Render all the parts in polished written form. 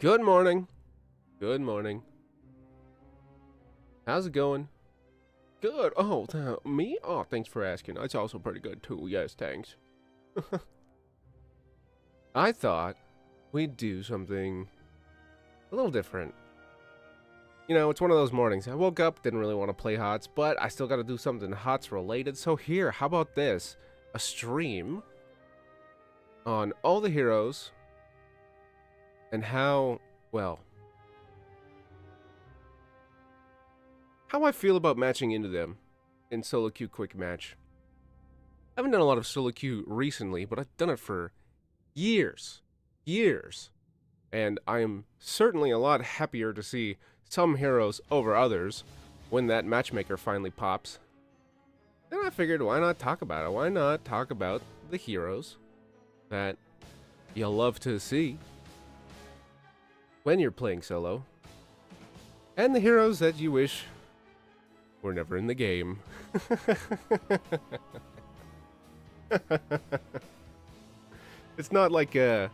Good morning. Good morning. How's it going? Good. Oh, me? Oh, thanks for asking. It's also pretty good too. Yes, thanks. I thought we'd do something a little different. You know, it's one of those mornings. I woke up, didn't really want to play HOTS, but I still got to do something HOTS related. So here, how about this? A stream on all the heroes and well, how I feel about matching into them in solo queue quick match. I haven't done a lot of solo queue recently, but I've done it for years. Years. And I am certainly a lot happier to see some heroes over others when that matchmaker finally pops. Then I figured, why not talk about it? Why not talk about the heroes that you love to see when you're playing solo, and the heroes that you wish were never in the game. It's not like a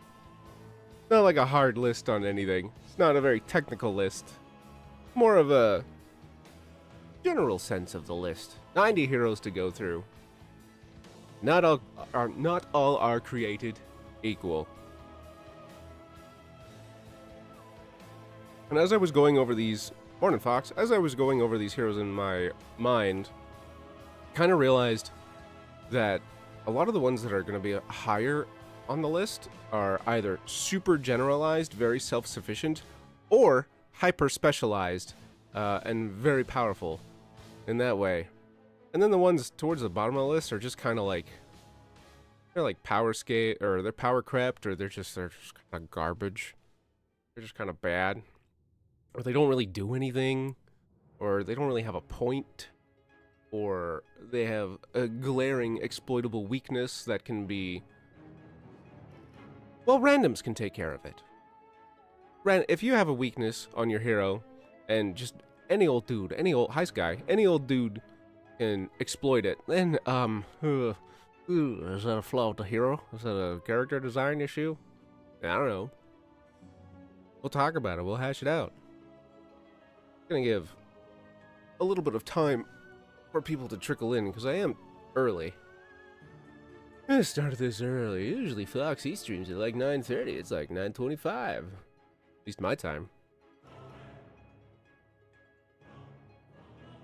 hard list on anything. It's not a very technical list. More of a general sense of the list. 90 heroes to go through. Not all are created equal. And as I was going over these, morning Fox, as I was going over these heroes in my mind, kind of realized that a lot of the ones that are going to be higher on the list are either super generalized, very self-sufficient, or hyper-specialized and very powerful in that way. And then the ones towards the bottom of the list are just kind of like, they're like power skate, or they're power crept, or they're just kind of garbage. They're just kind of bad. Or they don't really do anything, or they don't really have a point, or they have a glaring exploitable weakness that can be... Well, randoms can take care of it. If you have a weakness on your hero, and just any old dude, any old heist guy, any old dude can exploit it, then, is that a flaw with the hero? Is that a character design issue? I don't know. We'll talk about it. We'll hash it out. Gonna give a little bit of time for people to trickle in, because I am early. I started this early. Usually Foxy streams at like 9:30. It's like 9:25. At least my time.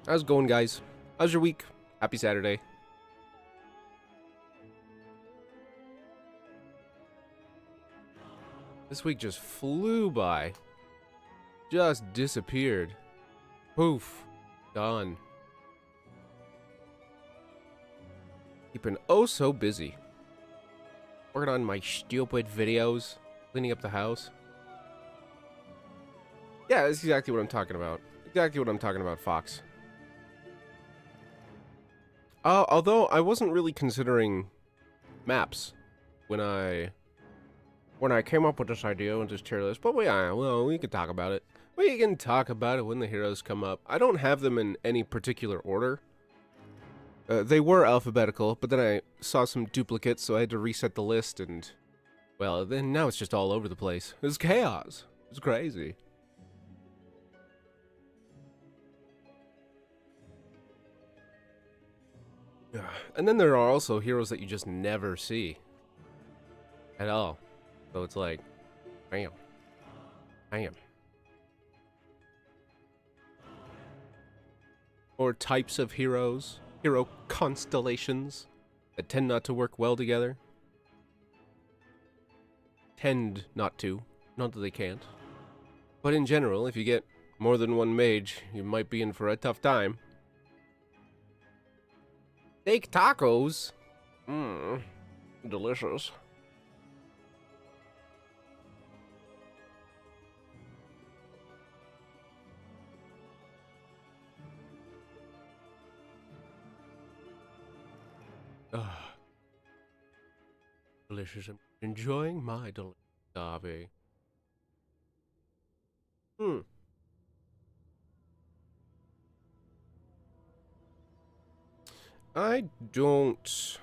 How's it going, guys? How's your week? Happy Saturday. This week just flew by. Just disappeared. Poof. Gone. Keeping oh so busy. Working on my stupid videos. Cleaning up the house. Yeah, that's exactly what I'm talking about. Exactly what I'm talking about, Fox. Although I wasn't really considering maps when I came up with this idea with this tier list, but we can talk about it. We can talk about it when the heroes come up. I don't have them in any particular order. They were alphabetical, but then I saw some duplicates, so I had to reset the list, and, well, then now it's just all over the place. It's chaos. It's crazy. And then there are also heroes that you just never see at all. So it's like, bam, bam. Or types of heroes, hero constellations that tend not to work well together. Tend not to, not that they can't. But in general, if you get more than one mage, you might be in for a tough time. Steak tacos? Mmm, delicious. Ah, delicious. I'm enjoying my delicious coffee. I don't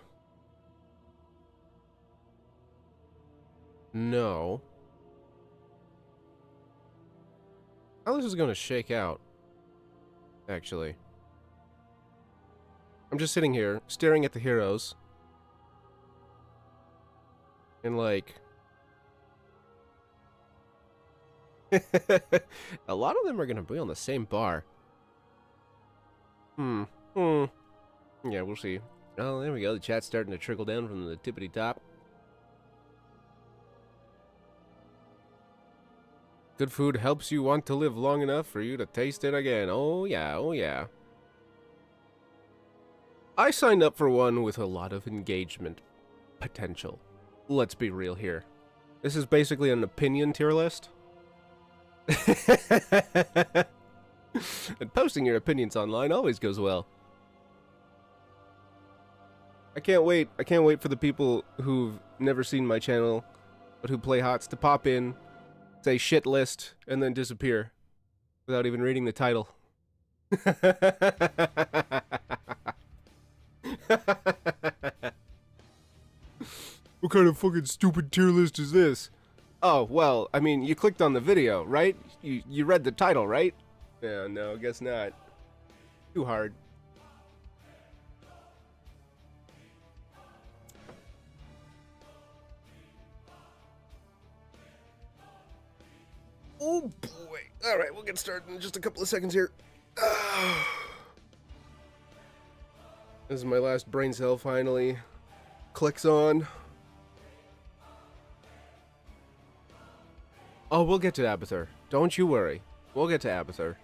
know. how this is going to shake out, actually. I'm just sitting here, staring at the heroes. And, like... a lot of them are going to be on the same bar. Yeah, we'll see. Oh, there we go. The chat's starting to trickle down from the tippity top. Good food helps you want to live long enough for you to taste it again. Oh, yeah, oh, yeah. I signed up for one with a lot of engagement potential. Let's be real here. This is basically an opinion tier list. And posting your opinions online always goes well. I can't wait. I can't wait for the people who've never seen my channel, but who play HOTS to pop in, say shit list, and then disappear without even reading the title. What kind of fucking stupid tier list is this? Oh, well, I mean, you clicked on the video, right? You read the title, right? Yeah, no, guess not. Too hard. Oh boy. Alright, we'll get started in just a couple of seconds here. This is my last brain cell finally. Clicks on. Oh, we'll get to Abathur. Don't you worry. We'll get to Abathur.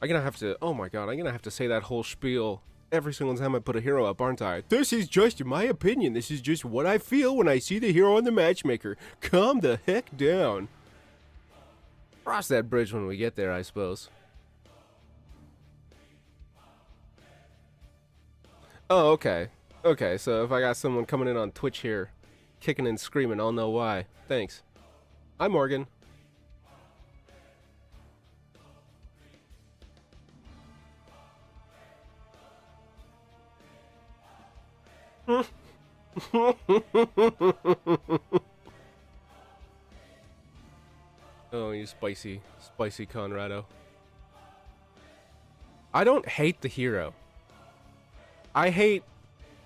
I'm gonna have to... Oh my god, I'm gonna have to say that whole spiel every single time I put a hero up, aren't I? This is just my opinion. This is just what I feel when I see the hero on the matchmaker. Calm the heck down. Cross that bridge when we get there, I suppose. Oh, okay. Okay, so if I got someone coming in on Twitch here, kicking and screaming, I'll know why. Thanks. I'm Morgan. Oh, you spicy Conrado. I don't hate the hero. I hate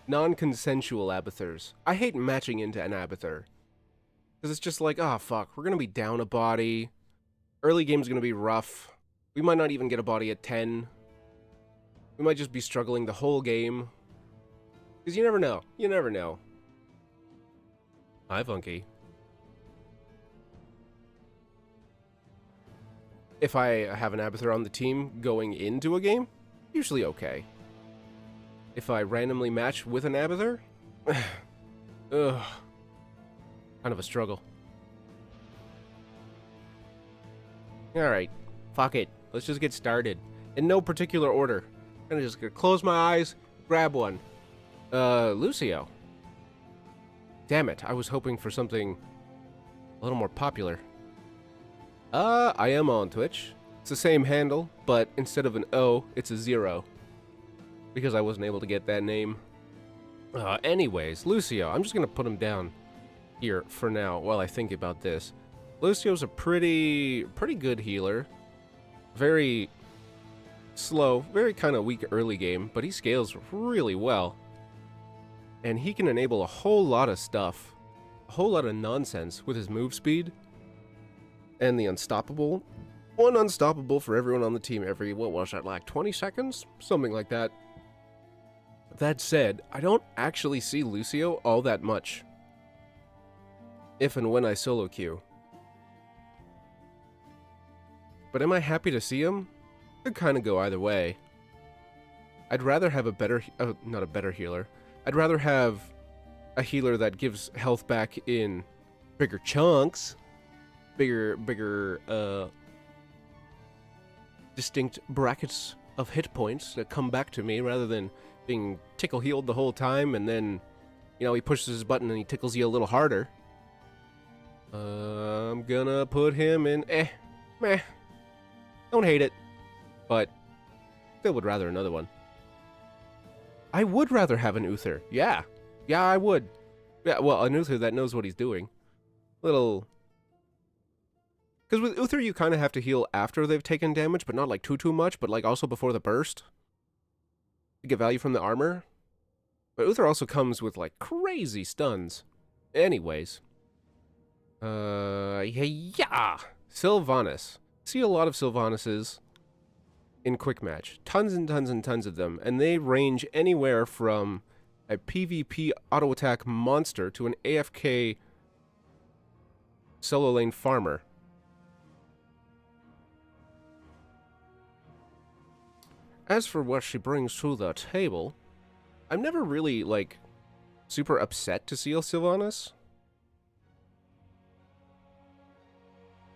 non-consensual Abathurs. I hate matching into an Abathur. Because it's just like, oh fuck, we're gonna be down a body. Early game's gonna be rough. We might not even get a body at 10. We might just be struggling the whole game. Because you never know. You never know. Hi, Funky. If I have an Abathur on the team going into a game, usually okay. If I randomly match with an Abathur, ugh, kind of a struggle. Alright, fuck it. Let's just get started. In no particular order. I'm just gonna close my eyes, grab one. Lucio. Damn it, I was hoping for something a little more popular. I am on Twitch. It's the same handle, but instead of an O, it's a 0. Because I wasn't able to get that name. Anyways, Lucio. I'm just gonna put him down here for now while I think about this. Lucio's a pretty good healer. Very slow, very kind of weak early game, but he scales really well. And he can enable a whole lot of stuff. A whole lot of nonsense with his move speed. And the unstoppable. One unstoppable for everyone on the team every, what was that, like 20 seconds? Something like that. That said, I don't actually see Lucio all that much. If and when I solo queue. But am I happy to see him? Could kind of go either way. I'd rather have a better, not a better healer. I'd rather have a healer that gives health back in bigger chunks. Bigger, distinct brackets of hit points that come back to me rather than being tickle healed the whole time and then, you know, he pushes his button and he tickles you a little harder. I'm gonna put him in meh. Don't hate it, but still would rather another one. I would rather have an Uther. Yeah, I would. Yeah, well, an Uther that knows what he's doing. Little... Because with Uther, you kind of have to heal after they've taken damage, but not like too much, but like also before the burst. To get value from the armor. But Uther also comes with like crazy stuns. Anyways. Yeah. Sylvanas. See a lot of Sylvanuses in quick match. Tons and tons and tons of them. And they range anywhere from a PvP auto attack monster to an AFK solo lane farmer. As for what she brings to the table, I'm never really, like, super upset to see a Sylvanas.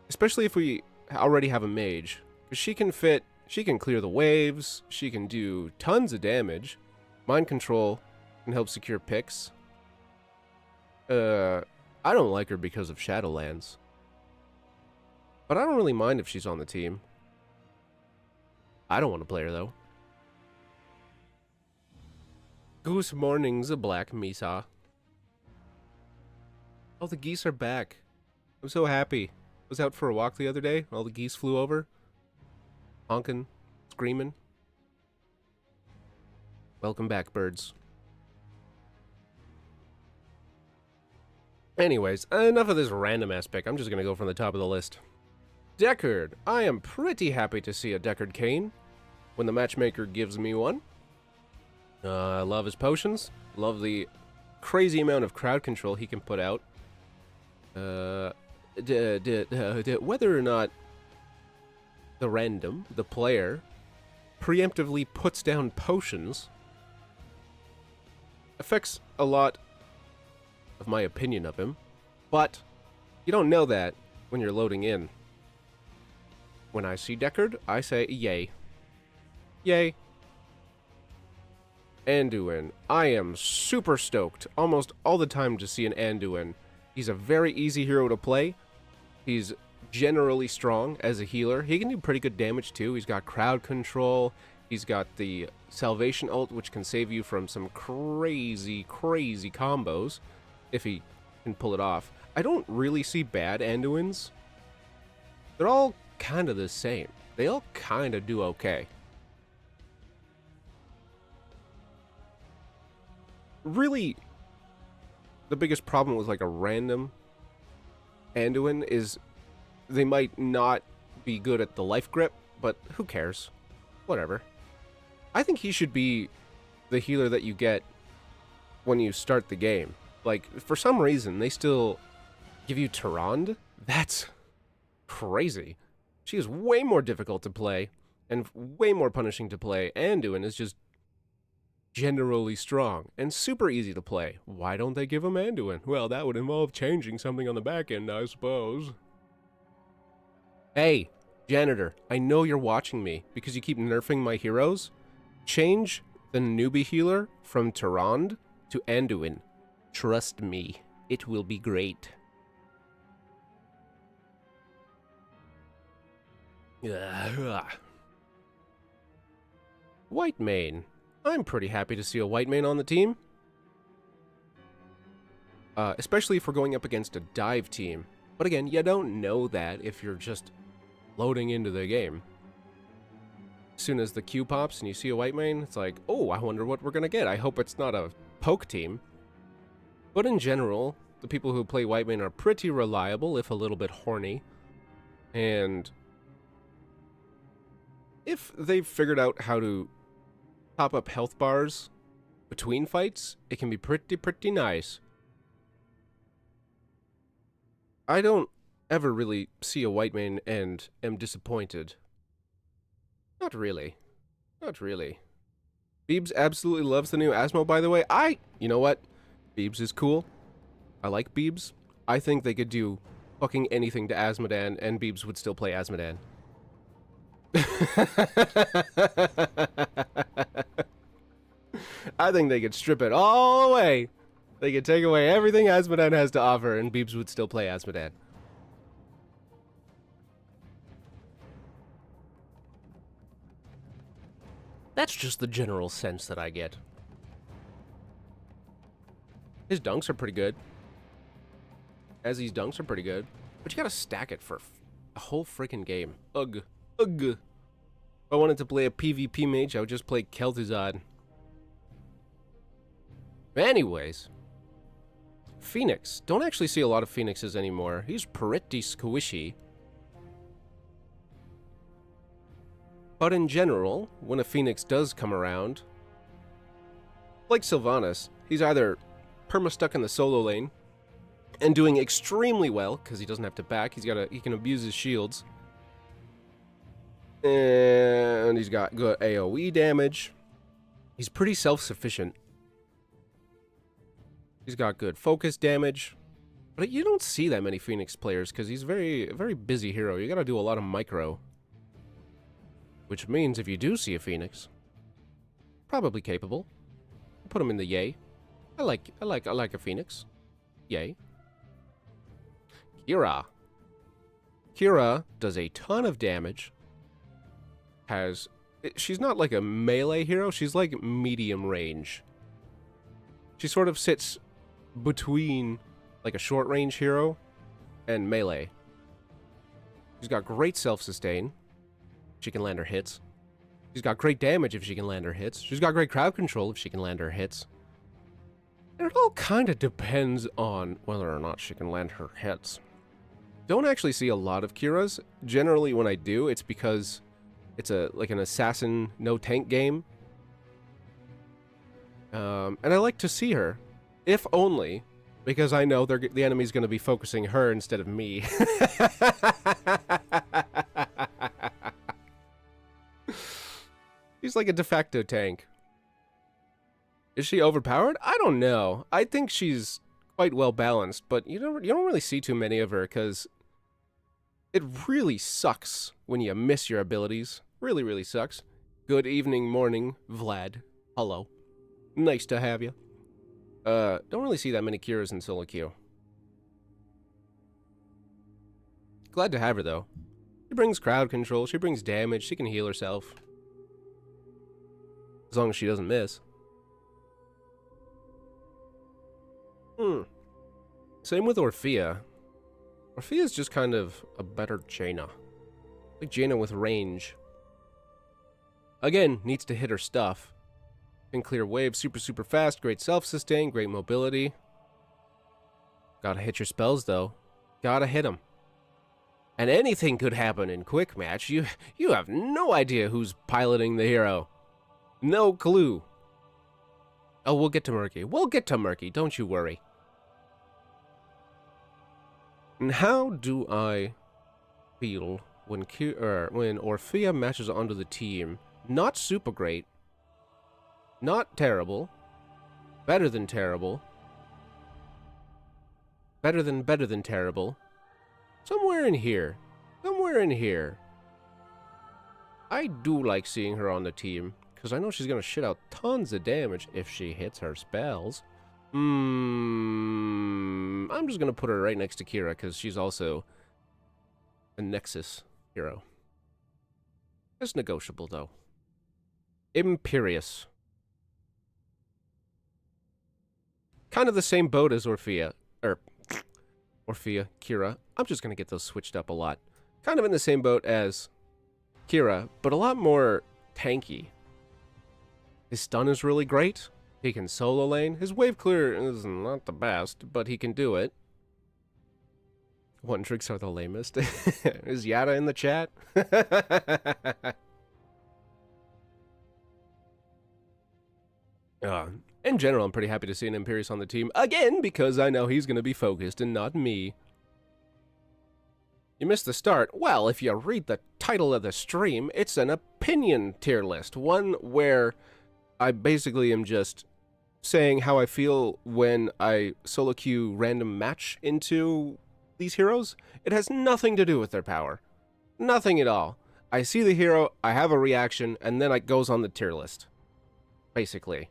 Especially if we already have a mage. Because she can clear the waves, she can do tons of damage. Mind control can help secure picks. I don't like her because of Shadowlands. But I don't really mind if she's on the team. I don't want to play her, though. Goose mornings, a black Misa. Oh, the geese are back. I'm so happy. I was out for a walk the other day. All the geese flew over. Honking. Screaming. Welcome back, birds. Anyways, enough of this random-ass pick. I'm just gonna go from the top of the list. Deckard. I am pretty happy to see a Deckard Cain when the matchmaker gives me one. I love his potions. Love the crazy amount of crowd control he can put out. Whether or not the player, preemptively puts down potions affects a lot of my opinion of him, but you don't know that when you're loading in. When I see Deckard, I say yay. Yay. Anduin. I am super stoked almost all the time to see an Anduin. He's a very easy hero to play. He's generally strong as a healer. He can do pretty good damage too. He's got crowd control. He's got the Salvation ult, which can save you from some crazy, crazy combos if he can pull it off. I don't really see bad Anduins. They're all kind of the same. They all kind of do okay. Really, the biggest problem with like a random Anduin is they might not be good at the life grip, but who cares? Whatever. I think he should be the healer that you get when you start the game. Like, for some reason, they still give you Tyrande? That's crazy. She is way more difficult to play and way more punishing to play. Anduin is just generally strong and super easy to play. Why don't they give him Anduin? Well, that would involve changing something on the back end, I suppose. Hey, janitor, I know you're watching me because you keep nerfing my heroes. Change the newbie healer from Tyrande to Anduin. Trust me, it will be great. White Mane. I'm pretty happy to see a White Mane on the team. Especially if we're going up against a dive team. But again, you don't know that if you're just loading into the game. As soon as the queue pops and you see a White Mane, it's like, oh, I wonder what we're gonna get. I hope it's not a poke team. But in general, the people who play White Mane are pretty reliable, if a little bit horny. And if they've figured out how to top up health bars between fights, it can be pretty nice. I don't ever really see a White Mane and am disappointed. Not really. Not really. Beebs absolutely loves the new Asmo, by the way. You know what? Beebs is cool. I like Beebs. I think they could do fucking anything to Asmodan, and Beebs would still play Asmodan. I think they could strip it all away. They could take away everything Asmodan has to offer, and Beebs would still play Asmodan. That's just the general sense that I get. His dunks are pretty good. These dunks are pretty good. But you gotta stack it for a whole freaking game. Ugh. Ugh. If I wanted to play a PvP mage, I would just play Kel'Thuzad. Anyways. Phoenix. Don't actually see a lot of Phoenixes anymore. He's pretty squishy. But in general, when a Phoenix does come around, like Sylvanas, he's either perma-stuck in the solo lane and doing extremely well because he doesn't have to back. He can abuse his shields, and he's got good AOE damage. He's pretty self-sufficient. He's got good focus damage, but you don't see that many Phoenix players because he's a very busy hero. You got to do a lot of micro, which means if you do see a Phoenix, probably capable. Put him in the yay. I like a Phoenix. Yay. Kira. Kira does a ton of damage. She's not like a melee hero, she's like medium range. She sort of sits between like a short range hero and melee. She's got great self-sustain. She can land her hits. She's got great damage if she can land her hits. She's got great crowd control if she can land her hits. And it all kind of depends on whether or not she can land her hits. Don't actually see a lot of Kiras. Generally, when I do, it's because it's like an assassin no tank game. And I like to see her, if only because I know the enemy's going to be focusing her instead of me. She's like a de facto tank. Is she overpowered? I don't know. I think she's quite well balanced, but you don't really see too many of her because it really sucks when you miss your abilities. Really, really sucks. Good evening, morning, Vlad. Hello. Nice to have you. Don't really see that many Kiras in solo queue. Glad to have her, though. She brings crowd control, she brings damage, she can heal herself. As long as she doesn't miss. Same with Orphea. Orphea's just kind of a better Jaina. Like Jaina with range. Again, needs to hit her stuff. Can clear waves super fast, great self-sustain, great mobility. Gotta hit your spells, though. Gotta hit them. And anything could happen in quick match. You have no idea who's piloting the hero. No clue. Oh, we'll get to Murky. We'll get to Murky, don't you worry. And how do I feel when Orphea matches onto the team? Not super great. Not terrible. Better than terrible. Better than terrible. Somewhere in here. Somewhere in here. I do like seeing her on the team, because I know she's going to shit out tons of damage if she hits her spells. I'm just going to put her right next to Kira, because she's also a Nexus hero. It's negotiable, though. Imperious. Kind of the same boat as Orphea. Orphea, Kira. I'm just going to get those switched up a lot. Kind of in the same boat as Kira, but a lot more tanky. His stun is really great. He can solo lane. His wave clear is not the best, but he can do it. One tricks are the lamest. Is Yada in the chat? In general, I'm pretty happy to see an Imperius on the team. Again, because I know he's going to be focused and not me. You missed the start. Well, if you read the title of the stream, it's an opinion tier list. One where I basically am just saying how I feel when I solo queue random match into these heroes. It has nothing to do with their power. Nothing at all. I see the hero, I have a reaction, and then it goes on the tier list. Basically.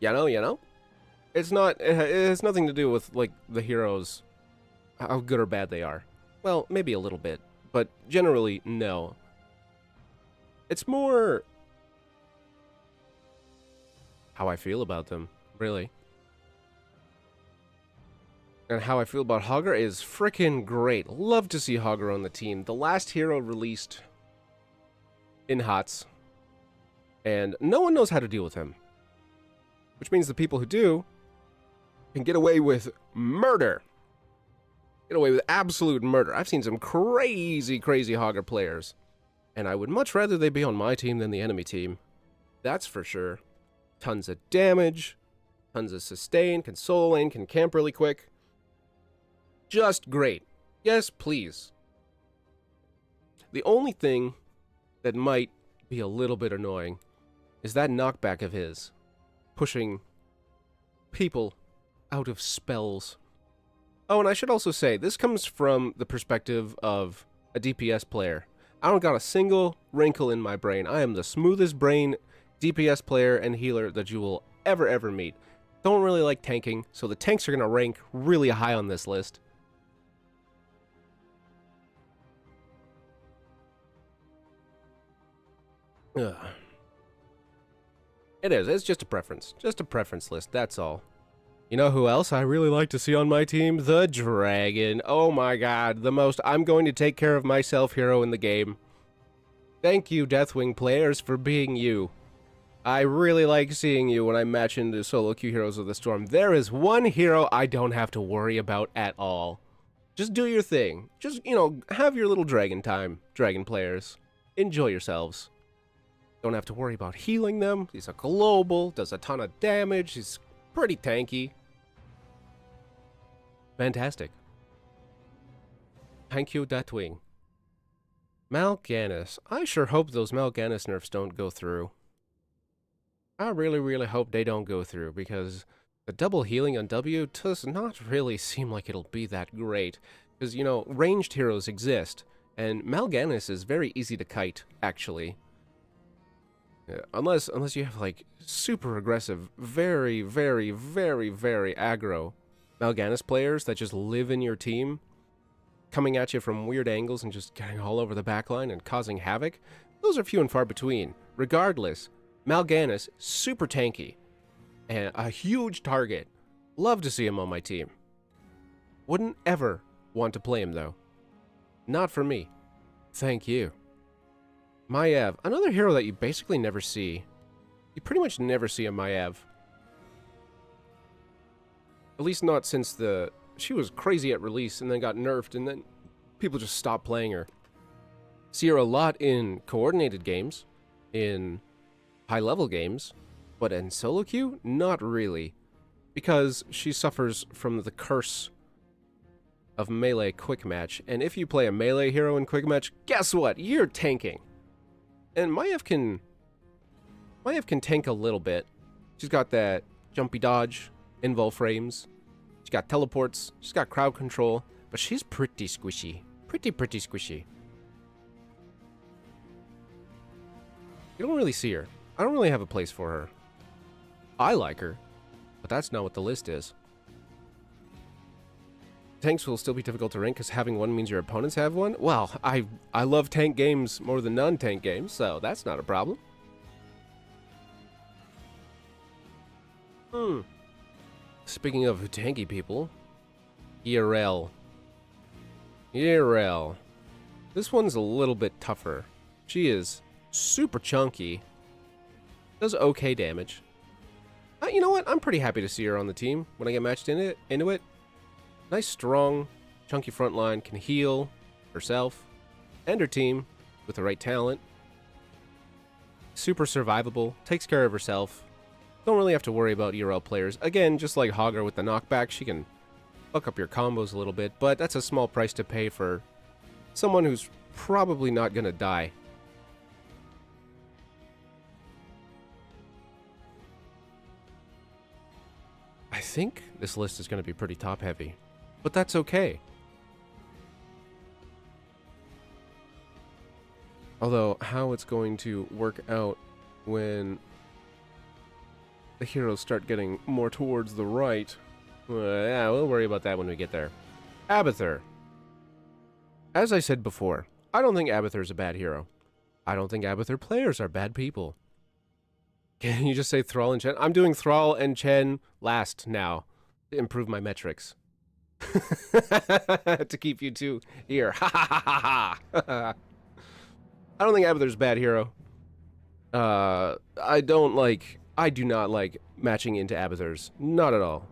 You know? It's not, it has nothing to do with, like, the heroes, how good or bad they are. Well, maybe a little bit, but generally, no. It's more how I feel about them, really. And how I feel about Hogger is freaking great. Love to see Hogger on the team. The last hero released in HOTS, and no one knows how to deal with him. Which means the people who do can get away with murder. Get away with absolute murder. I've seen some crazy, crazy Hogger players, and I would much rather they be on my team than the enemy team. That's for sure. Tons of damage, tons of sustain, can soul lane, can camp really quick. Just great. Yes, please. The only thing that might be a little bit annoying is that knockback of his, pushing people out of spells. Oh, and I should also say, this comes from the perspective of a DPS player. I don't got a single wrinkle in my brain. I am the smoothest brain DPS player and healer that you will ever meet. Don't really like tanking, so the tanks are going to rank really high on this list. Ugh. It is. It's just a preference. Just a preference list, that's all. You know who else I really like to see on my team? The Dragon. Oh my god, the most I'm going to take care of myself hero in the game. Thank you, Deathwing players, for being you. I really like seeing you when I match into solo queue Heroes of the Storm. There is one hero I don't have to worry about at all. Just do your thing. Just, you know, have your little dragon time, Dragon players. Enjoy yourselves. Don't have to worry about healing them. He's a global, does a ton of damage. He's pretty tanky. Fantastic. Thank you, Deathwing. Mal'Ganis. I sure hope those Mal'Ganis nerfs don't go through. I really hope they don't go through, because the double healing on W does not really seem like it'll be that great. Because, you know, ranged heroes exist, and Mal'Ganis is very easy to kite, actually. Unless you have, like, super aggressive, very aggro Mal'Ganis players that just live in your team, coming at you from weird angles and just getting all over the backline and causing havoc. Those are few and far between. Regardless, Mal'Ganis, super tanky, and a huge target. Love to see him on my team. Wouldn't ever want to play him, though. Not for me. Thank you. Maiev, another hero that you basically never see. You pretty much never see a Maiev. At least not since she was crazy at release and then got nerfed and then people just stopped playing her. See her a lot in coordinated games, in high-level games, but in solo queue, not really. Because she suffers from the curse of melee quick match, and if you play a melee hero in quick match, guess what? You're tanking. And Maiev can tank a little bit. She's got that jumpy dodge, invul frames. She's got teleports. She's got crowd control. But she's pretty squishy. Pretty squishy. You don't really see her. I don't really have a place for her. I like her, but that's not what the list is. Tanks will still be difficult to rank because having one means your opponents have one. Well, I love tank games more than non-tank games, so that's not a problem. Speaking of tanky people, Irel. This one's a little bit tougher. She is super chunky. Does okay damage. You know what? I'm pretty happy to see her on the team when I get matched into it. Nice, strong, chunky front line, can heal herself and her team with the right talent. Super survivable, takes care of herself. Don't really have to worry about ERL players. Again, just like Hogger with the knockback, she can fuck up your combos a little bit, but that's a small price to pay for someone who's probably not gonna die. I think this list is gonna be pretty top-heavy. But that's okay. Although, how it's going to work out when the heroes start getting more towards the right, yeah, we'll worry about that when we get there. Abathur. As I said before, I don't think Abathur's a bad hero. I don't think Abathur players are bad people. Can you just say Thrall and Chen? I'm doing Thrall and Chen last now to improve my metrics. To keep you two here. Ha ha ha ha ha. I don't think Abathur's a bad hero. I do not like matching into Abathurs. Not at all.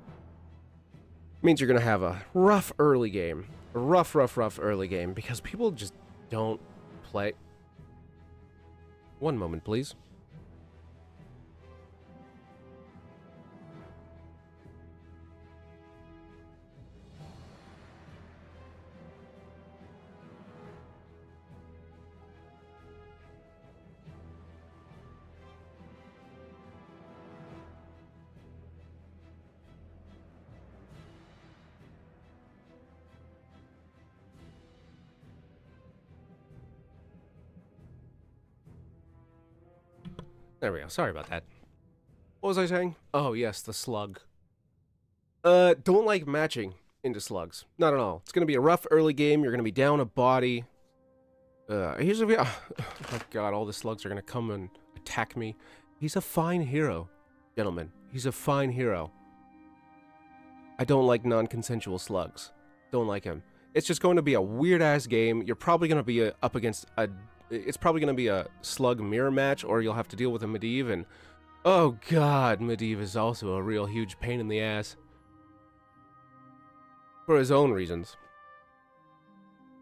Means you're gonna have a rough early game. A rough early game because people just don't play. One moment, please. There we go. Sorry about that. What was I saying? Oh, yes, the slug. Don't like matching into slugs. Not at all. It's going to be a rough early game. You're going to be down a body. Here's a... Oh my god, all the slugs are going to come and attack me. He's a fine hero, gentlemen. He's a fine hero. I don't like non-consensual slugs. Don't like him. It's just going to be a weird-ass game. You're probably going to be up against a... It's probably going to be a slug mirror match, or you'll have to deal with a Medivh, and... Oh god, Medivh is also a real huge pain in the ass. For his own reasons.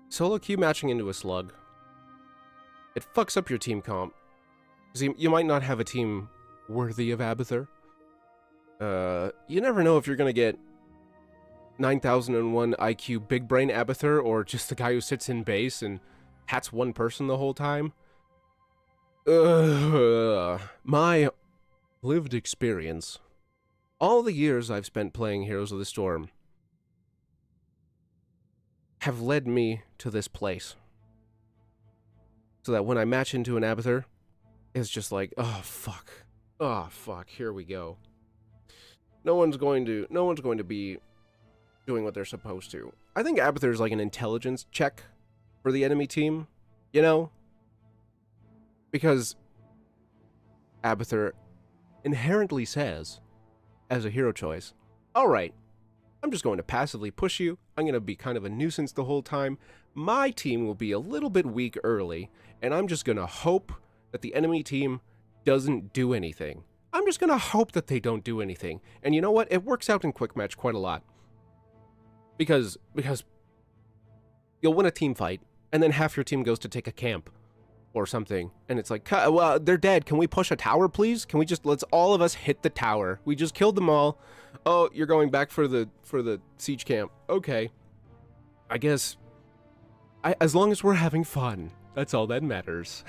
Solo queue matching into a slug. It fucks up your team comp. Because you might not have a team worthy of Abathur. You never know if you're going to get 9001 IQ big brain Abathur, or just the guy who sits in base and hats one person the whole time. My lived experience. All the years I've spent playing Heroes of the Storm have led me to this place. So that when I match into an Abathur, it's just like, oh fuck. Oh fuck, here we go. No one's going to be doing what they're supposed to. I think Abathur is like an intelligence check for the enemy team, you know? Because Abathur inherently says, as a hero choice, alright, I'm just going to passively push you, I'm going to be kind of a nuisance the whole time, my team will be a little bit weak early, and I'm just going to hope that the enemy team doesn't do anything. I'm just going to hope that they don't do anything. And you know what? It works out in quick match quite a lot. Because you'll win a team fight, and then half your team goes to take a camp or something, and it's like, well, they're dead. Can we push a tower, please? Can we just, let's all of us hit the tower. We just killed them all. Oh, you're going back for the siege camp. Okay. I guess, as long as we're having fun, that's all that matters.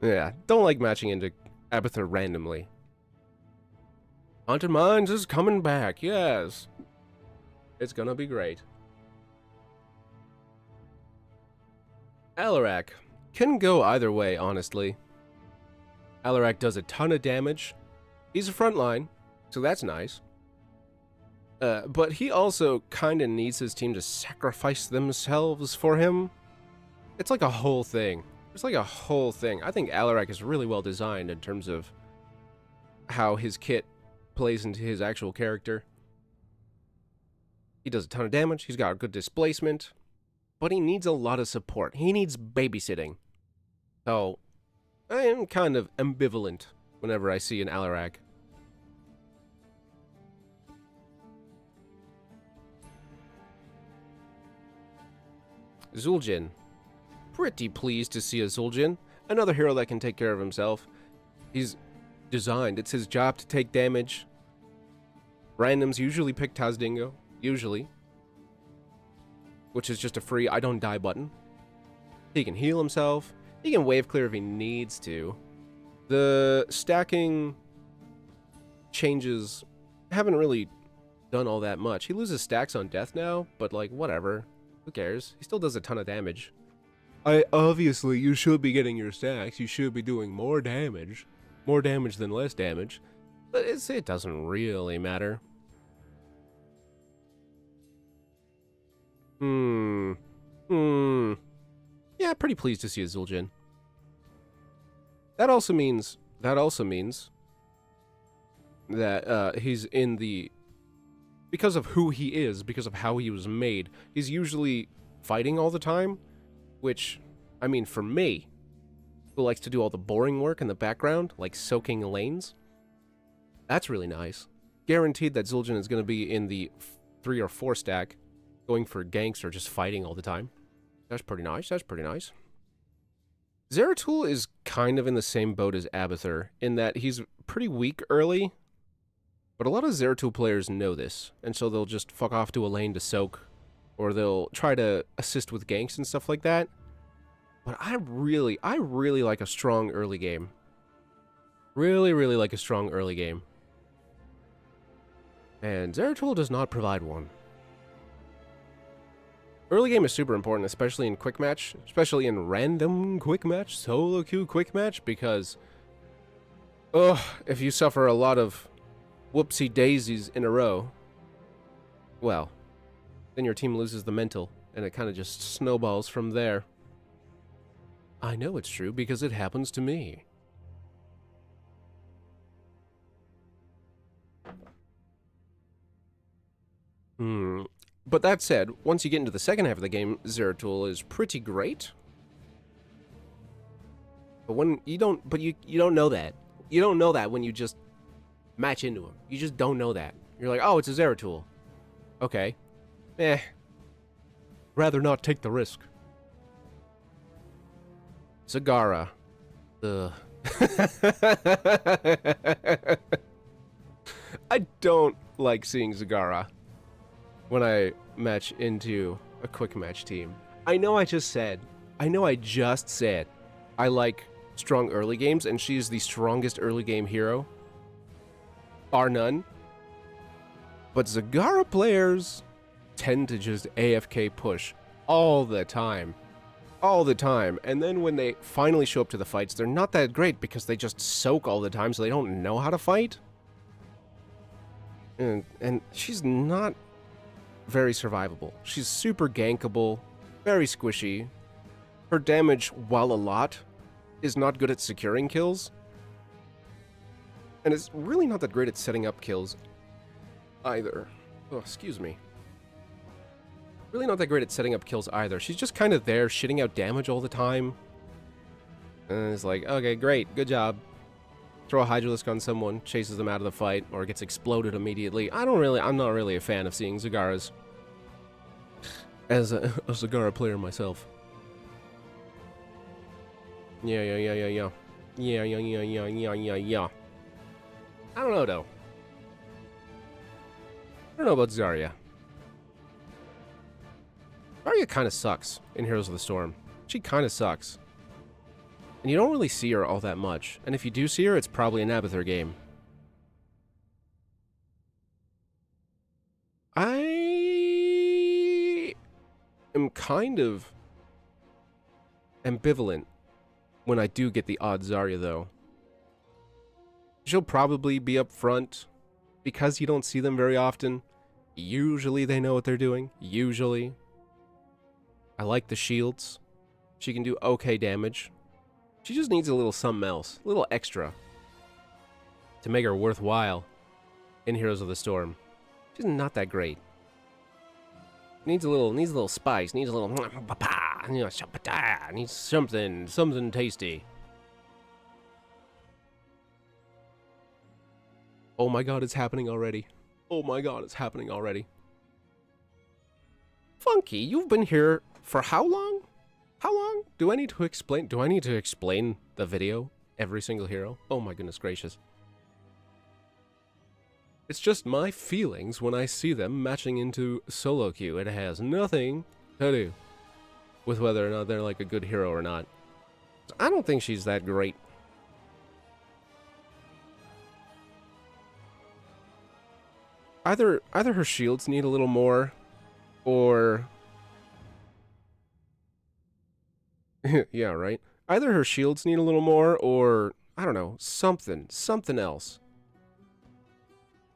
Yeah, don't like matching into Abathur randomly. Haunted Mines is coming back, yes. It's gonna be great. Alarak can go either way, honestly. Alarak does a ton of damage. He's a frontline, so that's nice. But he also kind of needs his team to sacrifice themselves for him. It's like a whole thing. It's like a whole thing. I think Alarak is really well designed in terms of how his kit plays into his actual character. He does a ton of damage. He's got a good displacement. But he needs a lot of support. He needs babysitting. So, I am kind of ambivalent whenever I see an Alarak. Zul'jin. Pretty pleased to see a Zul'jin. Another hero that can take care of himself. He's designed. It's his job to take damage. Randoms usually pick Tazdingo. Usually. Which is just a free I don't die button. He can heal himself. He can wave clear if he needs to. The stacking changes haven't really done all that much. He loses stacks on death now, but like, whatever. Who cares? He still does a ton of damage. Obviously, you should be getting your stacks. You should be doing more damage. More damage than less damage. But it doesn't really matter. pretty pleased to see a Zul'jin. That also means that he's in the, because of who he is, because of how he was made, he's usually fighting all the time, which, I mean, for me, who likes to do all the boring work in the background, like soaking lanes, that's really nice. Guaranteed that Zul'jin is going to be in the 3 or 4 stack, going for ganks or just fighting all the time. That's pretty nice, that's pretty nice. Zeratul is kind of in the same boat as Abathur, in that he's pretty weak early, but a lot of Zeratul players know this, and so they'll just fuck off to a lane to soak, or they'll try to assist with ganks and stuff like that. But I really like a strong early game. Really like a strong early game. And Zeratul does not provide one. Early game is super important, especially in quick match, especially in random quick match, solo queue quick match, because if you suffer a lot of whoopsie daisies in a row, well, then your team loses the mental, and it kind of just snowballs from there. I know it's true because it happens to me. But that said, once you get into the second half of the game, Zeratul is pretty great. But when you don't know that. You don't know that when you just match into him. You just don't know that. You're like, oh, it's a Zeratul. Okay. Rather not take the risk. Zagara. I don't like seeing Zagara when I match into a quick match team. I know I just said I like strong early games, and she's the strongest early game hero, bar none. But Zagara players tend to just AFK push all the time. And then when they finally show up to the fights, they're not that great because they just soak all the time, so they don't know how to fight. And she's not very survivable. She's super gankable, very squishy. Her damage, while a lot, is not good at securing kills. And it's really not that great at setting up kills either. Oh, excuse me. Really not that great at setting up kills either. She's just kind of there, shitting out damage all the time. And it's like, okay, great, good job. Throw a Hydralisk on someone, chases them out of the fight, or gets exploded immediately. I'm not really a fan of seeing Zagaras as a Zagara player myself. Yeah. Yeah. I don't know, though. I don't know about Zarya. Zarya kind of sucks in Heroes of the Storm. She kind of sucks. And you don't really see her all that much. And if you do see her, it's probably an Abathur game. I am kind of ambivalent when I do get the odd Zarya, though. She'll probably be up front because you don't see them very often. Usually they know what they're doing. Usually. I like the shields. She can do okay damage. She just needs a little something else, a little extra, to make her worthwhile in Heroes of the Storm. She's not that great. Needs a little spice. Needs a little, needs something tasty. Oh my god, it's happening already. Oh my god, it's happening already. Funky, you've been here for how long? How long? Do I need to explain the video? Every single hero? Oh my goodness gracious. It's just my feelings when I see them matching into solo queue. It has nothing to do with whether or not they're like a good hero or not. I don't think she's that great. Either her shields need a little more, or yeah, right. Either her shields need a little more, or I don't know, something else.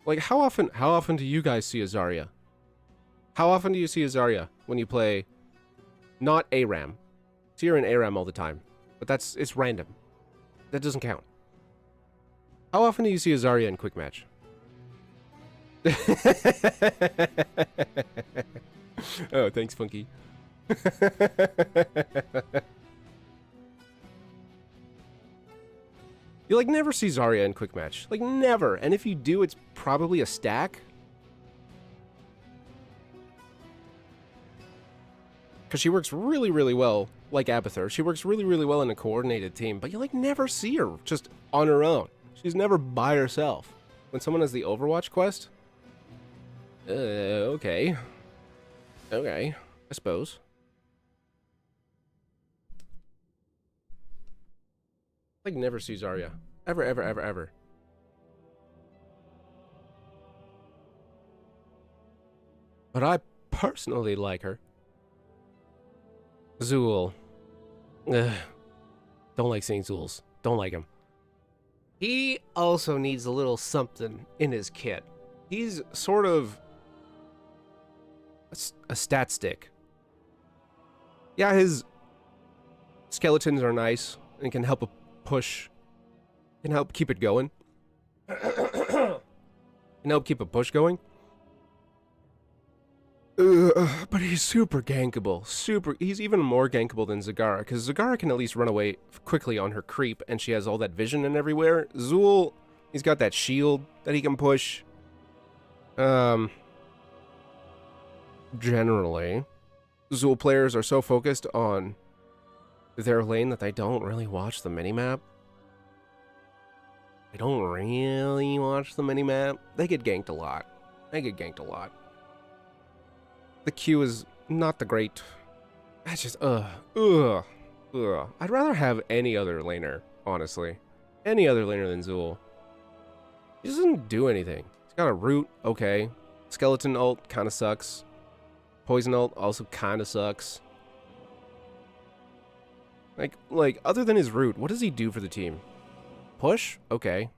Like how often do you guys see a Zarya? How often do you see a Zarya when you play not ARAM, See her in ARAM all the time. But it's random. That doesn't count. How often do you see a Zarya in quick match? Oh, thanks, Funky. You, like, never see Zarya in quick match. Like, never. And if you do, it's probably a stack. Because she works really, really well, like Abathur. She works really, really well in a coordinated team. But you, like, never see her just on her own. She's never by herself. When someone has the Overwatch quest? Okay. Okay, I suppose. Like, never see Zarya. Ever, ever, ever, ever. But I personally like her. Zool. Ugh. Don't like seeing Zools. Don't like him. He also needs a little something in his kit. He's sort of a stat stick. Yeah, his skeletons are nice and can help push, can help keep it going. Can help keep a push going. But he's super gankable. He's even more gankable than Zagara, because Zagara can at least run away quickly on her creep, and she has all that vision and everywhere. Zool, he's got that shield that he can push. Generally, Zool players are so focused on their lane that they don't really watch the minimap. They don't really watch the minimap. They get ganked a lot. The Q is not the great. That's just, I'd rather have any other laner, honestly. Any other laner than Zool. He doesn't do anything. He's got a root, okay. Skeleton ult kind of sucks. Poison ult also kind of sucks. Like, other than his root, what does he do for the team? Push? Okay.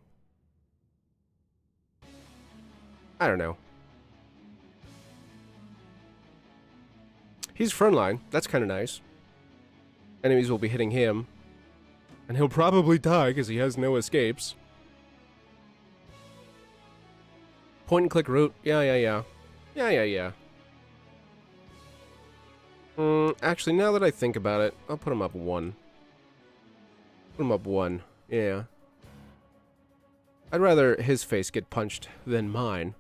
I don't know. He's frontline. That's kind of nice. Enemies will be hitting him. And he'll probably die because he has no escapes. Point and click route. Yeah. Actually, now that I think about it, I'll put him up 1. Put him up 1. Yeah. I'd rather his face get punched than mine.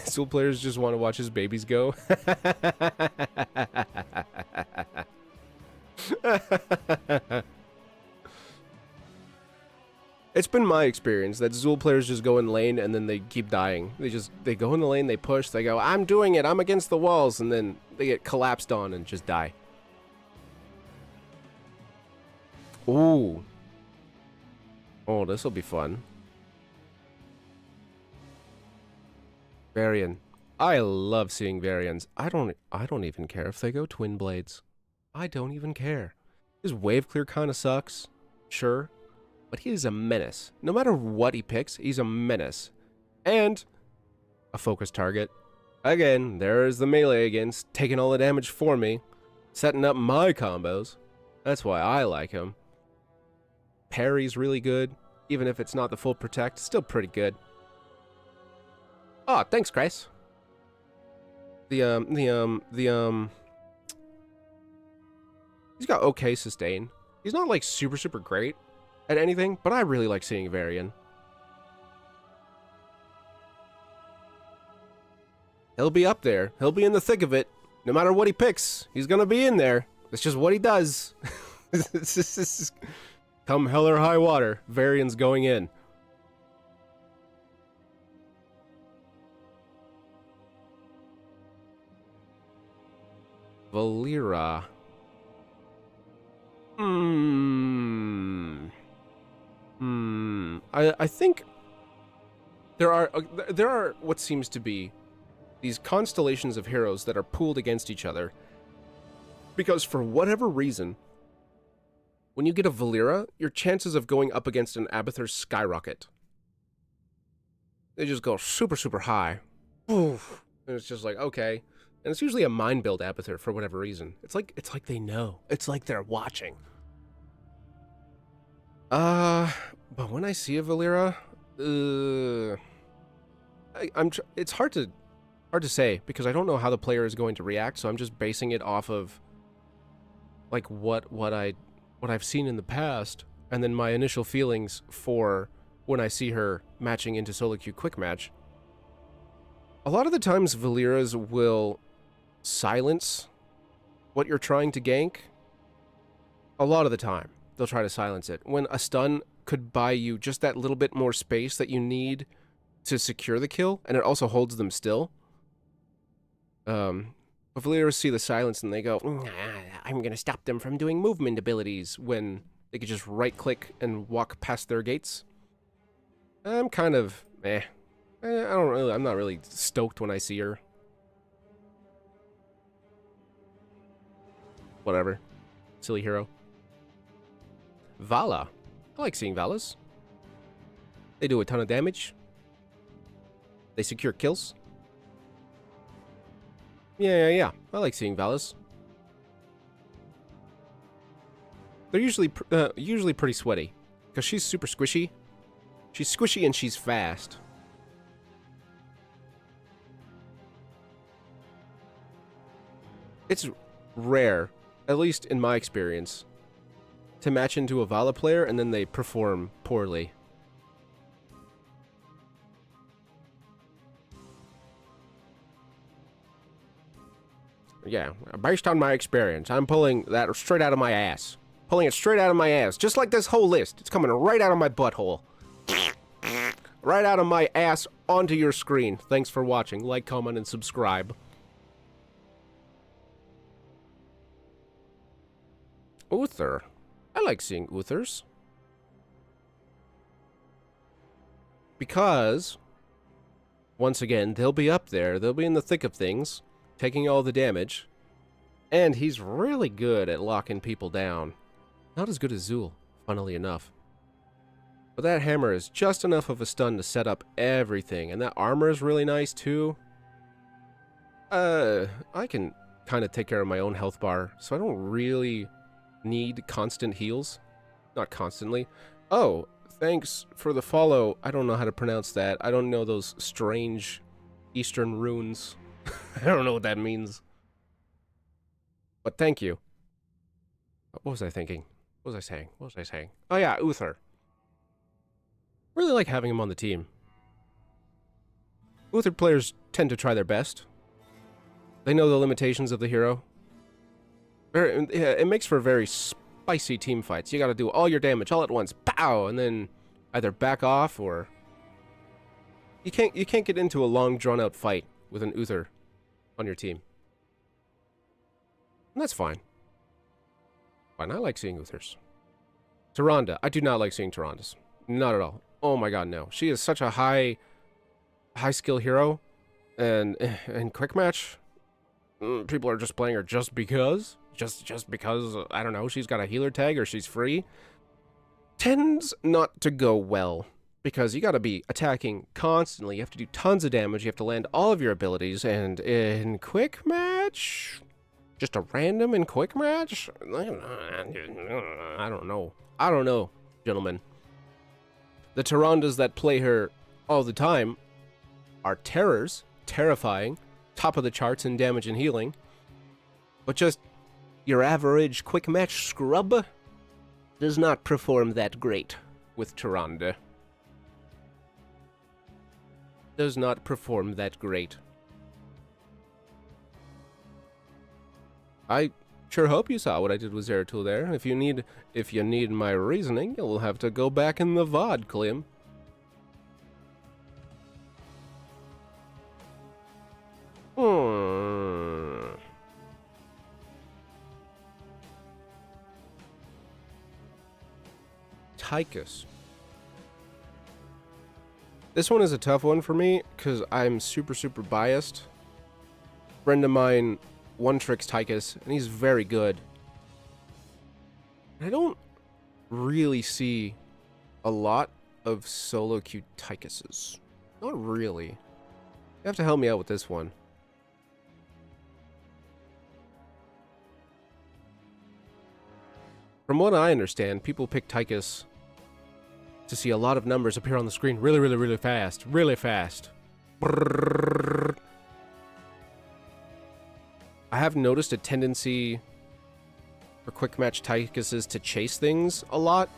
Soul players just want to watch his babies go. It's been my experience that Zool players just go in lane and then they keep dying. They go in the lane, they push, they go, I'm doing it, I'm against the walls, and then they get collapsed on and just die. Ooh. Oh, this'll be fun. Varian. I love seeing Varians. I don't even care if they go twin blades. I don't even care. His wave clear kind of sucks. Sure. But he is a menace. No matter what he picks, he's a menace. And a focus target. Again, there's the melee against taking all the damage for me. Setting up my combos. That's why I like him. Parry's really good. Even if it's not the full protect, still pretty good. Oh, thanks, Chris. He's got okay sustain. He's not like super great at anything, but I really like seeing Varian. He'll be up there. He'll be in the thick of it. No matter what he picks, he's gonna be in there. That's just what he does. Come hell or high water, Varian's going in. Valera. I think there are what seems to be these constellations of heroes that are pooled against each other. Because for whatever reason, when you get a Valera, your chances of going up against an Abathur skyrocket. They just go super high. Oof. And it's just like, okay. And it's usually a mind build Abathur for whatever reason. It's like they know. It's like they're watching. But when I see a Valera, it's hard to say because I don't know how the player is going to react, so I'm just basing it off of like what I've seen in the past, and then my initial feelings for when I see her matching into solo queue quick match. A lot of the times Valeras will silence what you're trying to gank. A lot of the time they'll try to silence it when a stun could buy you just that little bit more space that you need to secure the kill, and it also holds them still. But Valeras see the silence and they go, I'm gonna stop them from doing movement abilities, when they could just right click and walk past their gates. I'm kind of I'm not really stoked when I see her. Whatever. Silly hero. Vala. I like seeing Valas. They do a ton of damage. They secure kills. Yeah. I like seeing Valas. They're usually pretty sweaty, because she's super squishy. She's squishy and she's fast. It's rare, at least in my experience, to match into a Vala player and then they perform poorly. Yeah, based on my experience, I'm pulling that straight out of my ass. Pulling it straight out of my ass, just like this whole list. It's coming right out of my butthole. Right out of my ass onto your screen. Thanks for watching. Like, comment, and subscribe. Uther. I like seeing Uthers. Because, once again, they'll be up there. They'll be in the thick of things, taking all the damage. And he's really good at locking people down. Not as good as Zul, funnily enough. But that hammer is just enough of a stun to set up everything. And that armor is really nice, too. I can kind of take care of my own health bar, so I don't really need constant heals. Not constantly. Oh, thanks for the follow. I don't know how to pronounce that. I don't know those strange Eastern runes. I don't know what that means. But thank you. What was I thinking? What was I saying? Oh yeah, Uther. Really like having him on the team. Uther players tend to try their best. They know the limitations of the hero. It makes for very spicy team fights. You gotta do all your damage all at once, pow, and then either back off or you can't get into a long drawn out fight with an Uther on your team. And that's fine. Fine, I like seeing Uthers. Tyrande. I do not like seeing Tyrandes. Not at all. Oh my god, no. She is such a high skill hero, and in quick match, people are just playing her just because. Just because, I don't know, she's got a healer tag or she's free. Tends not to go well, because you gotta be attacking constantly. You have to do tons of damage. You have to land all of your abilities, and in quick match, just a random in quick match? I don't know, gentlemen. The Tyrandes that play her all the time are terrors, terrifying, top of the charts in damage and healing, but just your average quick match scrub does not perform that great with Tyrande. Does not perform that great. I sure hope you saw what I did with Zeratul there. If you need my reasoning, you'll have to go back in the VOD, Clem. Tychus. This one is a tough one for me, because I'm super biased. Friend of mine one-tricks Tychus, and he's very good. I don't really see a lot of solo queue Tychuses. Not really. You have to help me out with this one. From what I understand, people pick Tychus to see a lot of numbers appear on the screen really, really, really fast. Really fast. Brrrr. I have noticed a tendency for quick match Tychuses to chase things a lot.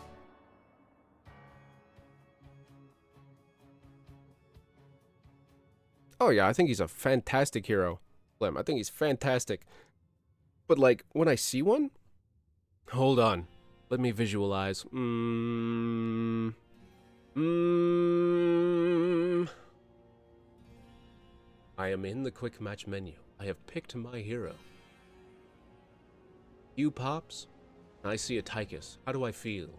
Oh yeah, I think he's a fantastic hero, Slim. I think he's fantastic. But like, when I see one... Hold on. Let me visualize. I am in the quick match menu. I have picked my hero. You pops, and I see a Tychus. How do I feel?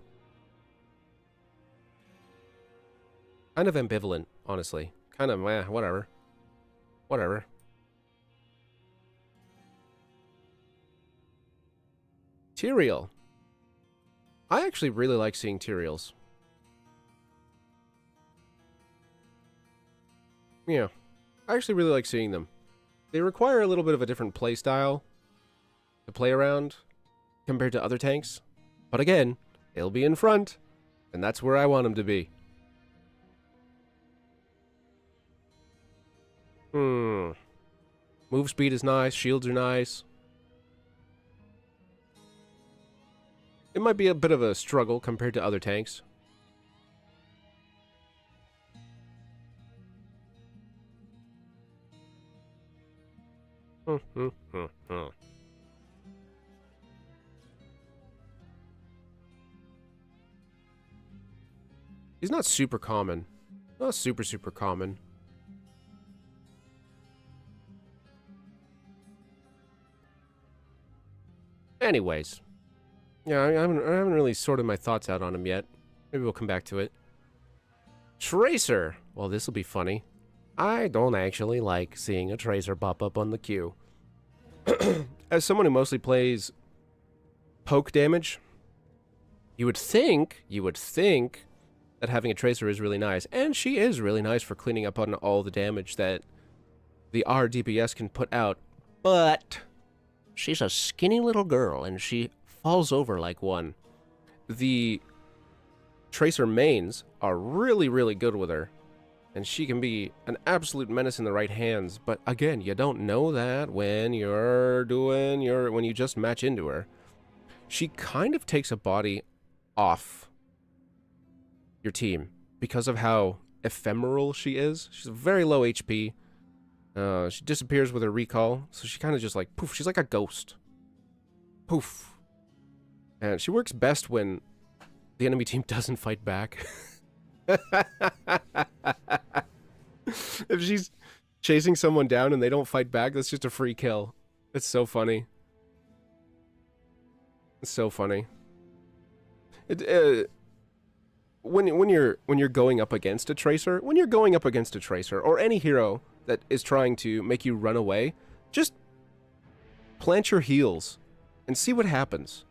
Kind of ambivalent, honestly. Kind of, whatever. Whatever. Tyrael. I actually really like seeing Tyraels. Yeah. I actually really like seeing them. They require a little bit of a different play style to play around compared to other tanks. But again, they'll be in front, and that's where I want them to be. Move speed is nice, shields are nice. It might be a bit of a struggle compared to other tanks. He's not super common. Not super common. Anyways. Yeah, I haven't really sorted my thoughts out on him yet. Maybe we'll come back to it. Tracer! Well, this will be funny. I don't actually like seeing a Tracer pop up on the queue. As someone who mostly plays poke damage, you would think that having a Tracer is really nice. And she is really nice for cleaning up on all the damage that the R DPS can put out. But she's a skinny little girl, and she falls over like one. The Tracer mains are really, really good with her, and she can be an absolute menace in the right hands. But again, you don't know that when when you just match into her. She kind of takes a body off your team because of how ephemeral she is. She's very low HP. She disappears with her recall, so she kind of just like poof. She's like a ghost. Poof. And she works best when the enemy team doesn't fight back. If she's chasing someone down and they don't fight back, that's just a free kill. It's so funny. It's so funny. When you're going up against a Tracer, or any hero that is trying to make you run away, just plant your heels and see what happens.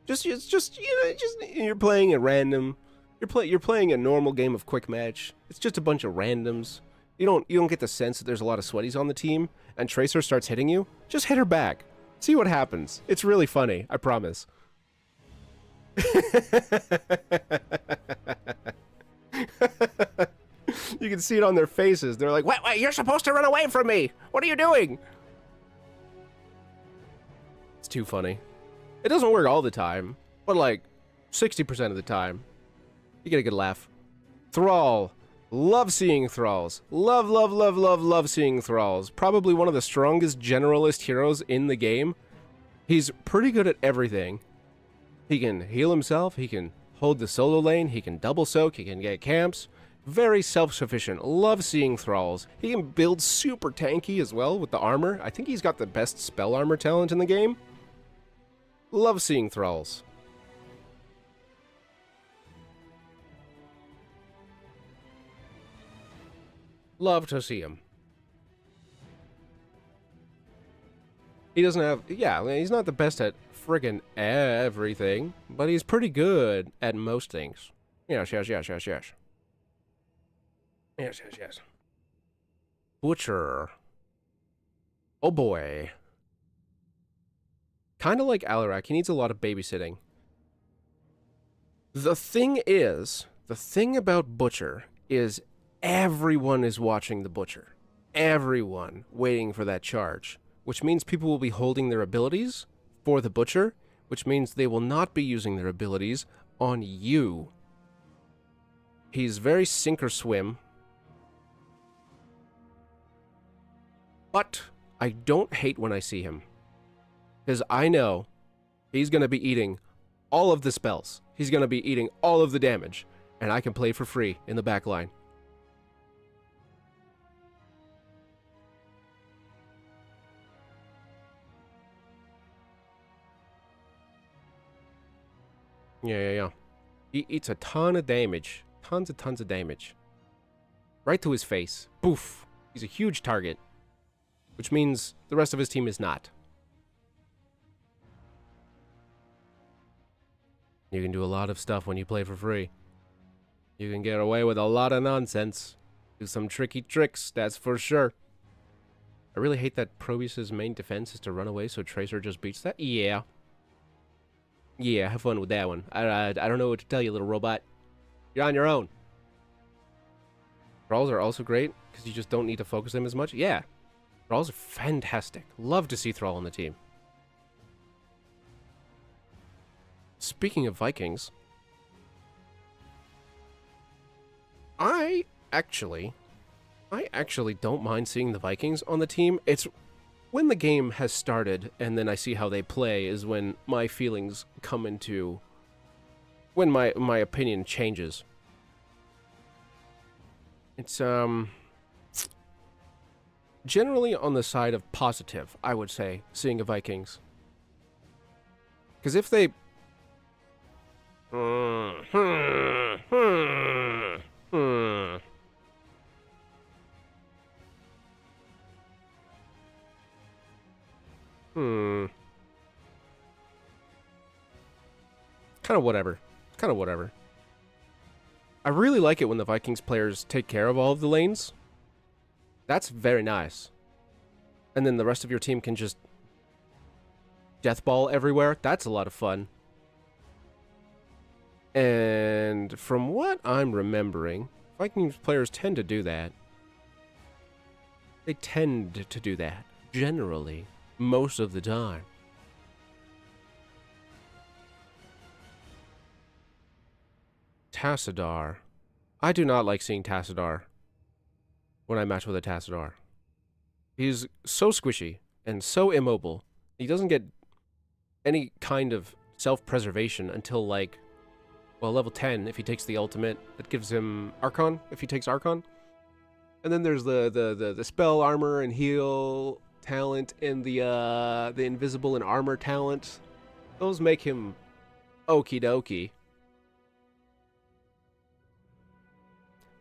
You're playing a random. You're playing a normal game of quick match. It's just a bunch of randoms. You don't get the sense that there's a lot of sweaties on the team, and Tracer starts hitting you. Just hit her back. See what happens. It's really funny. I promise. You can see it on their faces. They're like, wait, you're supposed to run away from me. What are you doing? It's too funny. It doesn't work all the time, but like 60% of the time, you get a good laugh. Thrall. Love seeing Thralls. Love seeing Thralls. Probably one of the strongest generalist heroes in the game. He's pretty good at everything. He can heal himself, he can hold the solo lane, he can double soak, he can get camps. Very self-sufficient. Love seeing Thralls. He can build super tanky as well with the armor. I think he's got the best spell armor talent in the game. Love seeing Thralls. Love to see him. He doesn't have... Yeah, he's not the best at friggin' everything, but he's pretty good at most things. Yes. Yes. Butcher. Oh boy. Kind of like Alarak, he needs a lot of babysitting. The thing about Butcher is everyone is watching the Butcher. Everyone waiting for that charge, which means people will be holding their abilities for the Butcher, which means they will not be using their abilities on you. He's very sink or swim, but I don't hate when I see him, because I know he's going to be eating all of the spells. He's going to be eating all of the damage, and I can play for free in the back line. Yeah. He eats a ton of damage. Tons of damage. Right to his face. Boof. He's a huge target. Which means the rest of his team is not. You can do a lot of stuff when you play for free. You can get away with a lot of nonsense. Do some tricky tricks, that's for sure. I really hate that Probius's main defense is to run away, so Tracer just beats that. Yeah, have fun with that one. I don't know what to tell you, little robot. You're on your own. Thralls are also great, because you just don't need to focus them as much. Yeah, Thralls are fantastic. Love to see Thrall on the team. Speaking of Vikings, I actually don't mind seeing the Vikings on the team. It's when the game has started and then I see how they play is when my feelings come into, when my opinion changes. It's generally on the side of positive, I would say, seeing the Vikings. Because if they kind of whatever. I really like it when the Vikings players take care of all of the lanes. That's very nice. And then the rest of your team can just deathball everywhere. That's a lot of fun. And from what I'm remembering, Vikings players tend to do that. They tend to do that, generally, most of the time. Tassadar. I do not like seeing Tassadar when I match with a Tassadar. He's so squishy and so immobile. He doesn't get any kind of self-preservation until, like, well, level 10 if he takes the ultimate. That gives him Archon if he takes Archon. And then there's the spell, armor, and heal talent, and the invisible and armor talent. Those make him okie dokie.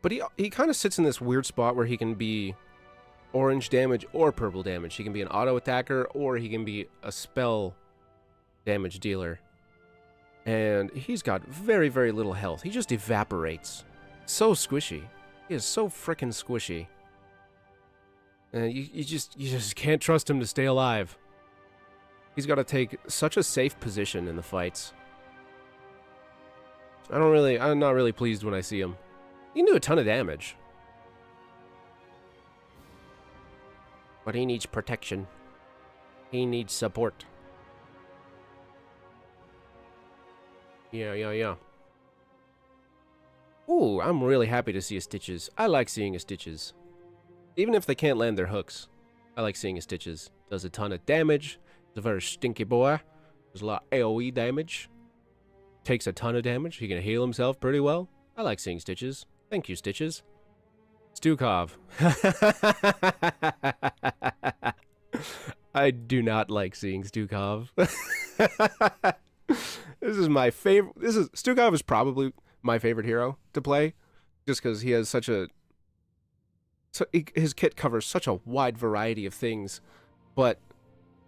But he kind of sits in this weird spot where he can be orange damage or purple damage. He can be an auto attacker or he can be a spell damage dealer. And he's got very, very little health. He just evaporates. So squishy. He is so frickin' squishy. And you just can't trust him to stay alive. He's got to take such a safe position in the fights. I'm not really pleased when I see him. He can do a ton of damage. But he needs protection. He needs support. Yeah. Ooh, I'm really happy to see his Stitches. I like seeing his Stitches. Even if they can't land their hooks, I like seeing his Stitches. Does a ton of damage. He's a very stinky boy. There's a lot of AoE damage. Takes a ton of damage. He can heal himself pretty well. I like seeing Stitches. Thank you, Stitches. Stukov. I do not like seeing Stukov. This is my favorite. Stukov is probably my favorite hero to play, just because he has his kit covers such a wide variety of things. But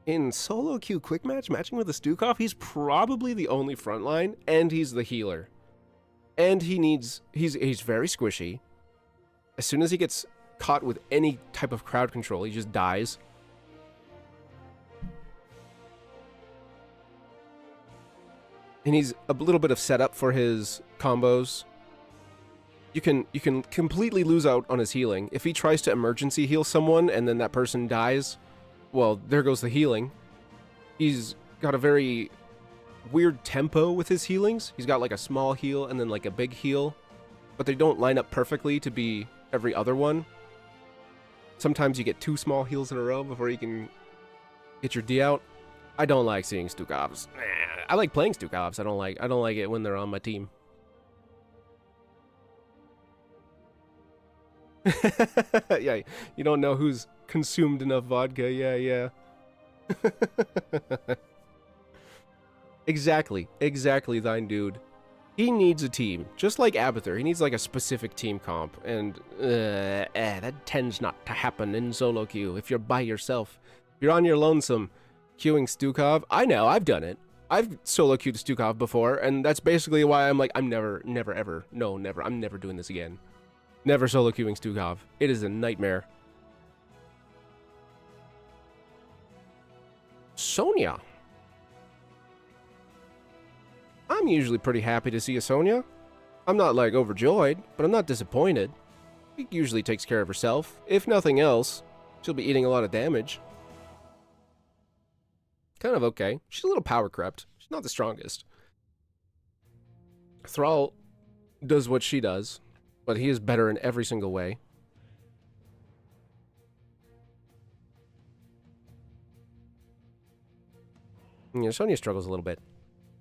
in solo queue quick matching with a Stukov, he's probably the only frontline, and he's the healer. And he's very squishy. As soon as he gets caught with any type of crowd control, he just dies. and he's a little bit of setup for his combos. You can completely lose out on his healing. If he tries to emergency heal someone and then that person dies, well, there goes the healing. He's got a very weird tempo with his healings. He's got like a small heal and then like a big heal, but they don't line up perfectly to be every other one. Sometimes you get 2 small heals in a row before you can get your D out. I don't like seeing Stukovs. I like playing Stukovs. I don't like it when they're on my team. Yeah, you don't know who's consumed enough vodka. Yeah. Exactly, thine dude. He needs a team, just like Abathur. He needs like a specific team comp, and that tends not to happen in solo queue. If you're by yourself, if you're on your lonesome, queuing Stukov. I know, I've done it. I've solo queued Stukov before, and that's basically why I'm like, I'm never, ever, no, never, I'm never doing this again. Never solo queuing Stukov. It is a nightmare. Sonya. I'm usually pretty happy to see a Sonya. I'm not, like, overjoyed, but I'm not disappointed. She usually takes care of herself. If nothing else, she'll be eating a lot of damage. Kind of okay. She's a little power crept. She's not the strongest. Thrall does what she does, but he is better in every single way. Yeah, Sonya struggles a little bit.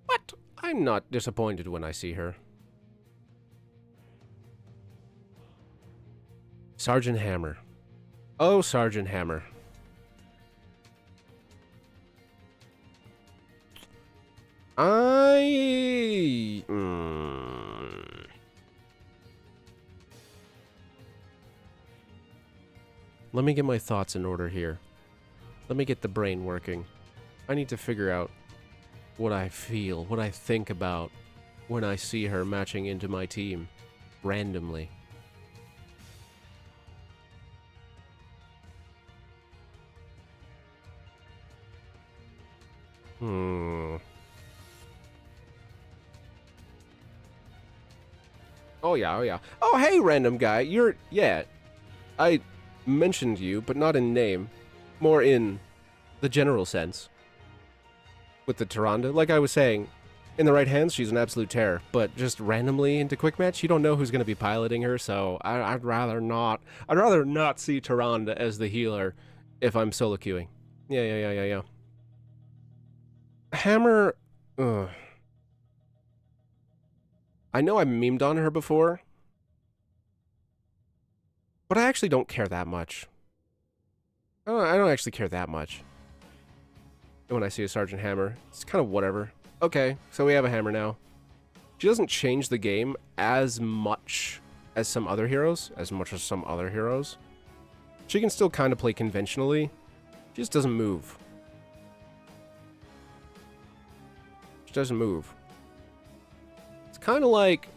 But I'm not disappointed when I see her. Sergeant Hammer. Oh, Sergeant Hammer. Let me get my thoughts in order here. Let me get the brain working. I need to figure out what I feel, what I think about when I see her matching into my team randomly. Oh yeah. Oh, hey, random guy. Yeah. I mentioned you, but not in name. More in the general sense. With the Tyrande. Like I was saying, in the right hands, she's an absolute terror. But just randomly into quick match, you don't know who's going to be piloting her, so I'd rather not. I'd rather not see Tyrande as the healer if I'm solo queuing. Yeah. Hammer... I know I memed on her before, but I actually don't care that much. I don't actually care that much. When I see a Sergeant Hammer, it's kind of whatever. Okay, so we have a Hammer now. She doesn't change the game as much as some other heroes, She can still kind of play conventionally. She just doesn't move. She doesn't move. It's kind of like,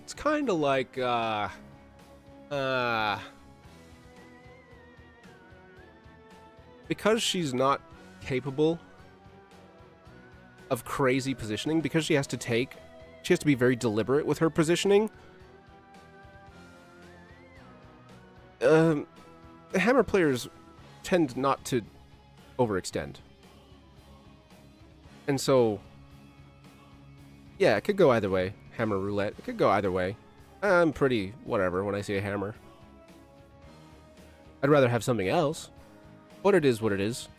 because she's not capable of crazy positioning, because she has to be very deliberate with her positioning. Hammer players tend not to overextend. And so, yeah, it could go either way. Hammer roulette. It could go either way. I'm pretty whatever when I see a hammer. I'd rather have something else. But it is what it is.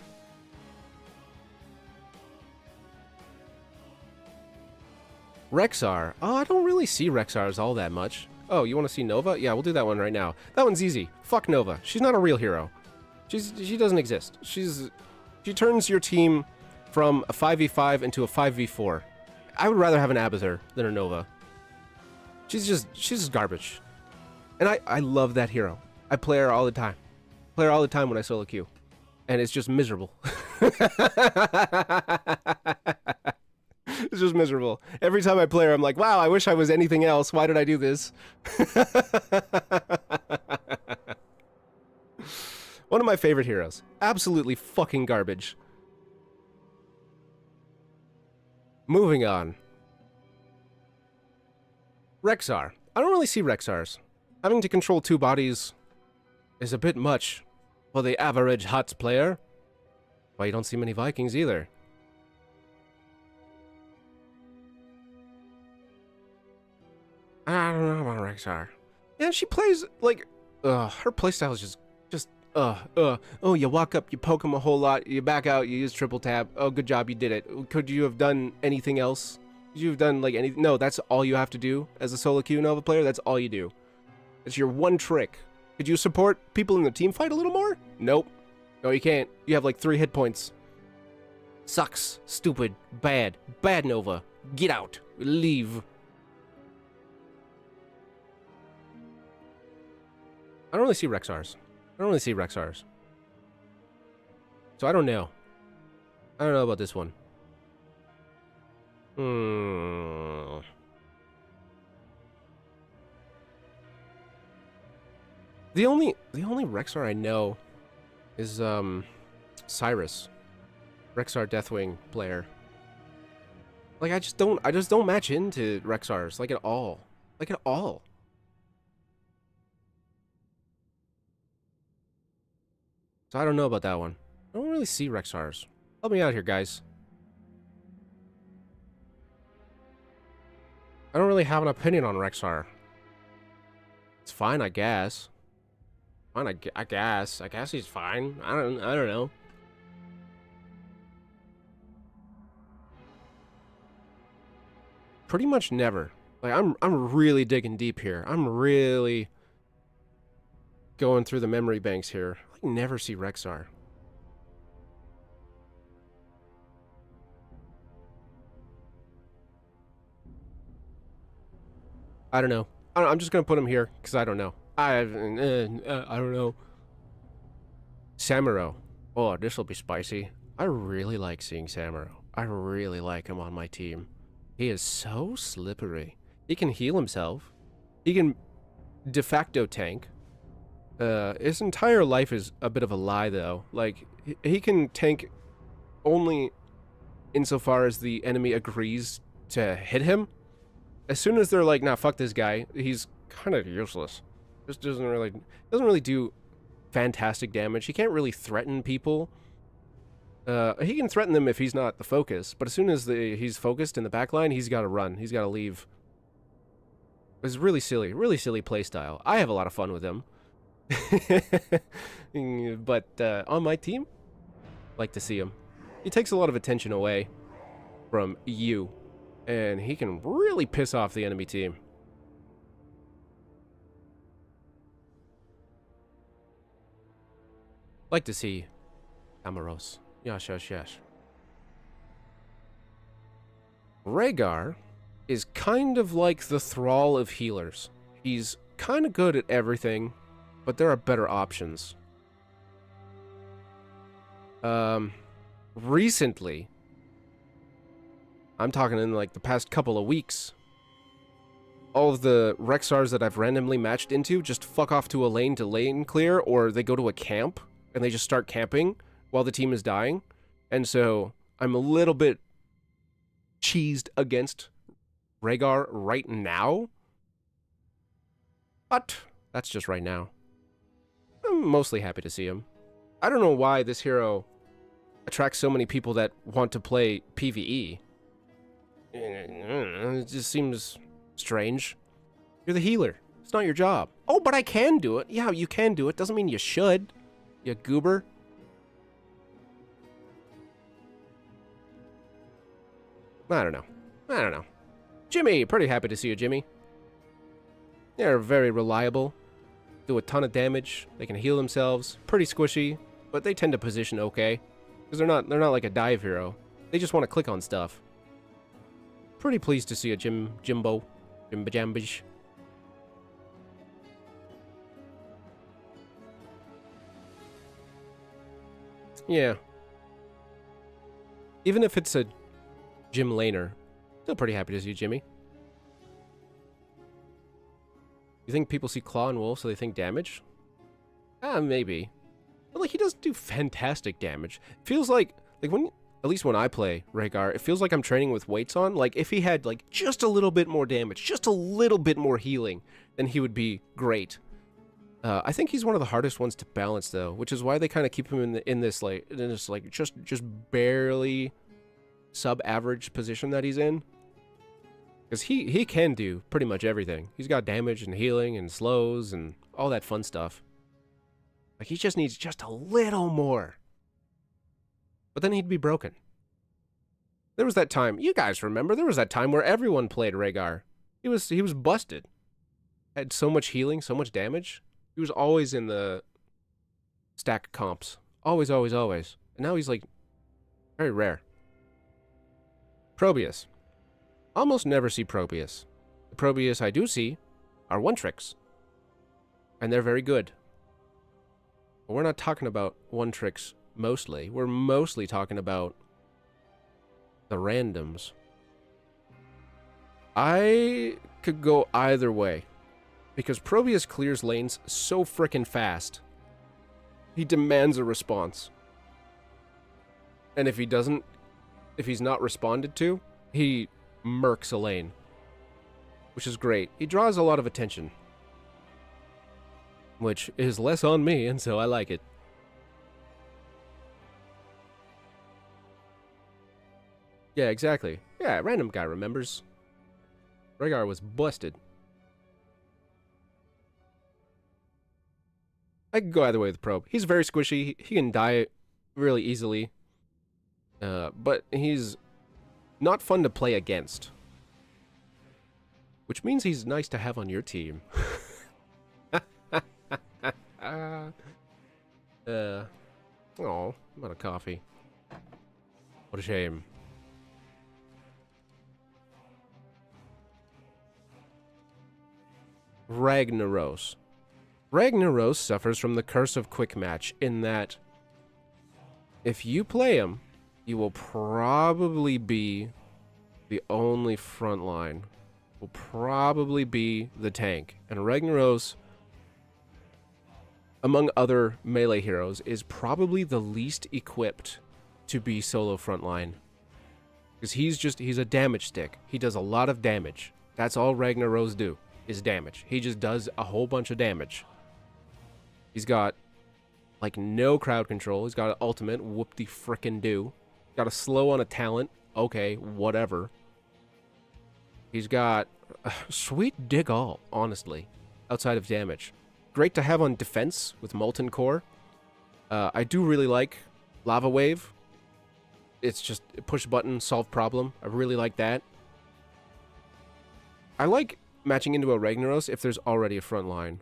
Rexar. Oh, I don't really see Rexars all that much. Oh, you want to see Nova? Yeah, we'll do that one right now. That one's easy. Fuck Nova. She's not a real hero. She doesn't exist. She turns your team from a 5v5 into a 5v4. I would rather have an Abathur than a Nova. She's just garbage. And I love that hero. I play her all the time. Play her all the time when I solo queue. And it's just miserable. It's just miserable. Every time I play her, I'm like, wow, I wish I was anything else. Why did I do this? One of my favorite heroes. Absolutely fucking garbage. Moving on. Rexar. I don't really see Rexars. Having to control 2 bodies is a bit much for the average HUTS player. Well, you don't see many Vikings either. I don't know about Rexar. Yeah, she plays, like, her playstyle is just, oh, you walk up, you poke him a whole lot, you back out, you use triple tap. Oh, good job, you did it. Could you have done anything else? Could you have done, like, anything? No, that's all you have to do as a solo queue Nova player. That's all you do. It's your one trick. Could you support people in the team fight a little more? Nope. No, you can't. You have, like, 3 hit points. Sucks. Stupid. Bad. Bad Nova. Get out. Leave. I don't really see Rexars. So I don't know. I don't know about this one. The only Rexar I know is Cyrus. Rexar Deathwing player. Like I just don't match into Rexars like at all. Like at all. So I don't know about that one. I don't really see Rexars. Help me out here, guys. I don't really have an opinion on Rexar. It's fine, I guess. Fine, I guess. I guess he's fine. I don't know. Pretty much never. Like I'm really digging deep here. I'm really going through the memory banks here. I never see Rexar. I don't know. I'm just gonna put him here because I don't know. I don't know. Samuro. Oh, this will be spicy. I really like seeing Samuro. I really like him on my team. He is so slippery. He can heal himself. He can de facto tank. His entire life is a bit of a lie, though. Like, he can tank only insofar as the enemy agrees to hit him. As soon as they're like, nah, fuck this guy, he's kind of useless. Just doesn't really do fantastic damage. He can't really threaten people. He can threaten them if he's not the focus, but as soon as he's focused in the backline, he's got to run. He's got to leave. It's really silly playstyle. I have a lot of fun with him. But on my team, like to see him. He takes a lot of attention away from you, and he can really piss off the enemy team. Like to see Amaros. Yes. Rhaegar is kind of like the thrall of healers. He's kind of good at everything, but there are better options. Recently, I'm talking in like the past couple of weeks, all of the Rexars that I've randomly matched into just fuck off to a lane to lane clear, or they go to a camp and they just start camping while the team is dying. And so I'm a little bit cheesed against Rhaegar right now. But that's just right now. I'm mostly happy to see him. I don't know why this hero attracts so many people that want to play PvE. It just seems strange. You're the healer. It's not your job. Oh, but I can do it. Yeah, you can do it. Doesn't mean you should. You goober. I don't know. Jimmy, pretty happy to see you, Jimmy. They're very reliable. Do a ton of damage. They can heal themselves. Pretty squishy, but they tend to position okay. Because they're not like a dive hero. They just want to click on stuff. Pretty pleased to see a Jimbo. Jimba-jambish. Yeah. Even if it's a Jim Laner, still pretty happy to see you, Jimmy. You think people see Claw and Wolf so they think damage? Maybe. But like, he does do fantastic damage. Feels like when at least when I play Rhaegar, it feels like I'm training with weights on. Like, if he had, like, just a little bit more damage, just a little bit more healing, then he would be great. I think he's one of the hardest ones to balance, though, which is why they kind of keep him in this just barely sub-average position that he's in. Because he can do pretty much everything. He's got damage and healing and slows and all that fun stuff. Like, he just needs just a little more. But then he'd be broken. There was that time, you guys remember, there was that time where everyone played Rhaegar. He was busted. Had so much healing, so much damage. He was always in the stack comps. Always, always, always. And now he's, like, very rare. Probius. Almost never see Probius. The Probius I do see are one-tricks. And they're very good. But we're not talking about one-tricks mostly. We're mostly talking about the randoms. I could go either way. Because Probius clears lanes so frickin' fast. He demands a response. And if he doesn't, if he's not responded to, he murks a lane. Which is great. He draws a lot of attention. Which is less on me, and so I like it. Yeah, exactly. Yeah, random guy remembers. Rhaegar was busted. I could go either way with the probe. He's very squishy. He can die really easily. But he's not fun to play against. Which means he's nice to have on your team. Oh, I'm out of coffee. What a shame. Ragnaros. Ragnaros suffers from the curse of quick match in that if you play him, you will probably be the only front line. Will probably be the tank. And Ragnaros, among other melee heroes, is probably the least equipped to be solo frontline. Because he's a damage stick. He does a lot of damage. That's all Ragnaros do, is damage. He just does a whole bunch of damage. He's got, like, no crowd control. He's got an ultimate, whoop-de-frickin-do. Got a slow on a talent. Okay, whatever. He's got sweet dig all, honestly, outside of damage. Great to have on defense with Molten Core. I do really like Lava Wave. It's just push button, solve problem. I really like that. I like matching into a Ragnaros if there's already a front line.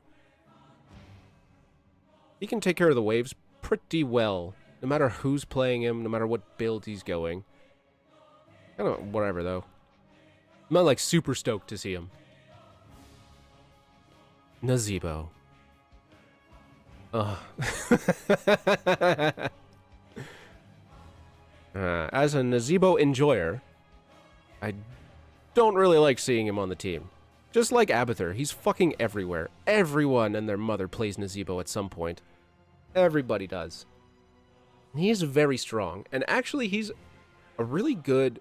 He can take care of the waves pretty well, no matter who's playing him, no matter what build he's going. Kind of whatever, though. I'm not, like, super stoked to see him. Nazebo. Ugh. As a Nazebo enjoyer, I don't really like seeing him on the team. Just like Abathur, he's fucking everywhere. Everyone and their mother plays Nazebo at some point. Everybody does. He's very strong, and actually he's a really good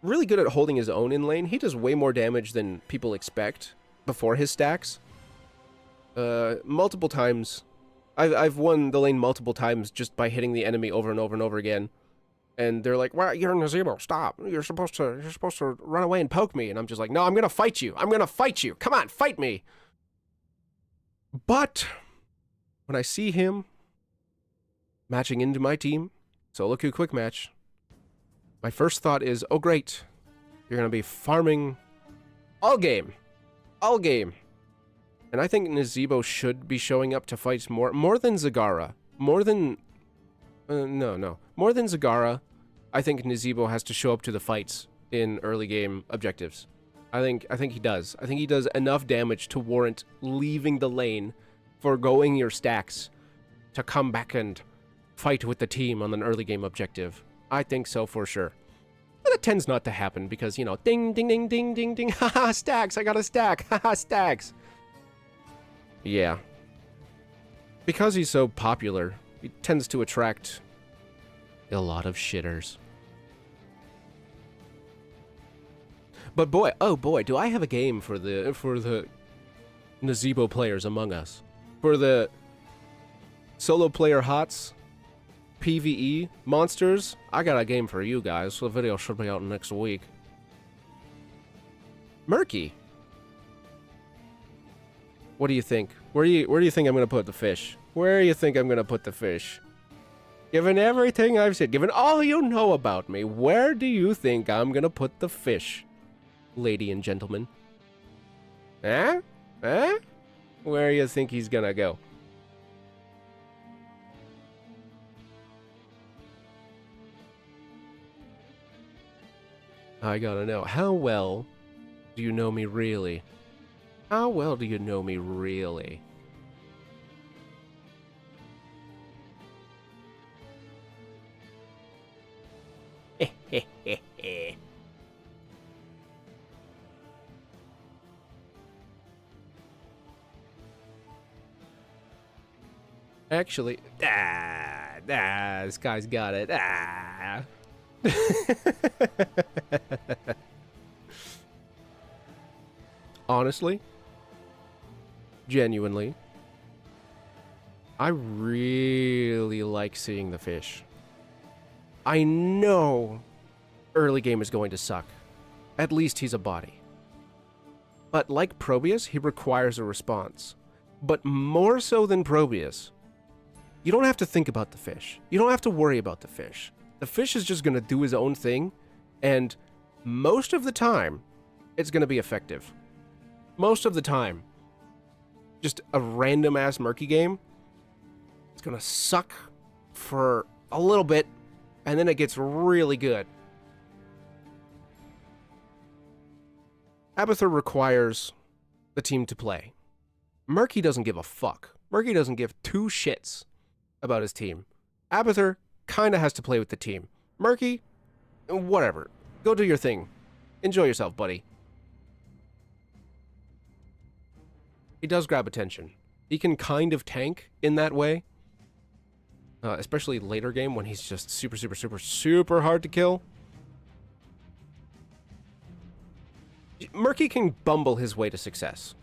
at holding his own in lane. He does way more damage than people expect before his stacks. Multiple times. I've won the lane multiple times just by hitting the enemy over and over and over again. And they're like, "Well, you're Nazebo, stop. You're supposed to run away and poke me." And I'm just like, "No, I'm gonna fight you. I'm gonna fight you. Come on, fight me." But when I see him matching into my team, solo queue quick match, my first thought is, oh great, you're going to be farming all game. All game. And I think Nazebo should be showing up to fights more than Zagara. More than Zagara, I think Nazebo has to show up to the fights in early game objectives. I think he does. I think he does enough damage to warrant leaving the lane, foregoing your stacks, to come back and fight with the team on an early game objective. I think so for sure. But it tends not to happen because, you know, ding, ding, ding, ding, ding, ding, haha, stacks, I got a stack, haha, stacks. Yeah. Because he's so popular, he tends to attract A lot of shitters. But boy, oh boy, do I have a game for the Nazebo players among us. For the solo player HOTS, PvE, monsters, I got a game for you guys. So the video should be out next week. Murky. What do you think? Where do you think I'm gonna put the fish? Where do you think I'm gonna put the fish? Given everything I've said, given all you know about me, where do you think I'm gonna put the fish, lady and gentlemen? Eh? Eh? Where do you think he's gonna go? I gotta know, how well do you know me really? How well do you know me really? Actually, this guy's got it. Honestly, genuinely, I really like seeing the fish. I know early game is going to suck. At least he's a body. But like Probius, he requires a response. But more so than Probius, you don't have to think about the fish. You don't have to worry about the fish. The fish is just going to do his own thing, and most of the time, it's going to be effective. Most of the time, just a random-ass murky game, it's going to suck for a little bit, and then it gets really good. Abathur requires the team to play. Murky doesn't give a fuck. Murky doesn't give two shits about his team. Abathur kind of has to play with the team. Murky, whatever. Go do your thing. Enjoy yourself, buddy. He does grab attention. He can kind of tank in that way. Especially later game when he's just super hard to kill. Murky can bumble his way to success.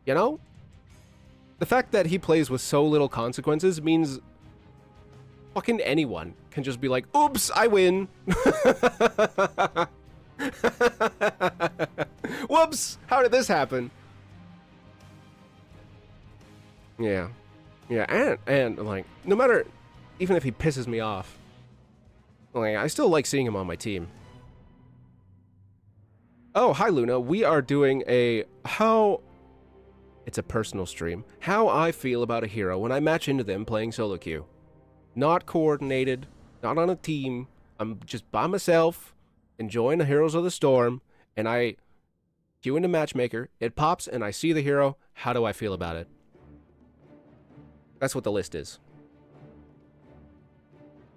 You know? The fact that he plays with so little consequences means fucking anyone can just be like, oops, I win. Whoops, how did this happen? Yeah. Yeah, and like, no matter, even if he pisses me off, like, I still like seeing him on my team. Oh, hi Luna, we are doing it's a personal stream. How I feel about a hero when I match into them playing solo queue. Not coordinated, not on a team. I'm just by myself, enjoying the Heroes of the Storm, and I queue into Matchmaker, it pops, and I see the hero. How do I feel about it? That's what the list is.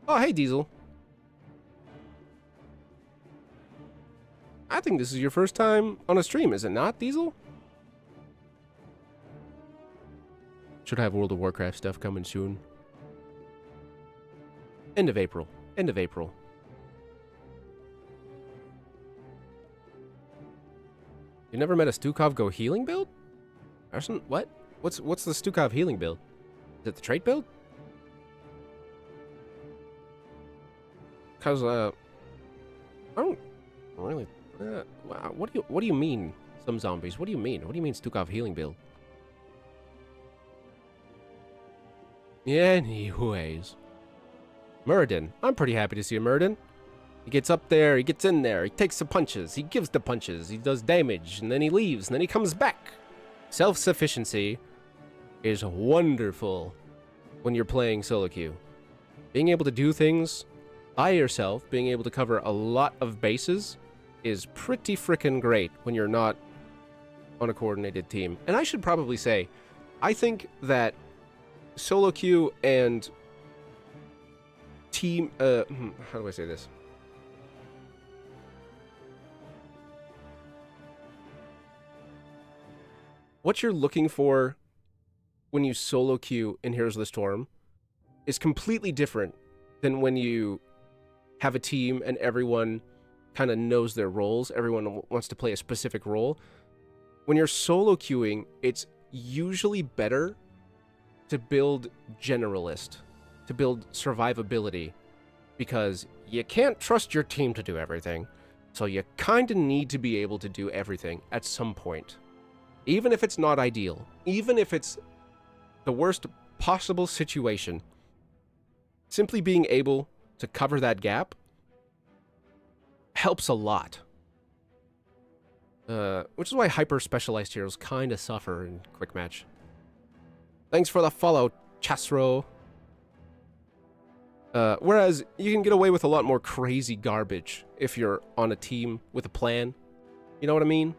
Oh, hey, Diesel. I think this is your first time on a stream, is it not, Diesel? Should have World of Warcraft stuff coming soon. End of April. End of April. You never met a Stukov Go healing build? Arson, what? What's the Stukov healing build? Is it the trait build? Cause I don't really. What do you mean? Some zombies. What do you mean? What do you mean Stukov healing build? Anyways, Muradin. I'm pretty happy to see Muradin. He gets up there, he gets in there, he takes the punches, he gives the punches, he does damage, and then he leaves, and then he comes back. Self-sufficiency is wonderful when you're playing solo queue. Being able to do things by yourself, being able to cover a lot of bases, is pretty frickin' great when you're not on a coordinated team. And I should probably say, I think that solo queue and team, how do I say this? What you're looking for when you solo queue in Heroes of the Storm is completely different than when you have a team and everyone kind of knows their roles. Everyone wants to play a specific role. When you're solo queuing, it's usually better to build generalist, to build survivability, because you can't trust your team to do everything. So you kind of need to be able to do everything at some point. Even if it's not ideal, even if it's the worst possible situation, simply being able to cover that gap helps a lot. Which is why hyper-specialized heroes kind of suffer in quick match. Thanks for the follow, Chasro. Whereas you can get away with a lot more crazy garbage if you're on a team with a plan. You know what I mean?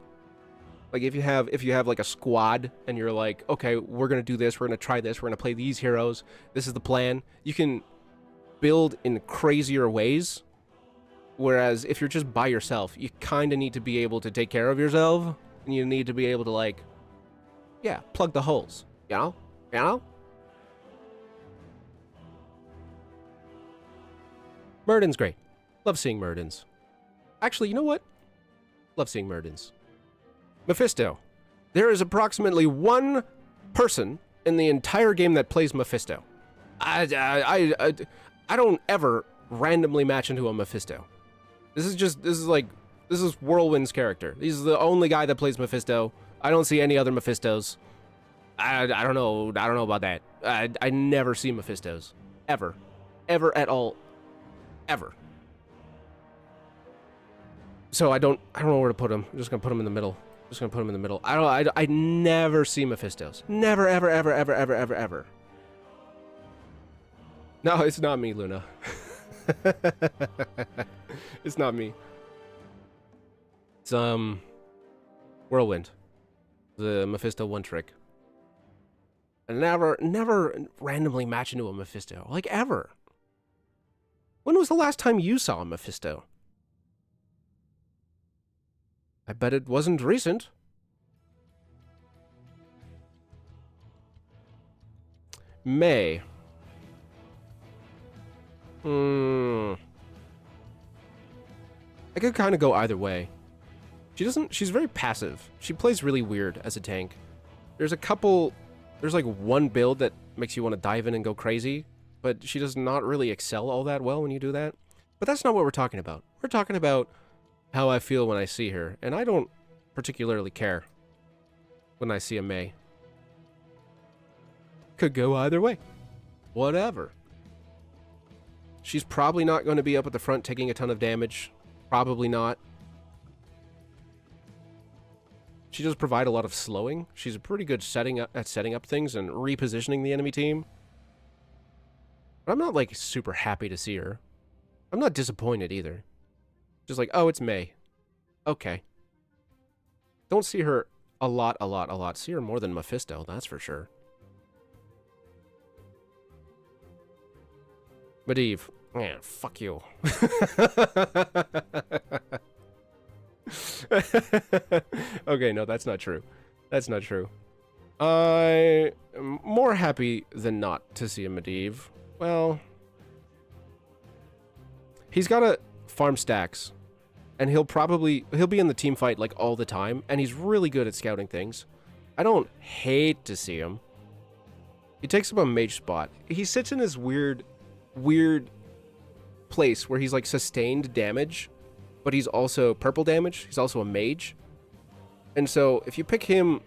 Like if you have like a squad and you're like, okay, we're gonna do this, we're gonna try this, we're gonna play these heroes, this is the plan. You can build in crazier ways. Whereas if you're just by yourself, you kind of need to be able to take care of yourself, and you need to be able to, like, yeah, plug the holes, you know? You know? Murden's great. Love seeing Murdens. Actually, you know what? Love seeing Murdens. Mephisto. There is approximately one person in the entire game that plays Mephisto. I don't ever randomly match into a Mephisto. This is Whirlwind's character. He's the only guy that plays Mephisto. I don't see any other Mephistos. I don't know about that. I never see Mephistos. Ever at all. Ever. So I don't know where to put him. I'm just gonna put him in the middle. I never see Mephistos. Never, ever. No, it's not me, Luna. It's not me. It's Whirlwind, the Mephisto one trick. I never randomly match into a Mephisto, like ever. When was the last time you saw a Mephisto? I bet it wasn't recent. May. I could kind of go either way. She's very passive. She plays really weird as a tank. There's like one build that makes you want to dive in and go crazy, but she does not really excel all that well when you do that. But that's not what we're talking about. We're talking about how I feel when I see her, and I don't particularly care when I see a Mei. Could go either way. Whatever. She's probably not going to be up at the front taking a ton of damage. Probably not. She does provide a lot of slowing. She's pretty good setting up things and repositioning the enemy team. But I'm not, like, super happy to see her. I'm not disappointed either. Just like, oh, it's Mei. Okay. Don't see her a lot. See her more than Mephisto, that's for sure. Medivh. Yeah, fuck you. Okay, no, that's not true. That's not true. I am more happy than not to see a Medivh. Well, he's got to farm stacks, and he'll be in the team fight like all the time, and he's really good at scouting things. I don't hate to see him. He takes up a mage spot. He sits in this weird place where he's like sustained damage, but he's also purple damage. He's also a mage. And so if you pick him,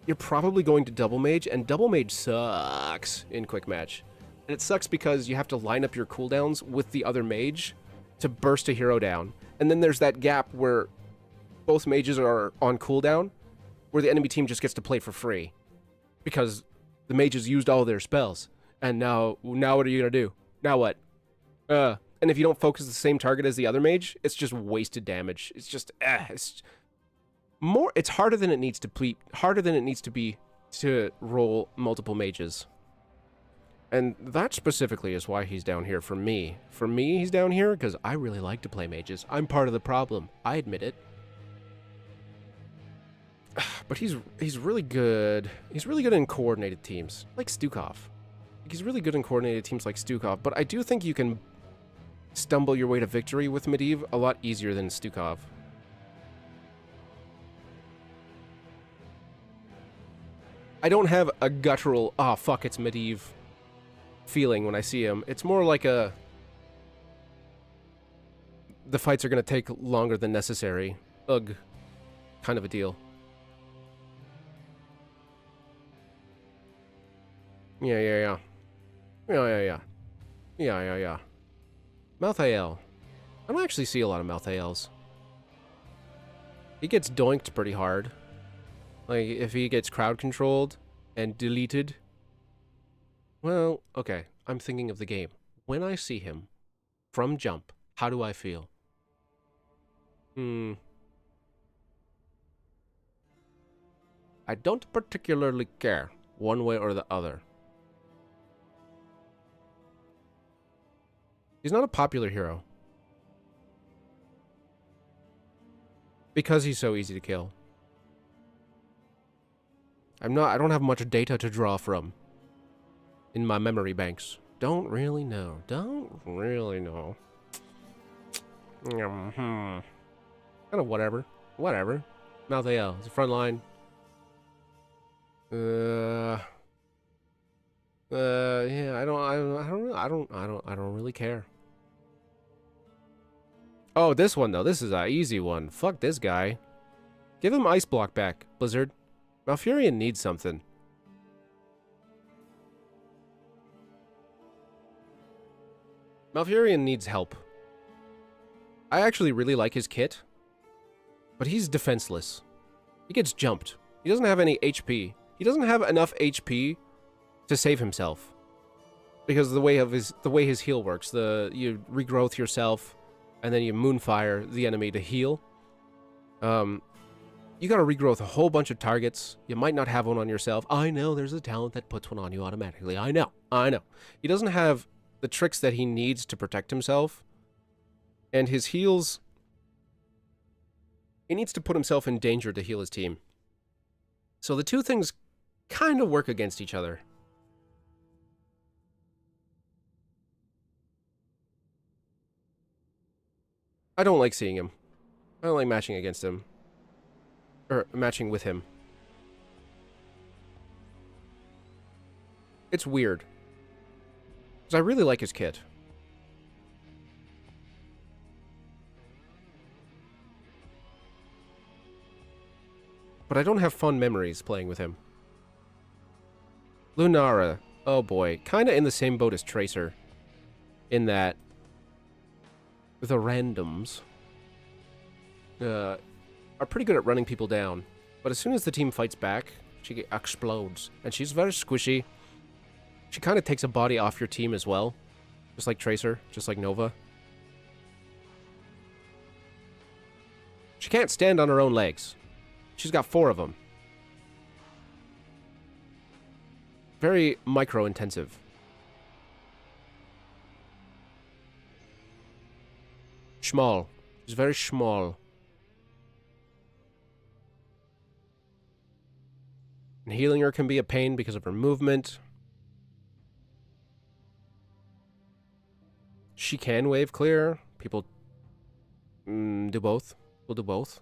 you're probably going to double mage, and double mage sucks in quick match. And it sucks because you have to line up your cooldowns with the other mage to burst a hero down. And then there's that gap where both mages are on cooldown, where the enemy team just gets to play for free because the mages used all their spells. And now what are you gonna do? Now what? And if you don't focus the same target as the other mage, it's just wasted damage. It's just, it's harder than it needs to be to roll multiple mages. And that specifically is why he's down here for me. For me, he's down here because I really like to play mages. I'm part of the problem. I admit it. But he's really good. He's really good in coordinated teams, like Stukov. He's really good in coordinated teams like Stukov, but I do think you can stumble your way to victory with Medivh a lot easier than Stukov. I don't have a guttural, oh fuck, it's Medivh feeling when I see him. It's more like a, the fights are going to take longer than necessary. Ugh, kind of a deal. Yeah. Malthael. I don't actually see a lot of Malthaels. He gets doinked pretty hard. Like, if he gets crowd controlled and deleted. Well, okay. I'm thinking of the game. When I see him from jump, how do I feel? I don't particularly care, one way or the other. He's not a popular hero. Because he's so easy to kill. I don't have much data to draw from in my memory banks. Don't really know. Kind of whatever. Malthael, it's a front line. Yeah, I don't really care. Oh, this one though. This is an easy one. Fuck this guy. Give him Ice Block back, Blizzard. Malfurion needs something. Malfurion needs help. I actually really like his kit, but he's defenseless. He gets jumped. He doesn't have any HP. He doesn't have enough HP to save himself. Because of the way his heal works. You regrowth yourself, and then you moonfire the enemy to heal. You gotta regrowth a whole bunch of targets. You might not have one on yourself. I know there's a talent that puts one on you automatically. I know. He doesn't have the tricks that he needs to protect himself. And his heals... He needs to put himself in danger to heal his team. So the two things kind of work against each other. I don't like seeing him. I don't like matching against him. Or matching with him. It's weird. Because I really like his kit. But I don't have fun memories playing with him. Lunara. Oh boy. Kinda in the same boat as Tracer. In that... the randoms... are pretty good at running people down. But as soon as the team fights back, she explodes. And she's very squishy. She kind of takes a body off your team as well. Just like Tracer. Just like Nova. She can't stand on her own legs. She's got 4 of them. Very micro-intensive. Small. She's very small. And healing her can be a pain because of her movement. She can wave clear. People do both. We'll do both.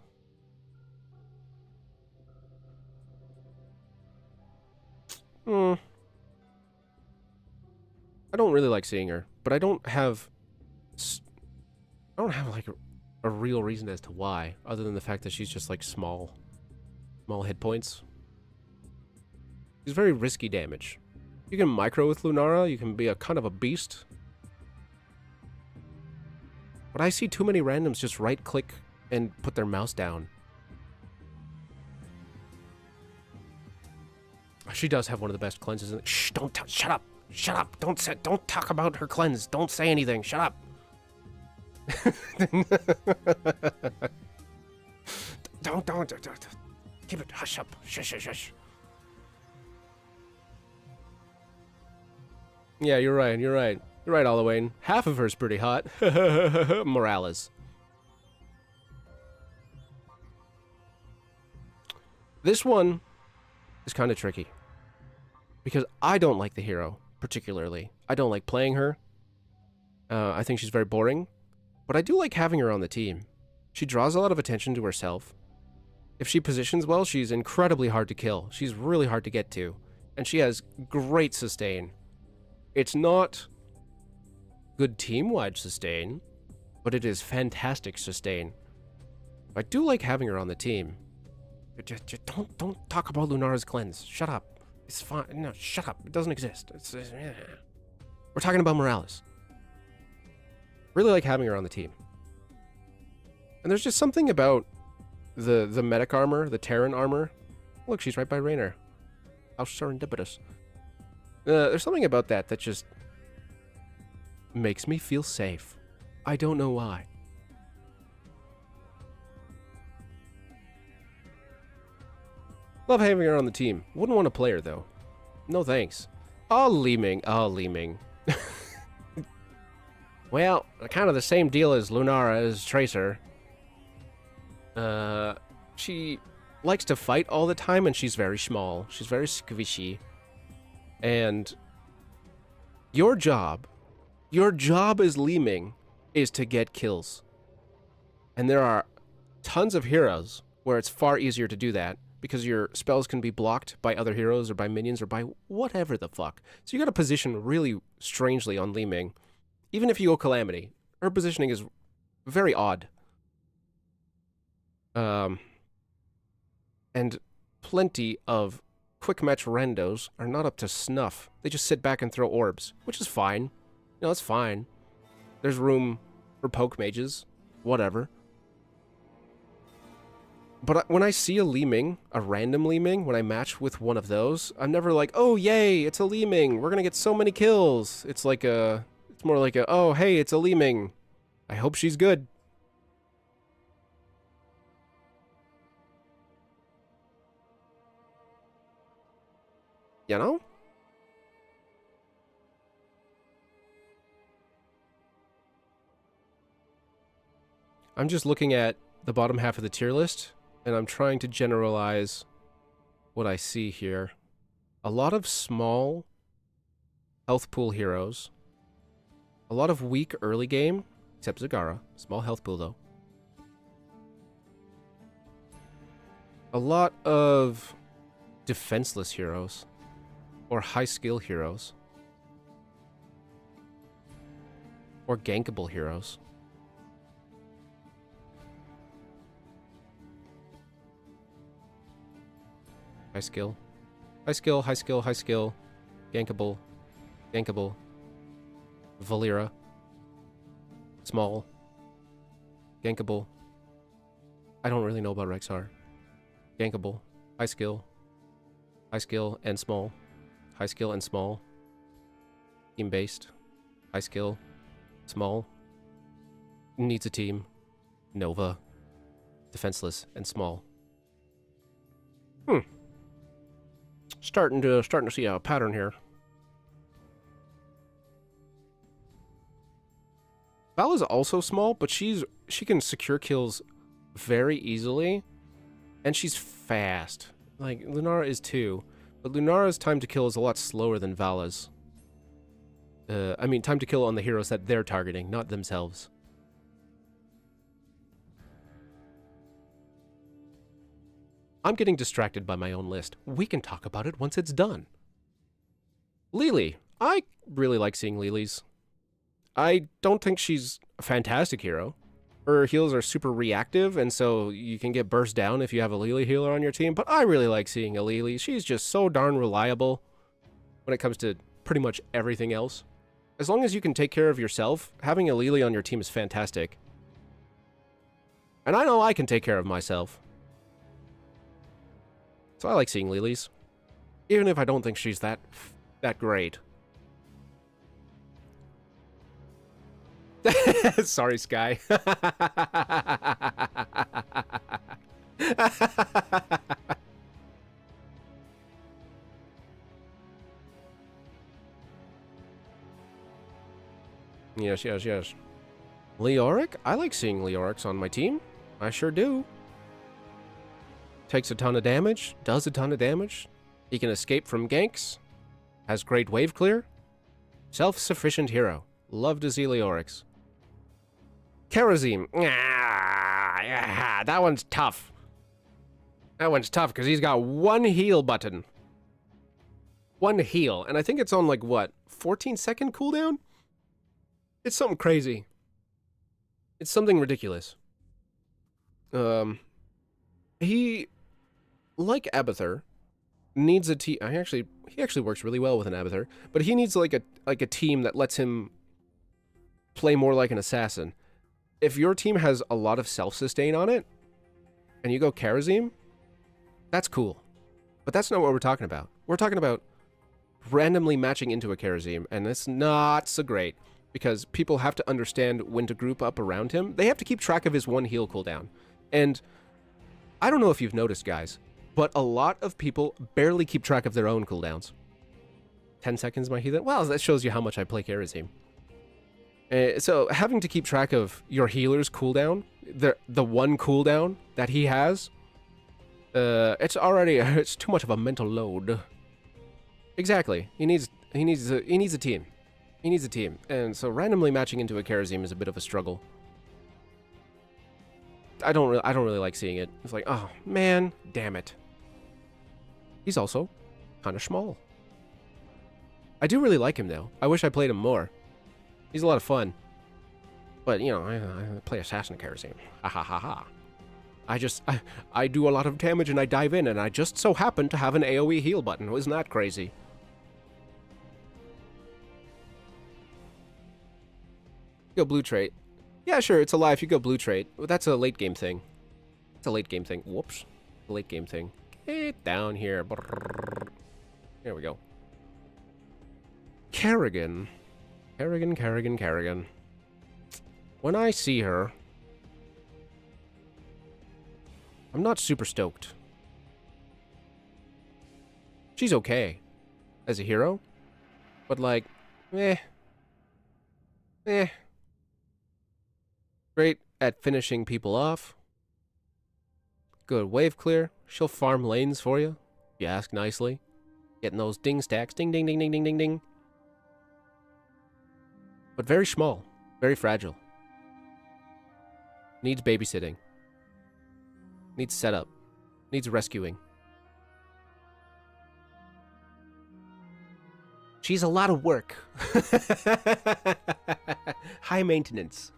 I don't really like seeing her, but I don't have like a real reason as to why, other than the fact that she's just like small hit points. She's very risky damage. You can micro with Lunara, you can be a kind of a beast. But I see too many randoms just right click and put their mouse down. She does have one of the best cleanses. Shh! Shut up! Shut up! Don't talk about her cleanse. Don't say anything. Shut up. Don't. Keep it. Hush up. Shush. Yeah, you're right. You're right, Alwayne. Half of her's pretty hot. Morales. This one is kind of tricky. Because I don't like the hero, particularly. I don't like playing her. I think she's very boring, but I do like having her on the team. She draws a lot of attention to herself. If she positions well, she's incredibly hard to kill. She's really hard to get to, and she has great sustain. It's not good team-wide sustain, but it is fantastic sustain. I do like having her on the team. Just don't talk about Lunara's cleanse. Shut up. It's fine. No, shut up. It doesn't exist. We're talking about Morales. Really like having her on the team. And there's just something about the medic armor, the Terran armor. Look, she's right by Raynor. How serendipitous. There's something about that just makes me feel safe. I don't know why. Love having her on the team. Wouldn't want to play her, though. No thanks. Oh, Leeming. Oh, Leeming. Well, kind of the same deal as Lunara as Tracer. She likes to fight all the time, and she's very small. She's very squishy. And your job as Leeming is to get kills. And there are tons of heroes where it's far easier to do that, because your spells can be blocked by other heroes or by minions or by whatever the fuck. So you gotta position really strangely on Leeming. Even if you go Calamity, her positioning is very odd. And plenty of quick match randos are not up to snuff. They just sit back and throw orbs, which is fine. You know, it's fine. There's room for poke mages, whatever. But when I see a Leeming, a random Leeming, when I match with one of those, I'm never like, oh, yay, it's a Leeming. We're gonna get so many kills. It's like a... It's more like a, oh, hey, it's a Leeming. I hope she's good. You know? I'm just looking at the bottom half of the tier list, and I'm trying to generalize what I see here. A lot of small health pool heroes. A lot of weak early game, except Zagara. Small health pool, though. A lot of defenseless heroes. Or high skill heroes. Or gankable heroes. High skill. High skill, high skill, high skill. Gankable. Gankable. Valera. Small. Gankable. I don't really know about Rexar. Gankable. High skill. High skill and small. High skill and small. Team-based. High skill. Small. Needs a team. Nova. Defenseless and small. Starting to see a pattern here. Vala's also small, but she can secure kills very easily, and she's fast. Like, Lunara is too, but Lunara's time to kill is a lot slower than Vala's. I mean, time to kill on the heroes that they're targeting, not themselves. I'm getting distracted by my own list. We can talk about it once it's done. Lily. I really like seeing Lily's. I don't think she's a fantastic hero. Her heals are super reactive, and so you can get burst down if you have a Lily healer on your team, but I really like seeing a Lily. She's just so darn reliable when it comes to pretty much everything else. As long as you can take care of yourself, having a Lily on your team is fantastic. And I know I can take care of myself. So I like seeing Lily's. Even if I don't think she's that great. Sorry, Sky. Yes, yes, yes. Leoric? I like seeing Leorics on my team. I sure do. Takes a ton of damage, does a ton of damage. He can escape from ganks. Has great wave clear. Self-sufficient hero. Love to see Leorix. Karazim. That one's tough. That one's tough because he's got one heal button. One heal. And I think it's on like what? 14-second cooldown? It's something crazy. It's something ridiculous. He, like Abathur, needs a team. He actually works really well with an Abathur, but he needs like a team that lets him play more like an assassin. If your team has a lot of self-sustain on it, and you go Karazim, that's cool. But that's not what we're talking about. We're talking about randomly matching into a Karazim, and it's not so great, because people have to understand when to group up around him. They have to keep track of his one heal cooldown. And I don't know if you've noticed, guys, but a lot of people barely keep track of their own cooldowns. 10 seconds, my heathen? Well, that shows you how much I play Karazim. So having to keep track of your healer's cooldown, the one cooldown that he has, it's too much of a mental load. Exactly. He needs a team. He needs a team. And so randomly matching into a Karazim is a bit of a struggle. I don't really like seeing it. It's like, oh man, damn it. He's also kind of small. I do really like him though. I wish I played him more. He's a lot of fun. But, you know, I play Assassin Karazim. Ha ha ha ha. I do a lot of damage and I dive in, and I just so happen to have an AoE heal button. Isn't that crazy? Go blue trait. Yeah, sure, it's a lie if you go blue trait. That's a late game thing. It's a late game thing. Whoops. A late game thing. Get down here. There we go. Kerrigan. Kerrigan. When I see her, I'm not super stoked. She's okay as a hero, but like, Great at finishing people off. Good wave clear. She'll farm lanes for you, if you ask nicely. Getting those ding stacks. Ding, ding, ding, ding, ding, ding, ding. But very small. Very fragile. Needs babysitting. Needs setup. Needs rescuing. She's a lot of work. High maintenance.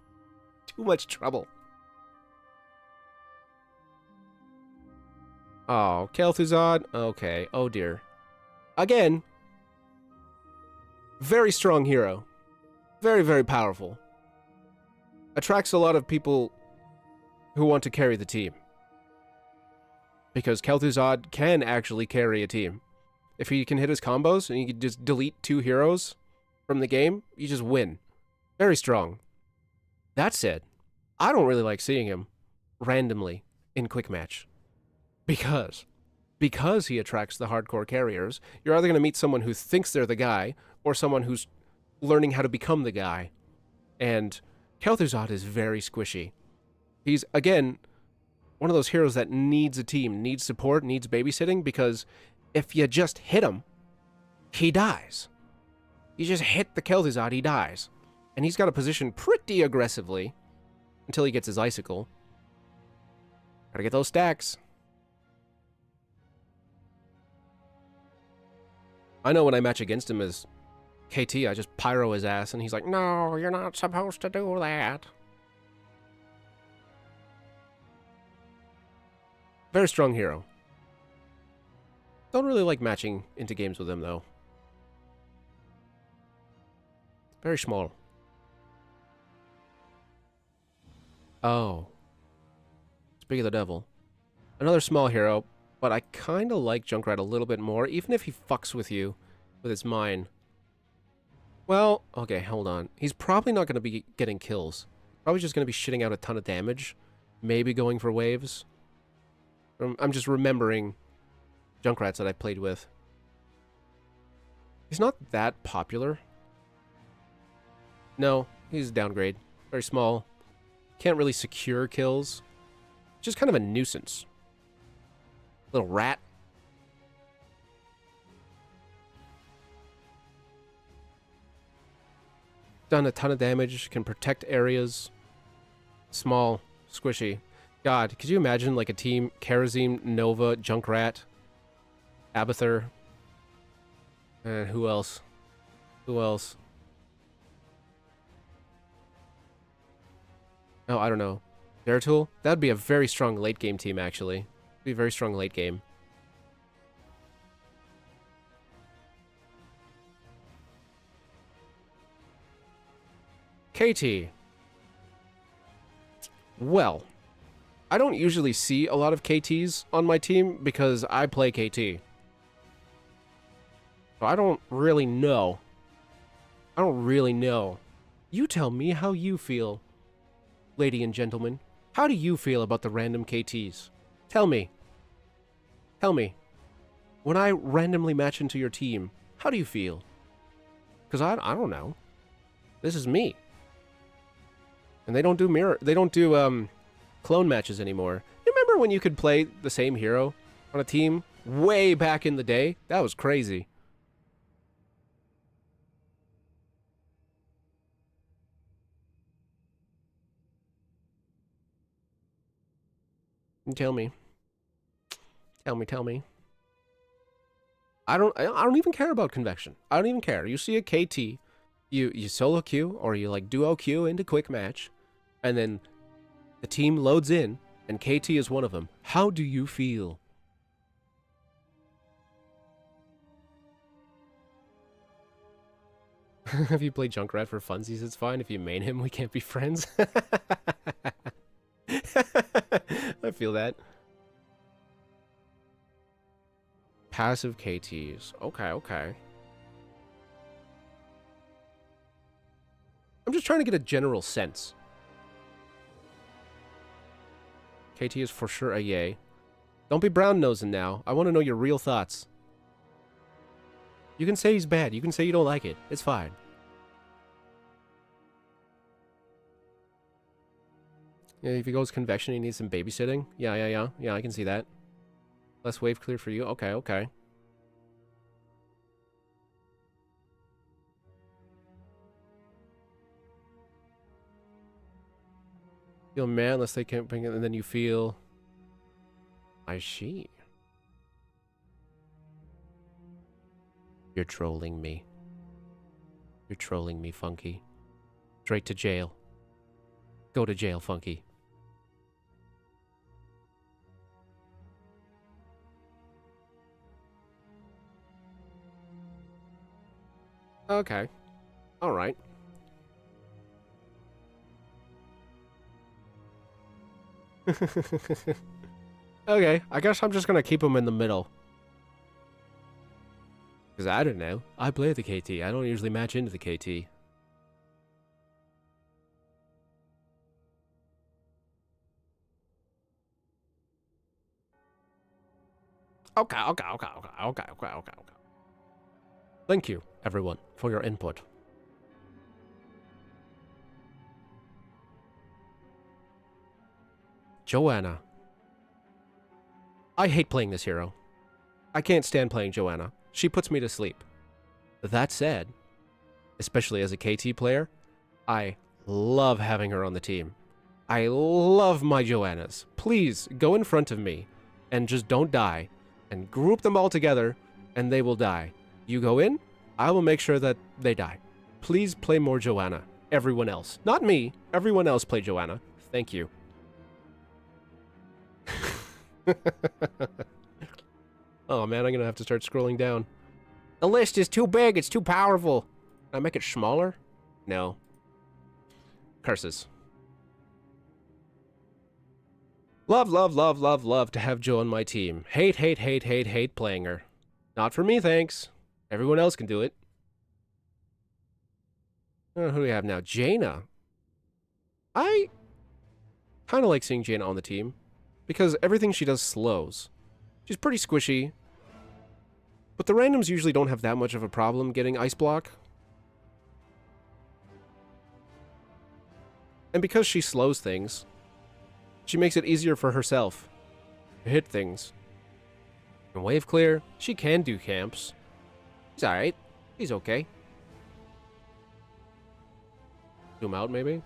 Too much trouble. Oh, Kel'Thuzad? Okay. Oh dear. Again. Very strong hero. Very, very powerful. Attracts a lot of people who want to carry the team. Because Kel'Thuzad can actually carry a team. If he can hit his combos and you can just delete 2 heroes from the game, you just win. Very strong. That said, I don't really like seeing him randomly in quick match. Because he attracts the hardcore carriers, you're either going to meet someone who thinks they're the guy, or someone who's learning how to become the guy. And Kel'Thuzad is very squishy. He's, again, one of those heroes that needs a team, needs support, needs babysitting, because if you just hit him, he dies. You just hit the Kel'Thuzad, he dies. And he's got to position pretty aggressively until he gets his icicle. Gotta get those stacks. I know when I match against him as KT, I just pyro his ass, and he's like, no, you're not supposed to do that. Very strong hero. Don't really like matching into games with him, though. Very small. Oh. Speak of the devil. Another small hero, but I kind of like Junkrat a little bit more, even if he fucks with you with his mine. Well, okay, hold on. He's probably not going to be getting kills. Probably just going to be shitting out a ton of damage. Maybe going for waves. I'm just remembering Junkrats that I played with. He's not that popular. No, he's a downgrade. Very small. Can't really secure kills. Just kind of a nuisance. Little rat. Done a ton of damage, can protect areas. Small, squishy. God, could you imagine like a team Karazim, Nova, Junkrat, Abathur, and who else? Who else? Oh, I don't know. Zeratul? That'd be a very strong late game team, actually. Be a very strong late game. KT. Well, I don't usually see a lot of KTs on my team because I play KT. So I don't really know. I don't really know. You tell me how you feel, lady and gentlemen. How do you feel about the random KTs? Tell me. Tell me. When I randomly match into your team, how do you feel? Because I don't know. This is me. And they don't do clone matches anymore. You remember when you could play the same hero on a team way back in the day? That was crazy. Tell me. Tell me. I don't even care about convection. I don't even care. You see a KT, you solo queue or you like duo queue into quick match, and then the team loads in and KT is one of them. How do you feel? Have you played Junkrat for funsies? It's fine. If you main him, we can't be friends. I feel that. Passive KTs. Okay. I'm just trying to get a general sense. KT is for sure a yay. Don't be brown-nosing now. I want to know your real thoughts. You can say he's bad. You can say you don't like it. It's fine. Yeah, if he goes convection, he needs some babysitting. Yeah, I can see that. Less wave clear for you. Okay. Feel mad unless they can't bring it, and then you feel... I see. You're trolling me. You're trolling me, Funky. Straight to jail. Go to jail, Funky. Okay. Alright. Okay, I guess I'm just gonna keep him in the middle. Because I don't know. I play the KT. I don't usually match into the KT. Okay. Thank you, everyone, for your input. Joanna. I hate playing this hero. I can't stand playing Joanna. She puts me to sleep. That said, especially as a KT player, I love having her on the team. I love my Joannas. Please, go in front of me and just don't die. And group them all together, and they will die. You go in, I will make sure that they die. Please play more Joanna. Everyone else. Not me. Everyone else play Joanna. Thank you. Oh man, I'm gonna have to start scrolling down. The list is too big. It's too powerful. Can I make it smaller? No. Curses. Love to have Jo on my team. Hate playing her. Not for me, thanks. Everyone else can do it. Who do we have now? Jaina. I kind of like seeing Jaina on the team because everything she does slows. She's pretty squishy, but the randoms usually don't have that much of a problem getting ice block. And because she slows things, she makes it easier for herself to hit things. And wave clear, she can do camps. He's alright. He's okay. Zoom out, maybe?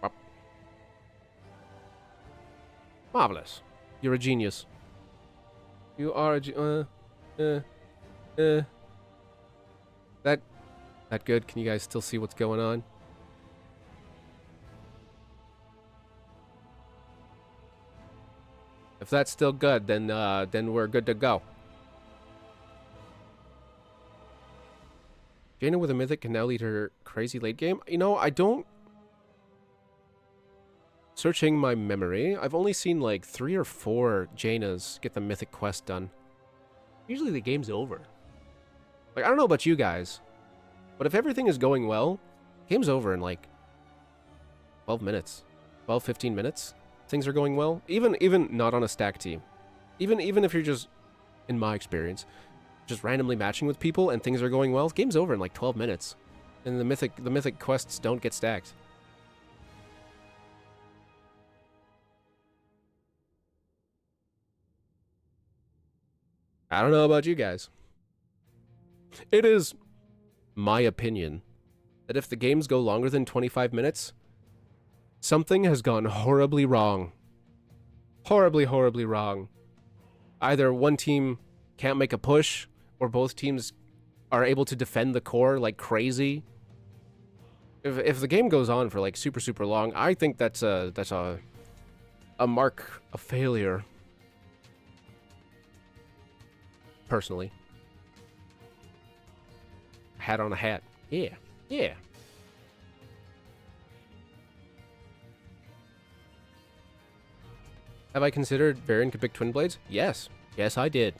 Up. Marvelous. You're a genius. You are a That good? Can you guys still see what's going on? If that's still good, then we're good to go. Jaina with a mythic can now lead her crazy late game. You know, I don't... Searching my memory, I've only seen like 3 or 4 Jainas get the mythic quest done. Usually the game's over. Like, I don't know about you guys, but if everything is going well, game's over in like 12 minutes. 12, 15 minutes. Things are going well. Even not on a stack team. Even if you're just, in my experience, just randomly matching with people and things are going well, game's over in like 12 minutes. And the mythic quests don't get stacked. I don't know about you guys. It is my opinion that if the games go longer than 25 minutes, something has gone horribly wrong. Horribly, horribly wrong. Either one team can't make a push, or both teams are able to defend the core like crazy. If the game goes on for like super, super long, I think that's a mark of failure. Personally. Hat on a hat. Yeah. Yeah. Have I considered Varian could pick Twin Blades? Yes. Yes, I did.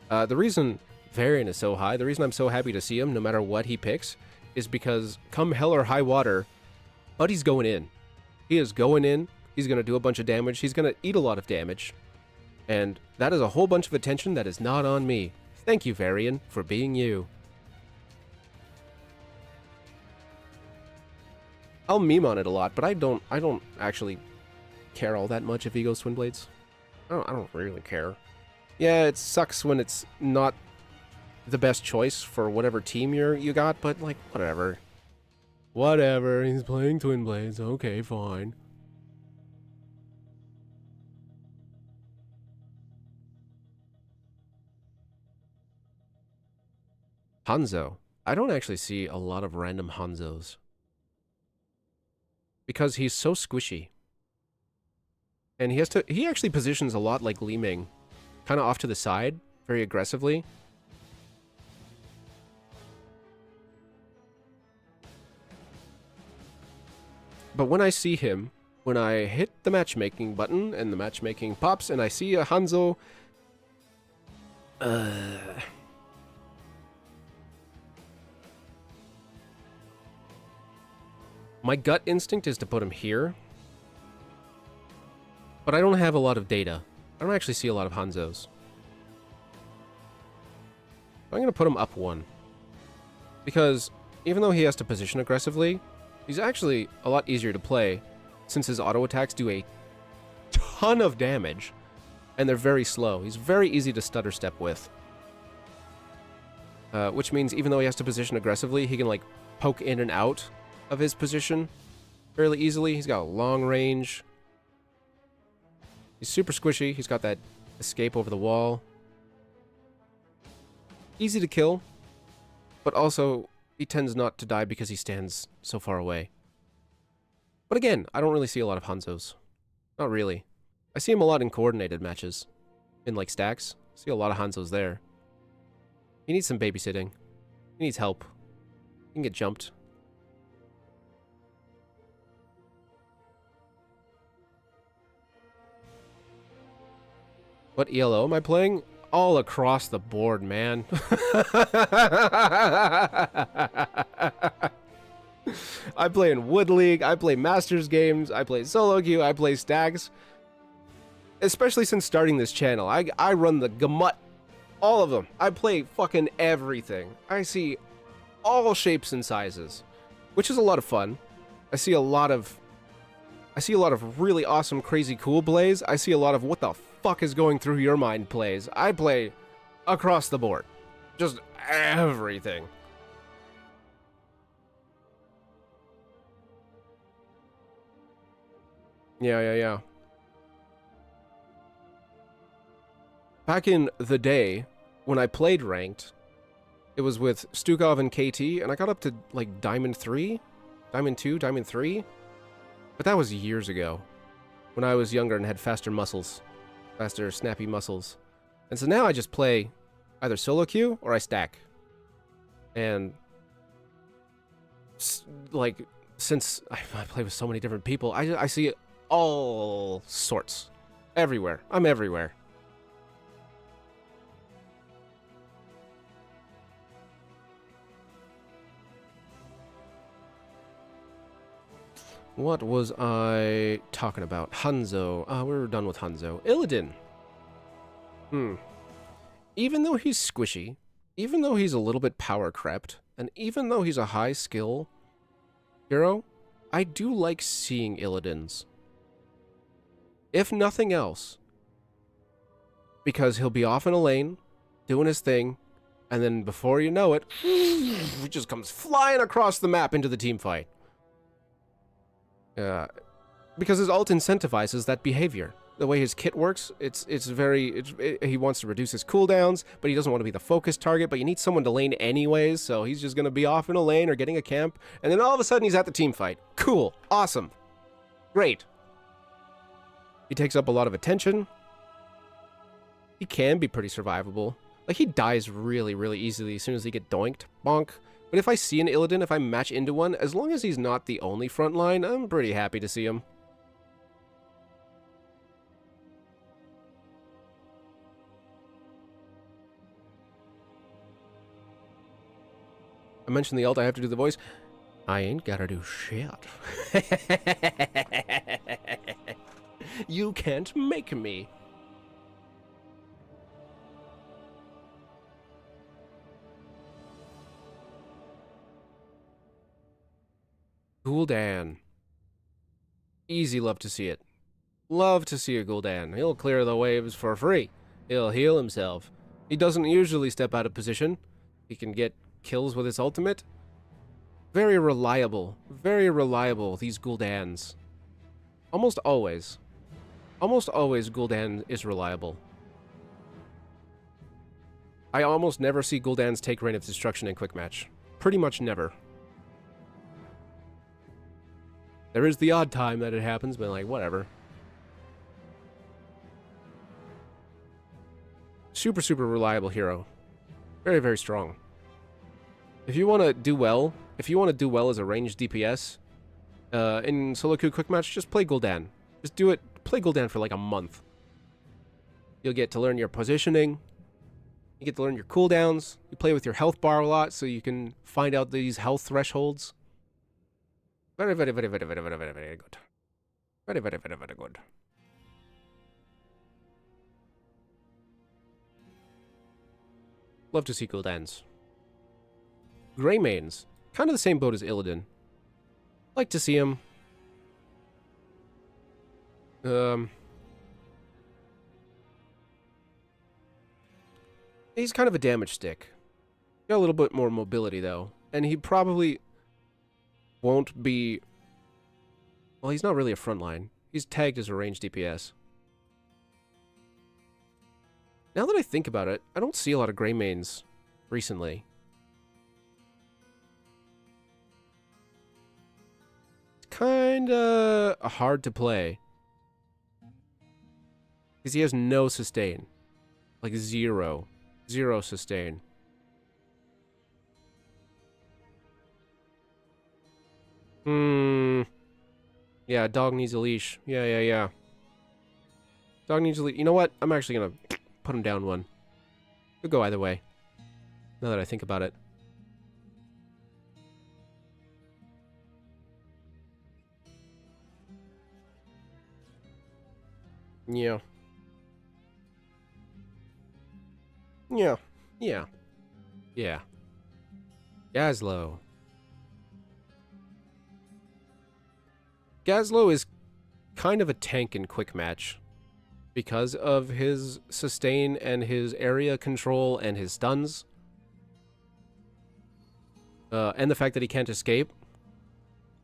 The reason Varian is so high, the reason I'm so happy to see him, no matter what he picks, is because come hell or high water, Buddy's going in. He is going in. He's going to do a bunch of damage. He's going to eat a lot of damage. And that is a whole bunch of attention that is not on me. Thank you, Varian, for being you. I'll meme on it a lot, but I don't actually care all that much if he goes Twin Blades. I don't really care. Yeah, it sucks when it's not the best choice for whatever team you got, but like whatever. Whatever, he's playing Twin Blades. Okay, fine. Hanzo. I don't actually see a lot of random Hanzos. Because he's so squishy. And he actually positions a lot like Li Ming. Kind of off to the side, very aggressively. But when I see him, when I hit the matchmaking button and the matchmaking pops and I see a Hanzo... My gut instinct is to put him here. But I don't have a lot of data. I don't actually see a lot of Hanzos. I'm going to put him up 1. Because even though he has to position aggressively, he's actually a lot easier to play since his auto attacks do a ton of damage. And they're very slow. He's very easy to stutter step with. Which means even though he has to position aggressively, he can like poke in and out of his position fairly easily. He's got a long range. He's super squishy. He's got that escape over the wall. Easy to kill, but also he tends not to die because he stands so far away. But again, I don't really see a lot of Hanzos. Not really. I see him a lot in coordinated matches. In like stacks. I see a lot of Hanzos there. He needs some babysitting. He needs help. He can get jumped. What ELO am I playing? All across the board, man. I play in Wood League, I play Masters games, I play solo queue, I play stacks. Especially since starting this channel, I run the gamut. All of them. I play fucking everything. I see all shapes and sizes, which is a lot of fun. I see a lot of really awesome, crazy, cool plays. I see a lot of what the fuck is going through your mind plays. I play across the board. Just everything. Yeah. Back in the day, when I played ranked, it was with Stukov and KT, and I got up to, like, Diamond 3? Diamond 2? Diamond 3? But that was years ago, when I was younger and had faster muscles. Faster, snappy muscles. And so now I just play either solo queue or I stack. And, like, since I play with so many different people, I see all sorts. Everywhere. I'm everywhere. What was I talking about? Hanzo. We were done with Hanzo. Illidan. Even though he's squishy, even though he's a little bit power crept, and even though he's a high skill hero, I do like seeing Illidans. If nothing else, because he'll be off in a lane, doing his thing, and then before you know it, he just comes flying across the map into the team fight. Because his ult incentivizes that behavior. The way his kit works, he wants to reduce his cooldowns, but he doesn't want to be the focus target, but you need someone to lane anyways, so he's just going to be off in a lane or getting a camp, and then all of a sudden he's at the team fight. Cool. Awesome. Great. He takes up a lot of attention. He can be pretty survivable. Like, he dies really, really easily as soon as he gets doinked. Bonk. But if I see an Illidan, if I match into one, as long as he's not the only front line, I'm pretty happy to see him. I mentioned the ult, I have to do the voice. I ain't gotta do shit. You can't make me. Gul'dan. Easy love to see it. Love to see a Gul'dan. He'll clear the waves for free. He'll heal himself. He doesn't usually step out of position. He can get kills with his ultimate. Very reliable, these Gul'dans. Almost always Gul'dan is reliable. I almost never see Gul'dans take Reign of Destruction in quick match. Pretty much never. There is the odd time that it happens, but like, whatever. Super, super reliable hero. Very, very strong. If you want to do well, as a ranged DPS, in solo queue quick match, just play Gul'dan. Just do it, play Gul'dan for like a month. You'll get to learn your positioning. You get to learn your cooldowns. You play with your health bar a lot, so you can find out these health thresholds. Very, very, very, very, very, very, very, very good. Very, very, very, very good. Love to see Gul'dans. Greymanes. Kind of the same boat as Illidan. Like to see him. He's kind of a damage stick. Got a little bit more mobility, though. And he probably won't be... Well, he's not really a frontline. He's tagged as a ranged DPS. Now that I think about it, I don't see a lot of Greymanes recently. It's kinda hard to play. Because he has no sustain. Like zero. Zero sustain. Yeah, dog needs a leash. Yeah. Dog needs a leash. You know what? I'm actually gonna put him down one. Could go either way. Now that I think about it. Yeah. Gazlowe. Gazlowe is kind of a tank in quick match because of his sustain and his area control and his stuns. And the fact that he can't escape.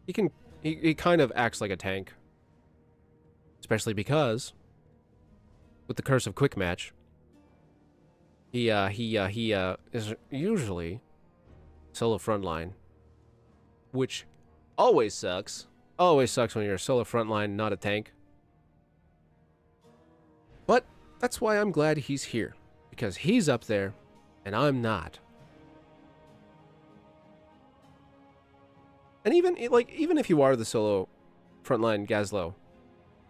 He kind of acts like a tank. Especially because, with the curse of quick match, he is usually solo frontline, which always sucks. Always sucks when you're a solo frontline, not a tank. But that's why I'm glad he's here, because he's up there, and I'm not. And even if you are the solo frontline Gazlo,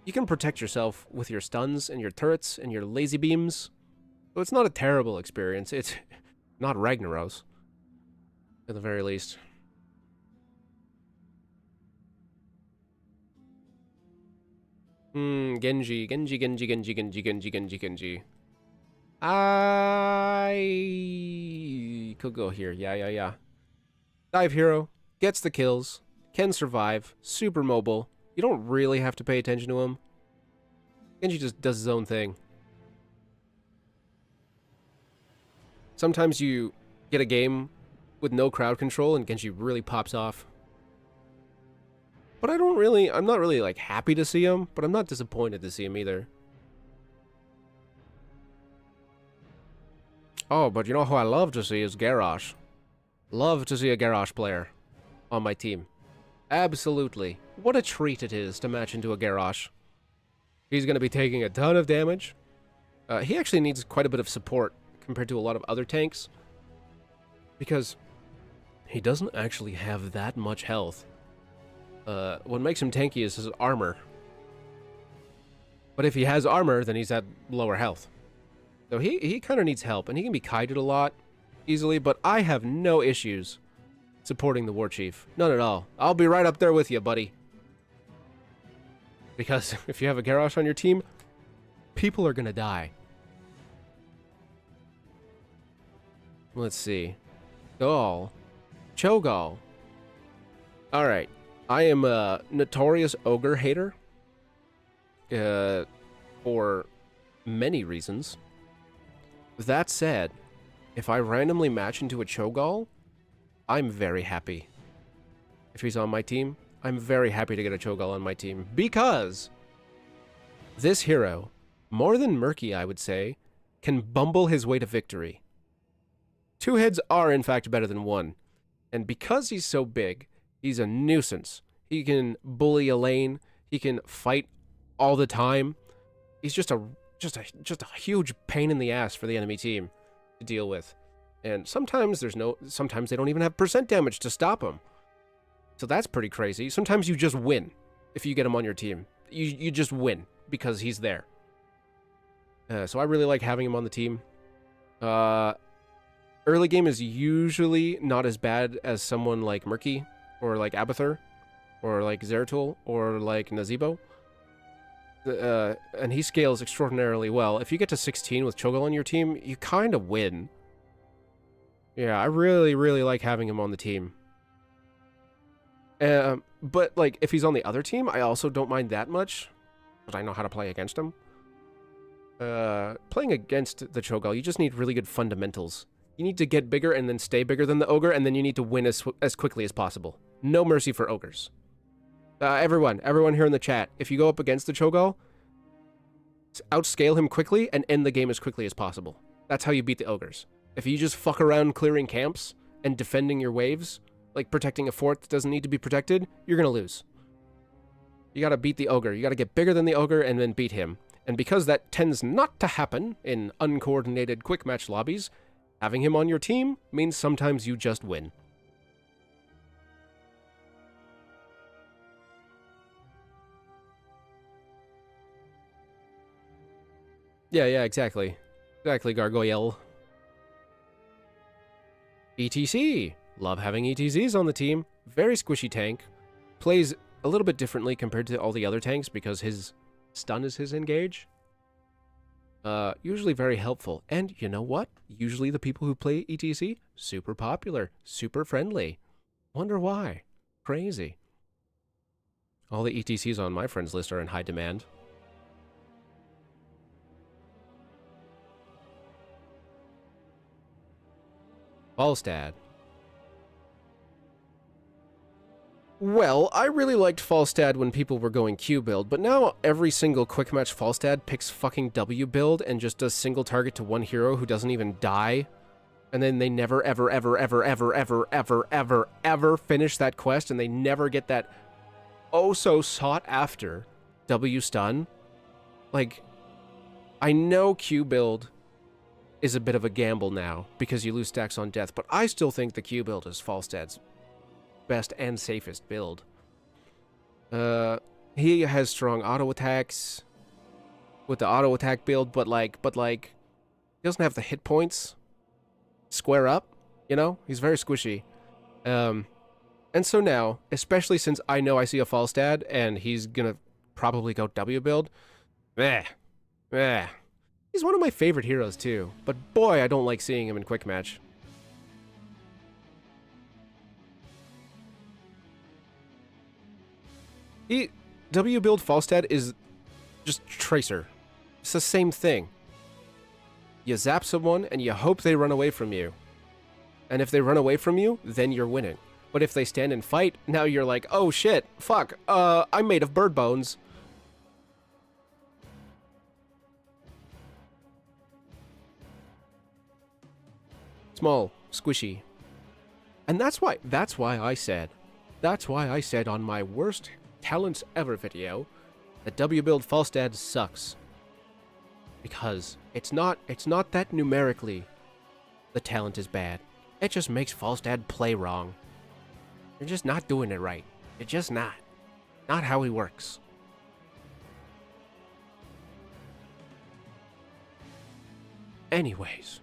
you can protect yourself with your stuns and your turrets and your lazy beams. So it's not a terrible experience. It's not Ragnaros, at the very least. Genji. I could go here. Yeah. Dive hero, gets the kills, can survive, super mobile. You don't really have to pay attention to him. Genji just does his own thing. Sometimes you get a game with no crowd control and Genji really pops off. But I'm not really like happy to see him, but I'm not disappointed to see him either. Oh, but you know who I love to see is Garrosh. Love to see a Garrosh player on my team. Absolutely. What a treat it is to match into a Garrosh. He's going to be taking a ton of damage. He actually needs quite a bit of support compared to a lot of other tanks, because he doesn't actually have that much health. What makes him tanky is his armor. But if he has armor, then he's at lower health. So he kind of needs help, and he can be kited a lot easily, but I have no issues supporting the War Chief. None at all. I'll be right up there with you, buddy. Because if you have a Garrosh on your team, people are going to die. Let's see. Gall. Cho'Gall. Alright. I am a notorious ogre hater. For many reasons. That said, if I randomly match into a Cho'Gall, I'm very happy. If he's on my team, I'm very happy to get a Cho'Gall on my team, because this hero, more than Murky, I would say, can bumble his way to victory. Two heads are, in fact, better than one. And because he's so big, he's a nuisance. He can bully a lane. He can fight all the time. He's just a huge pain in the ass for the enemy team to deal with. And sometimes sometimes they don't even have percent damage to stop him. So that's pretty crazy. Sometimes you just win if you get him on your team. You just win because he's there. So I really like having him on the team. Early game is usually not as bad as someone like Murky, or like Abathur, or like Zeratul, or like Nazeebo. And he scales extraordinarily well. If you get to 16 with Cho'Gall on your team, you kind of win. Yeah, I really, really like having him on the team. But, like, if he's on the other team, I also don't mind that much, because I know how to play against him. Playing against the Cho'Gall, you just need really good fundamentals. You need to get bigger and then stay bigger than the ogre, and then you need to win as quickly as possible. No mercy for ogres. Everyone here in the chat, if you go up against the Cho'Gall, outscale him quickly and end the game as quickly as possible. That's how you beat the ogres. If you just fuck around clearing camps and defending your waves, like protecting a fort that doesn't need to be protected, you're gonna lose. You gotta beat the ogre. You gotta get bigger than the ogre and then beat him. And because that tends not to happen in uncoordinated quick match lobbies, having him on your team means sometimes you just win. Yeah, exactly. Exactly, Gargoyle. ETC. Love having ETCs on the team. Very squishy tank. Plays a little bit differently compared to all the other tanks because his stun is his engage. Usually very helpful. And you know what? Usually the people who play ETC, super popular, super friendly. Wonder why. Crazy. All the ETCs on my friends list are in high demand. Falstad. Well, I really liked Falstad when people were going Q build, but now every single quick match Falstad picks fucking W build and just does single target to one hero who doesn't even die. And then they never, ever, ever, ever, ever, ever, ever, ever, ever finish that quest, and they never get that oh so sought after W stun. Like, I know Q build is a bit of a gamble now because you lose stacks on death, but I still think the Q build is Falstad's best and safest build. He has strong auto attacks with the auto attack build, but like he doesn't have the hit points square up, you know? He's very squishy. And so now, especially since I know I see a Falstad and he's gonna probably go W build, he's one of my favorite heroes too, but boy, I don't like seeing him in quick match. W build Falstad is just Tracer. It's the same thing. You zap someone and you hope they run away from you. And if they run away from you, then you're winning. But if they stand and fight, now you're like, oh shit, fuck, I'm made of bird bones. Small, squishy. And that's why I said on my worst talents ever video that W build Falstad sucks. Because it's not that numerically the talent is bad. It just makes Falstad play wrong. You're just not doing it right. You're just not. Not how he works. Anyways.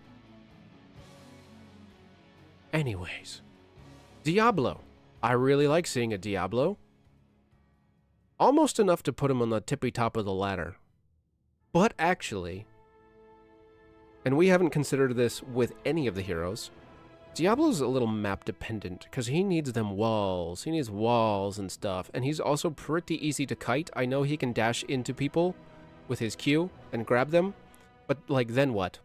Diablo. I really like seeing a Diablo. Almost enough to put him on the tippy top of the ladder. But actually, and we haven't considered this with any of the heroes, Diablo's a little map dependent because he needs them walls. He needs walls and stuff. And he's also pretty easy to kite. I know he can dash into people with his Q and grab them, but like then what?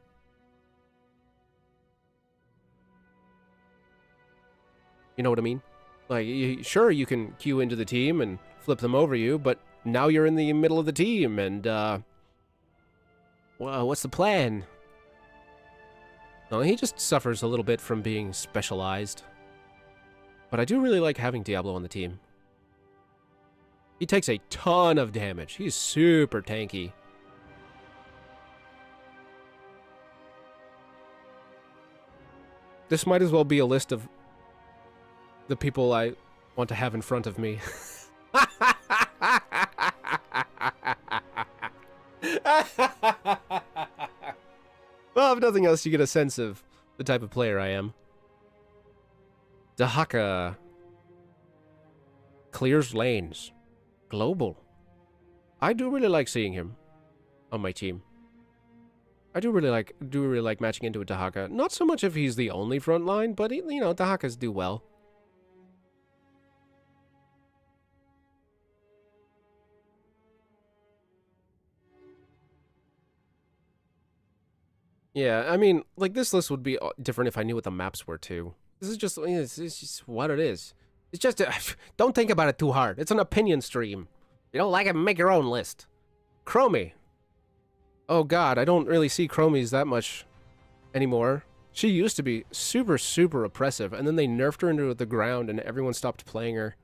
You know what I mean? Like, sure, you can Q into the team and flip them over you, but now you're in the middle of the team, and, well, what's the plan? No, he just suffers a little bit from being specialized. But I do really like having Diablo on the team. He takes a ton of damage. He's super tanky. This might as well be a list of the people I want to have in front of me. Well, if nothing else, you get a sense of the type of player I am. Dahaka clears lanes. Global. I do really like seeing him on my team. I do really like matching into a Dahaka. Not so much if he's the only front line, but you know, Dahakas do well. Yeah, I mean, like, this list would be different if I knew what the maps were, too. This is just, it's just what it is. It's just, don't think about it too hard. It's an opinion stream. You don't like it, make your own list. Chromie. Oh, God, I don't really see Chromies that much anymore. She used to be super, super oppressive, and then they nerfed her into the ground, and everyone stopped playing her.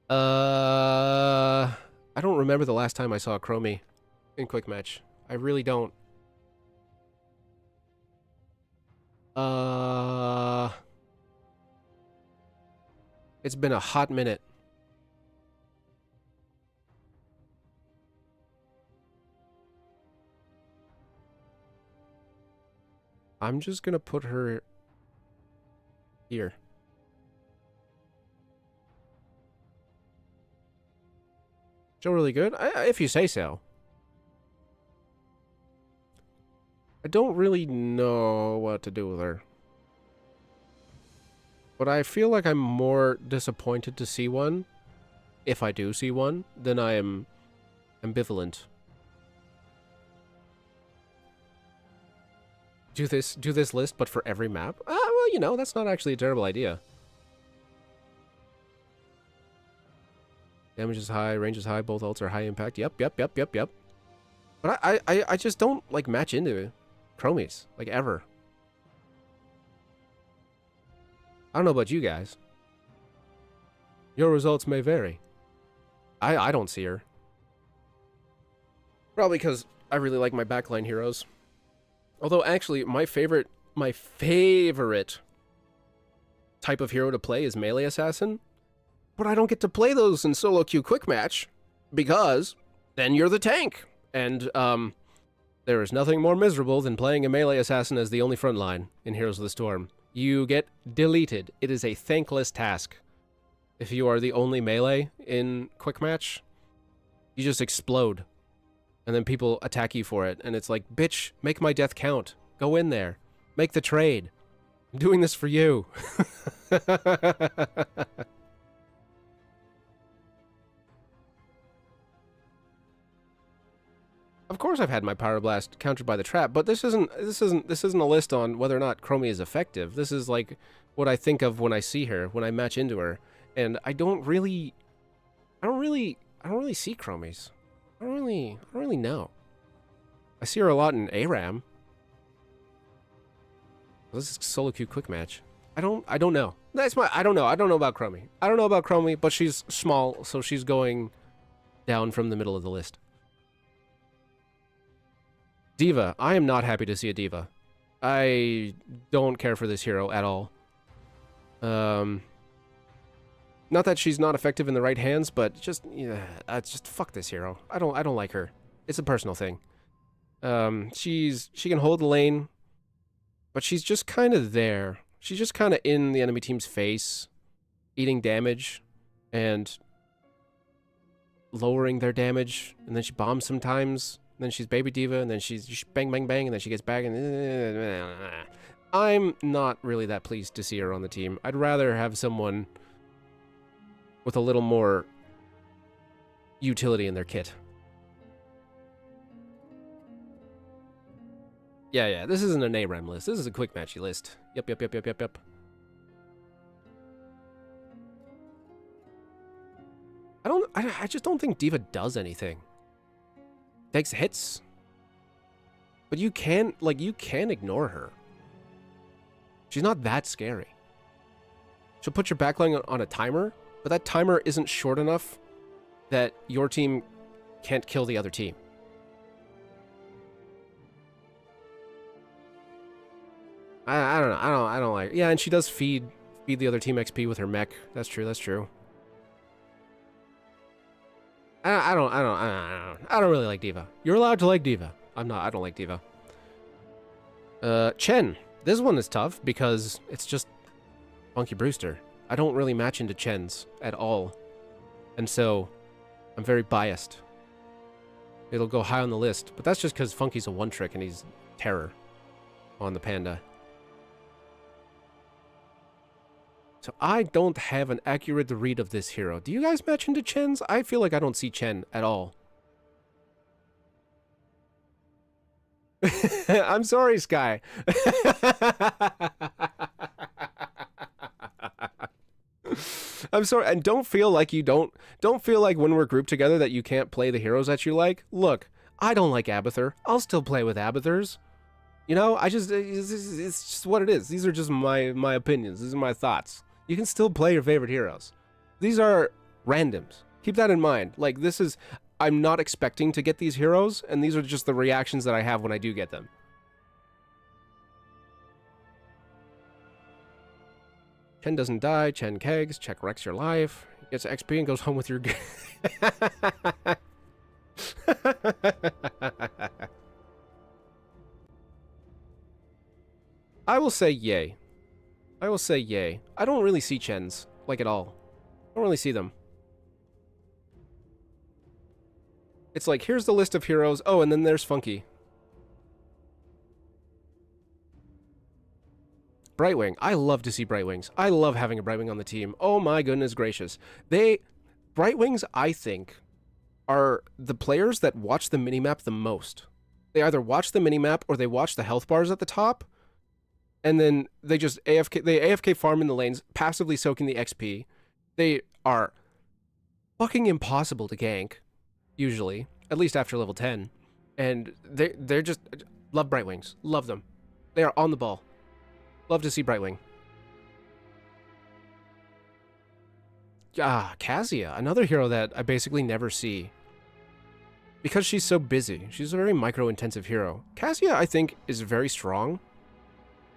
I don't remember the last time I saw a Chromie in Quick Match. I really don't. It's been a hot minute. I'm just gonna put her here. Still really good, if you say so. I don't really know what to do with her. But I feel like I'm more disappointed to see one, if I do see one, than I am ambivalent. Do this list, but for every map? Well, you know, that's not actually a terrible idea. Damage is high, range is high, both ults are high impact. Yep. But I just don't, like, match into Chromies, like, ever. I don't know about you guys. Your results may vary. I don't see her. Probably because I really like my backline heroes. Although, actually, my favorite type of hero to play is Melee Assassin. But I don't get to play those in solo queue quick match because then you're the tank. And there is nothing more miserable than playing a Melee Assassin as the only front line in Heroes of the Storm. You get deleted. It is a thankless task. If you are the only melee in quick match, you just explode. And then people attack you for it. And it's like, bitch, make my death count. Go in there. Make the trade. I'm doing this for you. Of course I've had my Power Blast countered by the trap, but this isn't a list on whether or not Chromie is effective. This is like what I think of when I see her, when I match into her. And I don't really see Chromies. I don't really know. I see her a lot in ARAM. This is solo queue quick match. I don't know. I don't know. I don't know about Chromie. I don't know about Chromie, but she's small, so she's going down from the middle of the list. Diva. I am not happy to see a Diva. I don't care for this hero at all. Not that she's not effective in the right hands, but just fuck this hero. I don't like her. It's a personal thing. She can hold the lane, but she's just kind of there. She's just kind of in the enemy team's face, eating damage and lowering their damage, and then she bombs sometimes. And then she's Baby Diva, and then she's bang, bang, bang, and then she gets back, and I'm not really that pleased to see her on the team. I'd rather have someone with a little more utility in their kit. Yeah, this isn't an ARAM list. This is a quick matchy list. Yep. I just don't think Diva does anything. Takes hits. But you can ignore her. She's not that scary. She'll put your backline on a timer, but that timer isn't short enough that your team can't kill the other team. I don't know. I don't like. Yeah, and she does feed the other team XP with her mech. That's true. I don't really like Diva. You're allowed to like Diva. I don't like Diva. Chen. This one is tough because it's just Funky Brewster. I don't really match into Chens at all. And so I'm very biased. It'll go high on the list, but that's just because Funky's a one-trick and he's terror on the Panda. So I don't have an accurate read of this hero. Do you guys match into Chens? I feel like I don't see Chen at all. I'm sorry, Sky. I'm sorry, and don't feel like when we're grouped together that you can't play the heroes that you like. Look, I don't like Abathur. I'll still play with Abathurs. You know, it's just what it is. These are just my opinions. These are my thoughts. You can still play your favorite heroes. These are randoms. Keep that in mind. Like, I'm not expecting to get these heroes, and these are just the reactions that I have when I do get them. Chen doesn't die. Chen kegs. Check wrecks your life. Gets XP and goes home with your... I will say yay. I don't really see Chens, like, at all. I don't really see them. It's like, here's the list of heroes. Oh, and then there's Funky. Brightwing. I love to see Brightwings. I love having a Brightwing on the team. Oh my goodness gracious. Brightwings, I think, are the players that watch the minimap the most. They either watch the minimap or they watch the health bars at the top, and then they just AFK farm in the lanes, passively soaking the XP. They are fucking impossible to gank, usually, at least after level 10. And they're just, love Brightwings. Love them. They are on the ball. Love to see Brightwing. Ah, Cassia, another hero that I basically never see. Because she's so busy. She's a very micro-intensive hero. Cassia, I think, is very strong.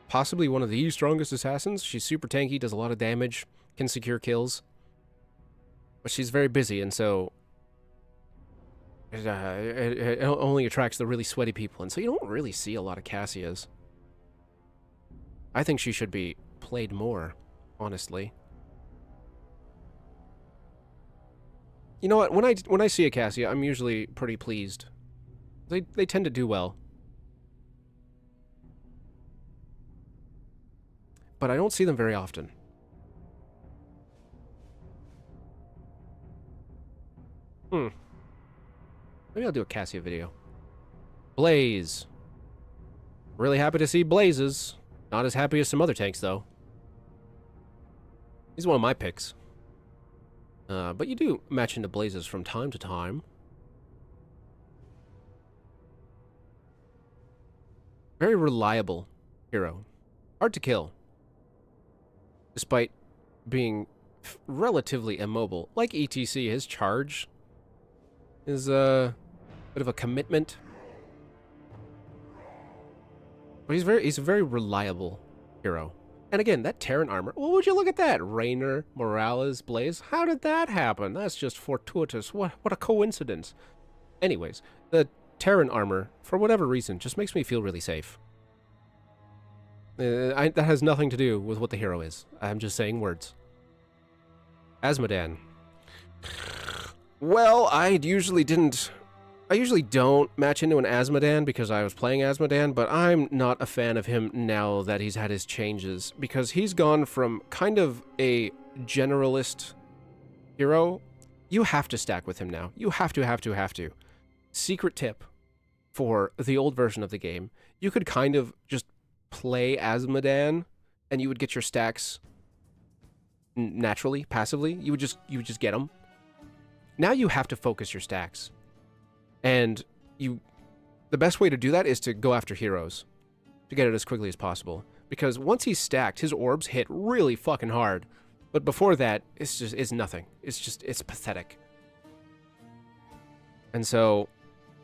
Possibly one of the strongest assassins. She's super tanky, does a lot of damage, can secure kills. But she's very busy, and so it only attracts the really sweaty people. And so you don't really see a lot of Cassias. I think she should be played more, honestly. You know what? When I see a Cassia, I'm usually pretty pleased. They tend to do well. But I don't see them very often. Maybe I'll do a Cassia video. Blaze. Really happy to see Blazes. Not as happy as some other tanks, though. He's one of my picks. But you do match into Blazes from time to time. Very reliable hero. Hard to kill. Despite being relatively immobile. Like ETC, his charge is a bit of a commitment. But he's a very reliable hero. And again, that Terran armor, well, would you look at that? Raynor, Morales, Blaze. How did that happen? That's just fortuitous. What a coincidence. Anyways, the Terran armor, for whatever reason, just makes me feel really safe. That has nothing to do with what the hero is. I'm just saying words. Azmodan. Well, I usually don't match into an Azmodan because I was playing Azmodan, but I'm not a fan of him now that he's had his changes, because he's gone from kind of a generalist hero. You have to stack with him now. You have to. Secret tip for the old version of the game. You could kind of just play Azmodan and you would get your stacks naturally, passively. You would just get them. Now you have to focus your stacks. And the best way to do that is to go after heroes to get it as quickly as possible. Because once he's stacked, his orbs hit really fucking hard. But before that, it's nothing. It's pathetic. And so,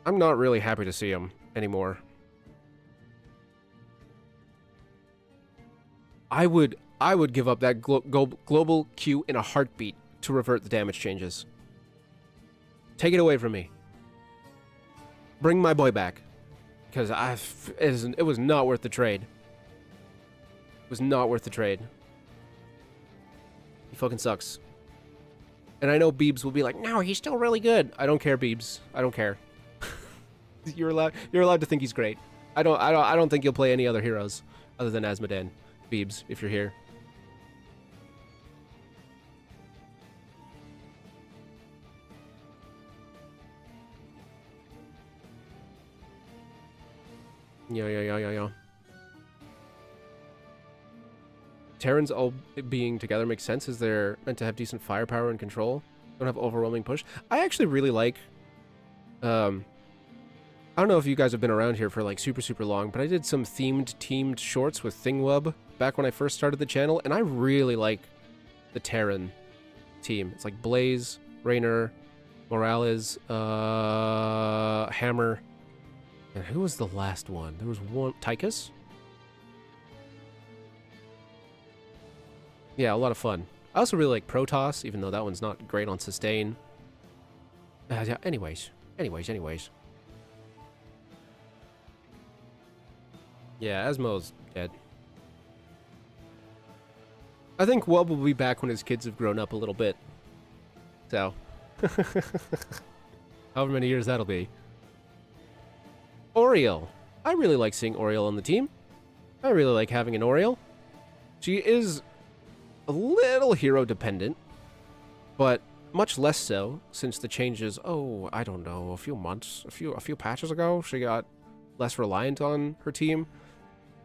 I'm not really happy to see him anymore. I would give up that global Q in a heartbeat to revert the damage changes. Take it away from me. Bring my boy back. Because it was not worth the trade. It was not worth the trade. He fucking sucks. And I know Beebs will be like, no, he's still really good. I don't care, Beebs. I don't care. You're allowed to think he's great. I don't think you'll play any other heroes other than Azmodan. Beebs, if you're here. Yeah. Terrans all being together makes sense, as they're meant to have decent firepower and control. Don't have overwhelming push. I actually really like... I don't know if you guys have been around here for like super long, but I did some teamed shorts with ThingWub back when I first started the channel, and I really like the Terran team. It's like Blaze, Raynor, Morales, Hammer, and who was the last one? There was one... Tychus? Yeah, a lot of fun. I also really like Protoss, even though that one's not great on sustain. Yeah, anyways. Yeah, Asmo's dead. I think Wub will be back when his kids have grown up a little bit. So. However many years that'll be. Oriel. I really like seeing Oriel on the team. I really like having an Oriel. She is a little hero dependent, but much less so since the changes, I don't know, a few months, a few patches ago, she got less reliant on her team.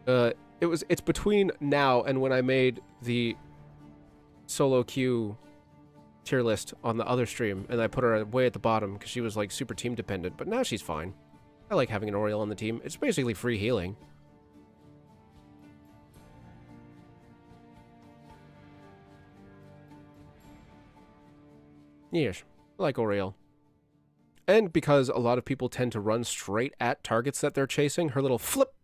It's between now and when I made the solo queue tier list on the other stream, and I put her way at the bottom because she was like super team dependent, but now she's fine. I like having an Oriole on the team. It's basically free healing. Yes, I like Oriole. And because a lot of people tend to run straight at targets that they're chasing, her little flip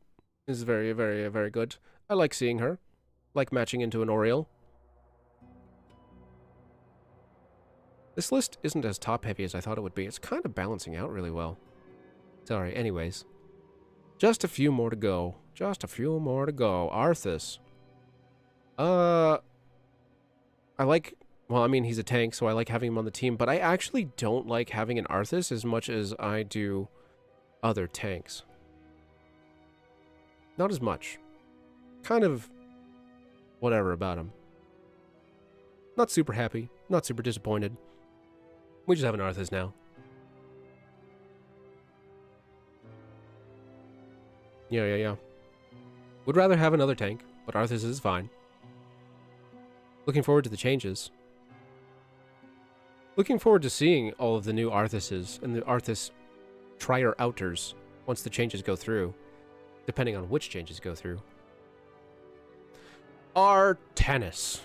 is very, very, very good. I like seeing her. Like matching into an Oriole. This list isn't as top-heavy as I thought it would be. It's kind of balancing out really well. Sorry, anyways. Just a few more to go. Just a few more to go. Arthas. I like... Well, I mean, he's a tank, so I like having him on the team, but I actually don't like having an Arthas as much as I do other tanks. Not as much. Kind of whatever about him. Not super happy. Not super disappointed. We just have an Arthas now. Yeah. Would rather have another tank, but Arthas is fine. Looking forward to the changes. Looking forward to seeing all of the new Arthases and the Arthas trier-outers once the changes go through, depending on which changes go through. Artanis.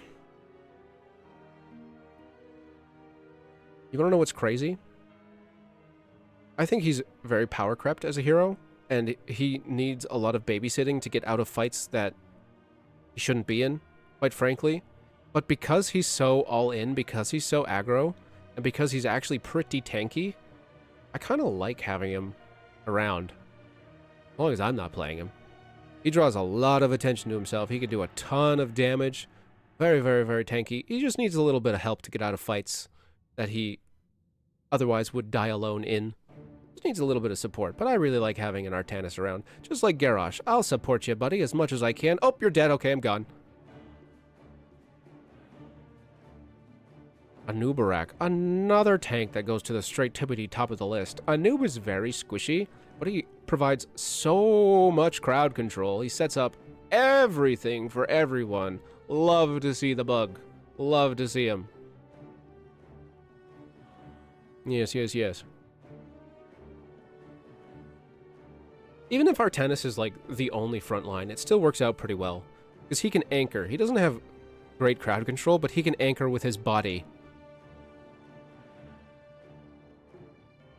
You want to know what's crazy? I think he's very power-crept as a hero, and he needs a lot of babysitting to get out of fights that he shouldn't be in, quite frankly. But because he's so all-in, because he's so aggro, and because he's actually pretty tanky, I kind of like having him around. As long as I'm not playing him. He draws a lot of attention to himself. He can do a ton of damage. Very, very, very tanky. He just needs a little bit of help to get out of fights that he otherwise would die alone in. Just needs a little bit of support, but I really like having an Artanis around. Just like Garrosh. I'll support you, buddy, as much as I can. Oh, you're dead. Okay, I'm gone. Anubarak, another tank that goes to the straight tippity top of the list. Anub is very squishy, but he provides so much crowd control. He sets up everything for everyone. Love to see the bug. Love to see him. Yes. Even if Artanis is like the only front line, it still works out pretty well. Because he can anchor. He doesn't have great crowd control, but he can anchor with his body.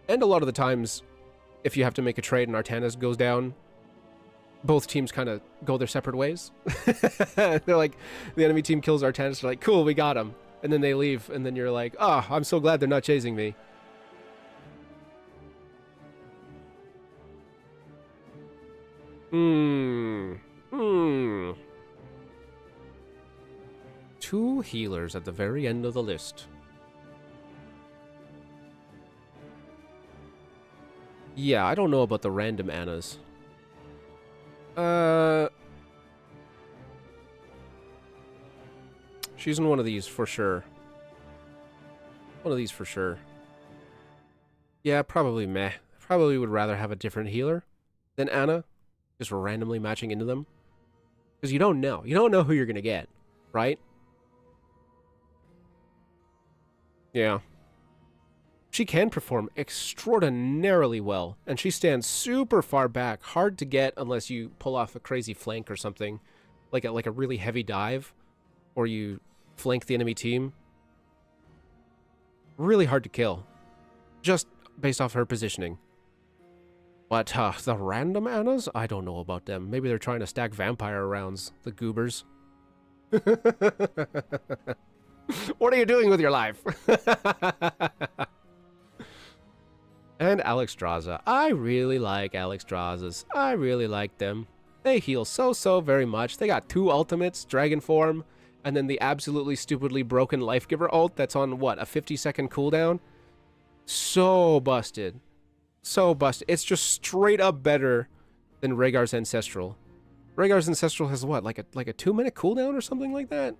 And a lot of the times, if you have to make a trade and Artanis goes down, both teams kind of go their separate ways. They're like, the enemy team kills Artanis, they're like, cool, we got him. And then they leave, and then you're like, oh, I'm so glad they're not chasing me. Two healers at the very end of the list. Yeah, I don't know about the random Annas. She's in one of these for sure. One of these for sure. Yeah, probably meh. Probably would rather have a different healer than Anna. Just randomly matching into them. Because you don't know. You don't know who you're going to get, right? Yeah. She can perform extraordinarily well, and she stands super far back, hard to get unless you pull off a crazy flank or something, like a really heavy dive, or you flank the enemy team. Really hard to kill, just based off her positioning. But the random Annas, I don't know about them. Maybe they're trying to stack vampire rounds, the goobers. What are you doing with your life? And Alexstrasza. I really like Alexstrazzas. I really like them. They heal so very much. They got 2 ultimates, Dragon Form, and then the absolutely stupidly broken Life Giver ult that's on, what, a 50-second cooldown? So busted. So busted. It's just straight up better than Rhaegar's Ancestral. Rhaegar's Ancestral has what, like a 2-minute cooldown or something like that?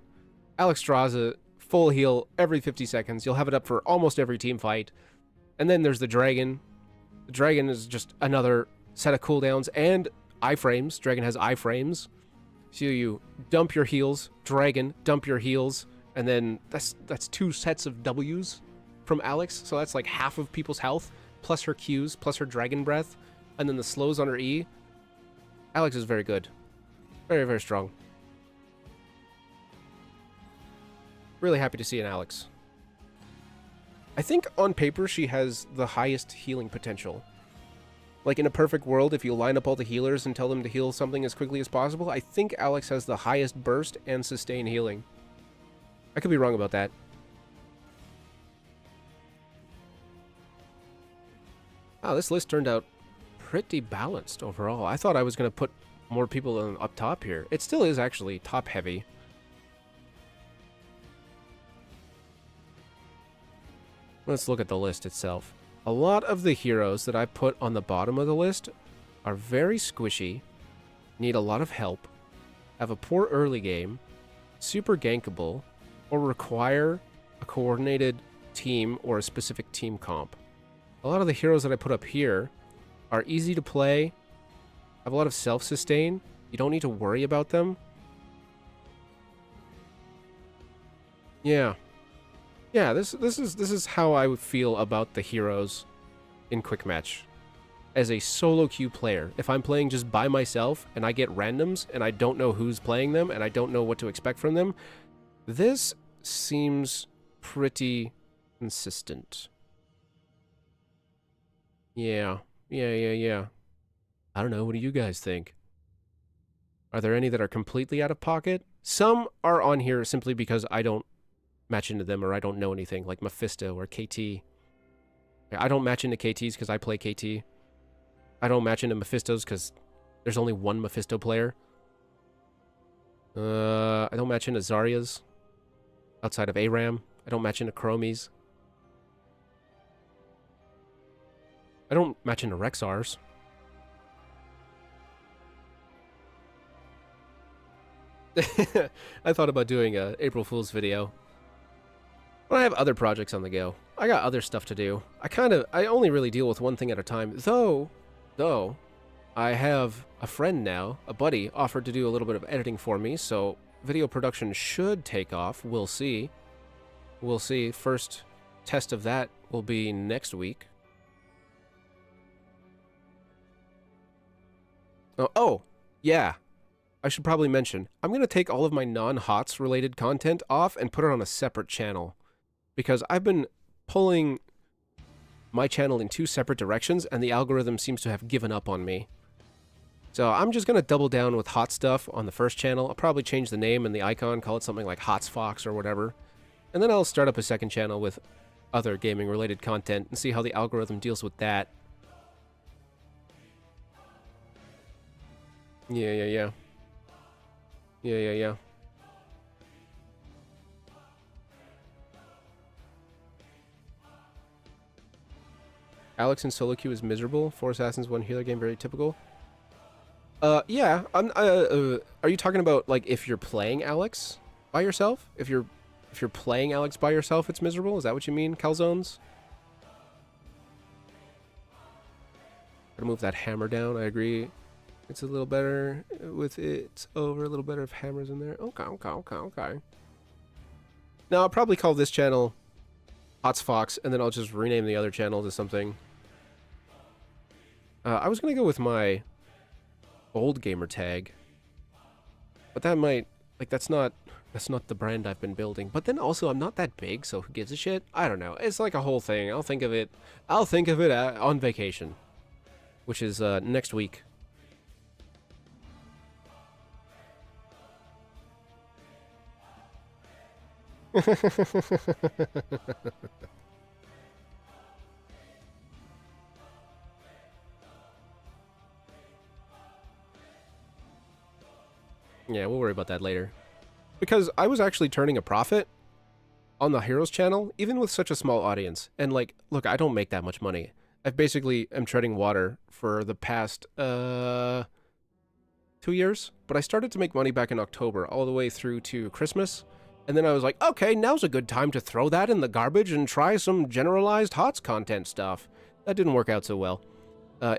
Alexstrasza, full heal every 50 seconds. You'll have it up for almost every team fight. And then there's the Dragon. The Dragon is just another set of cooldowns and iframes. Dragon has iframes. So you dump your heals, Dragon, dump your heals, And then that's 2 sets of W's from Alex, so that's like half of people's health, plus her Q's, plus her Dragon Breath, and then the slows on her E. Alex is very good. Very, very strong. Really happy to see an Alex. I think on paper she has the highest healing potential. Like in a perfect world, if you line up all the healers and tell them to heal something as quickly as possible, I think Alex has the highest burst and sustain healing. I could be wrong about that. Wow, this list turned out pretty balanced overall. I thought I was going to put more people up top here. It still is actually top heavy. Let's look at the list itself. A lot of the heroes that I put on the bottom of the list are very squishy, need a lot of help, have a poor early game, super gankable, or require a coordinated team or a specific team comp. A lot of the heroes that I put up here are easy to play, have a lot of self-sustain, you don't need to worry about them. Yeah, this is how I would feel about the heroes in Quick Match. As a solo queue player, if I'm playing just by myself and I get randoms and I don't know who's playing them and I don't know what to expect from them, this seems pretty consistent. Yeah. I don't know, what do you guys think? Are there any that are completely out of pocket? Some are on here simply because I don't match into them or I don't know anything, like Mephisto or KT. I don't match into KTs because I play KT. I don't match into Mephistos because there's only one Mephisto player. I don't match into Zaryas outside of ARAM. I don't match into Chromies. I don't match into Rexars. I thought about doing a April Fool's video. But I have other projects on the go. I got other stuff to do. I only really deal with one thing at a time. Though, I have a friend now, a buddy, offered to do a little bit of editing for me, so video production should take off. We'll see. We'll see. First test of that will be next week. Oh, yeah. I should probably mention, I'm going to take all of my non-HOTS related content off and put it on a separate channel. Because I've been pulling my channel in 2 separate directions, and the algorithm seems to have given up on me. So I'm just going to double down with hot stuff on the first channel. I'll probably change the name and the icon, call it something like Hots Fox or whatever. And then I'll start up a second channel with other gaming-related content and see how the algorithm deals with that. Yeah. Alex in solo queue is miserable. 4 assassins, 1 healer game, very typical. Yeah. Are you talking about like if you're playing Alex by yourself? If you're playing Alex by yourself, it's miserable. Is that what you mean, Calzones? Gotta move that hammer down. I agree. It's a little better with it over. A little better if hammer's in there. Okay. Now I'll probably call this channel Hots Fox, and then I'll just rename the other channel to something. I was gonna go with my old gamer tag, but that might, like, that's not the brand I've been building. But then also I'm not that big, so who gives a shit? I don't know. It's like a whole thing. I'll think of it on vacation, which is next week. Yeah, we'll worry about that later. Because I was actually turning a profit on the Heroes channel, even with such a small audience. And like, look, I don't make that much money. I basically am treading water for the past 2 years. But I started to make money back in October, all the way through to Christmas. And then I was like, okay, now's a good time to throw that in the garbage and try some generalized HOTS content stuff. That didn't work out so well.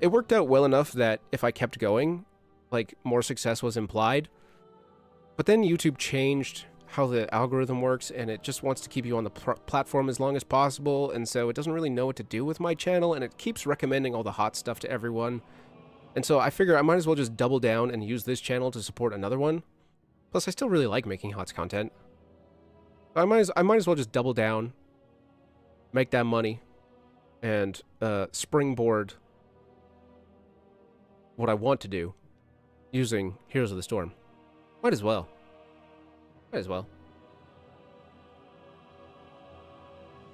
It worked out well enough that if I kept going, like, more success was implied. But then YouTube changed how the algorithm works, and it just wants to keep you on the platform as long as possible, and so it doesn't really know what to do with my channel, and it keeps recommending all the hot stuff to everyone. And so I figure I might as well just double down and use this channel to support another one. Plus, I still really like making HOTS content. I might as well just double down, make that money, and springboard what I want to do using Heroes of the Storm. Might as well. Might as well.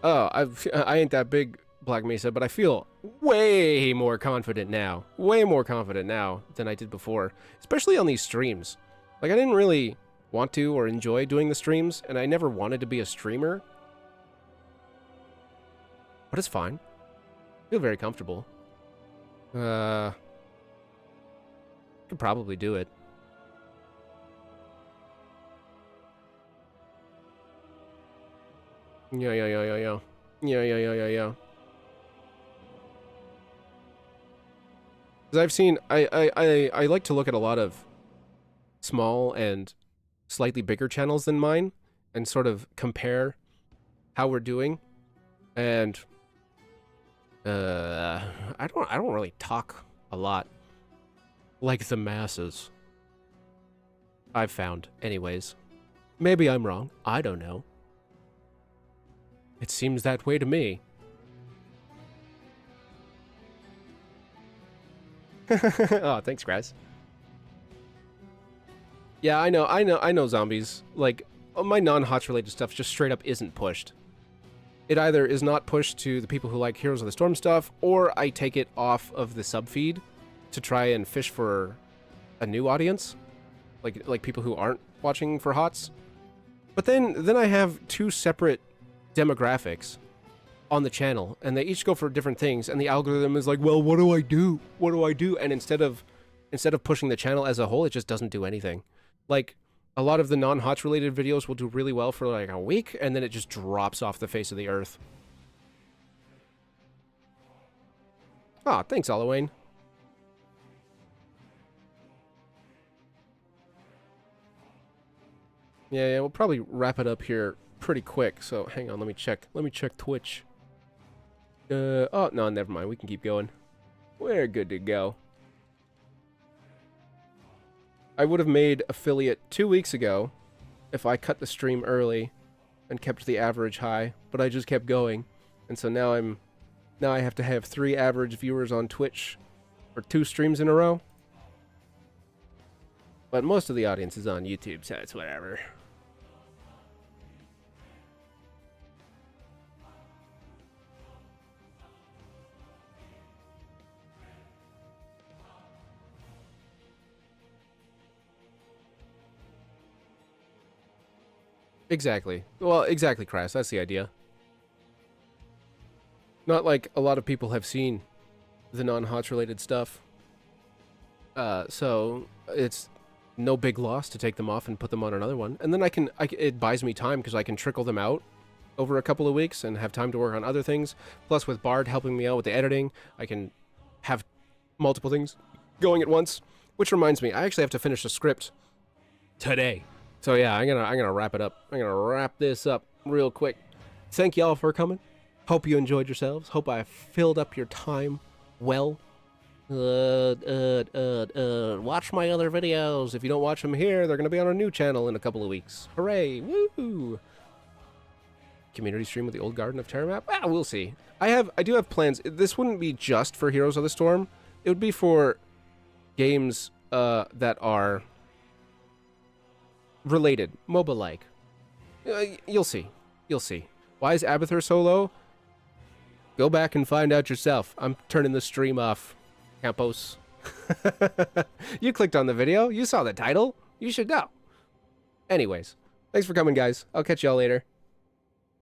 Oh, I ain't that big, Black Mesa, but I feel way more confident now. Way more confident now than I did before. Especially on these streams. Like, I didn't really want to or enjoy doing the streams, and I never wanted to be a streamer. But it's fine. I feel very comfortable. Could probably do it. Yeah. Because I've seen, I like to look at a lot of small and slightly bigger channels than mine and sort of compare how we're doing. And I don't really talk a lot like the masses. I've found, anyways. Maybe I'm wrong. I don't know. It seems that way to me. Oh, thanks, Grass. Yeah, I know zombies. Like, my non-HOTS related stuff just straight up isn't pushed. It either is not pushed to the people who like Heroes of the Storm stuff, or I take it off of the sub-feed to try and fish for a new audience. Like people who aren't watching for HOTS. But then I have two separate demographics on the channel, and they each go for different things, and the algorithm is like, well, what do I do? What do I do? And instead of pushing the channel as a whole, it just doesn't do anything. Like, a lot of the non-HOTS related videos will do really well for like a week, and then it just drops off the face of the earth. Ah, thanks, Halloween. Yeah, we'll probably wrap it up here pretty quick, so hang on, let me check Twitch. Oh, no, never mind, we can keep going. We're good to go. I would have made affiliate 2 weeks ago if I cut the stream early and kept the average high, but I just kept going. And so now I have to have 3 average viewers on Twitch for 2 streams in a row. But most of the audience is on YouTube, so it's whatever. Exactly. Well, exactly, Crass. That's the idea. Not like a lot of people have seen the non-HOTS related stuff. So it's no big loss to take them off and put them on another one. And then it buys me time because I can trickle them out over a couple of weeks and have time to work on other things. Plus, with Bard helping me out with the editing, I can have multiple things going at once. Which reminds me, I actually have to finish the script today. So yeah, I'm gonna wrap it up. I'm gonna wrap this up real quick. Thank y'all for coming. Hope you enjoyed yourselves. Hope I filled up your time well. Watch my other videos. If you don't watch them here, they're gonna be on our new channel in a couple of weeks. Hooray! Woo! Community stream with the old Garden of Terror map? Ah, we'll see. I do have plans. This wouldn't be just for Heroes of the Storm. It would be for games that are related, MOBA-like. You'll see. You'll see. Why is Abathur so low? Go back and find out yourself. I'm turning the stream off, Campos. You clicked on the video. You saw the title. You should know. Anyways, thanks for coming, guys. I'll catch y'all later.